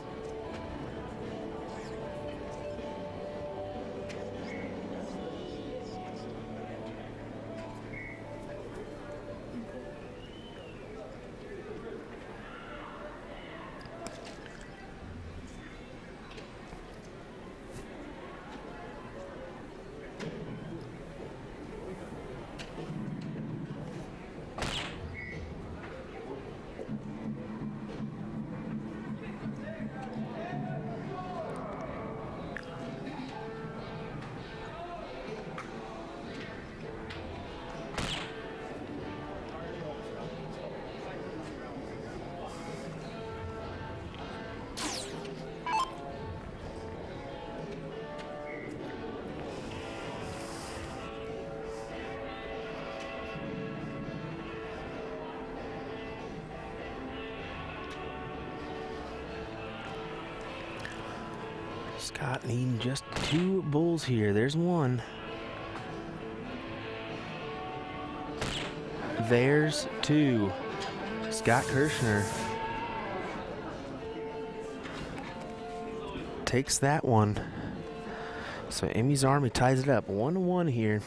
Scott needing just 2 bulls here. There's one. There's 2. Scott Kirshner takes that one. So Emmy's Army ties it up 1-1 here.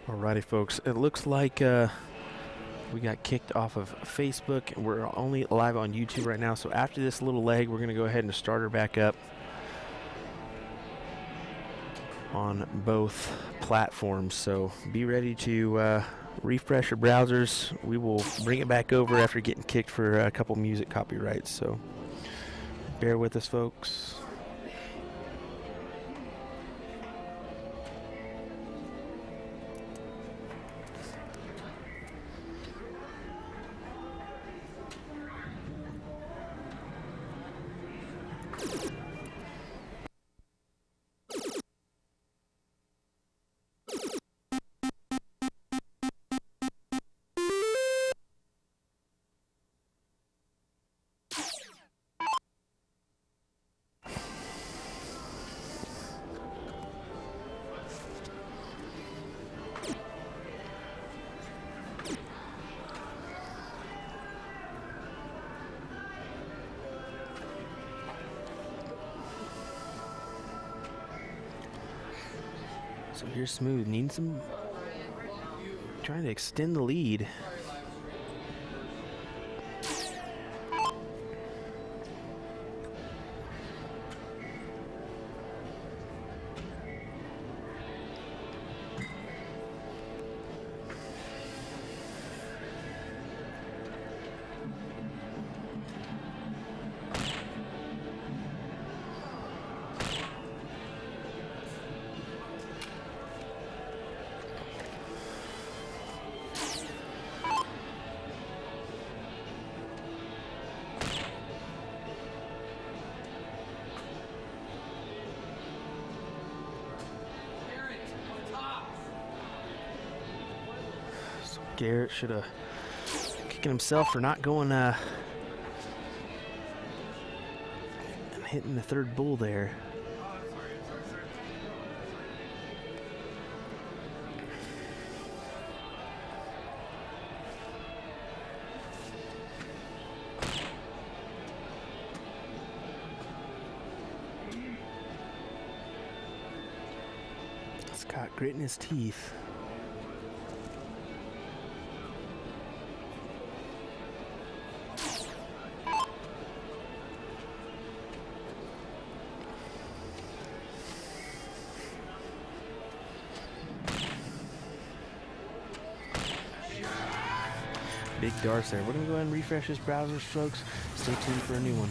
Alrighty, folks. It looks like we got kicked off of Facebook. We're only live on YouTube right now. So after this little leg, we're going to go ahead and start her back up on both platforms. So be ready to refresh your browsers. We will bring it back over after getting kicked for a couple music copyrights. So bear with us, folks. So here's Smooth, needing some, trying to extend the lead. Garrett should have kicking himself for not going and hitting the third bull there. Scott gritting his teeth. Big darts there. We're going to go ahead and refresh this browser, folks. Stay tuned for a new one.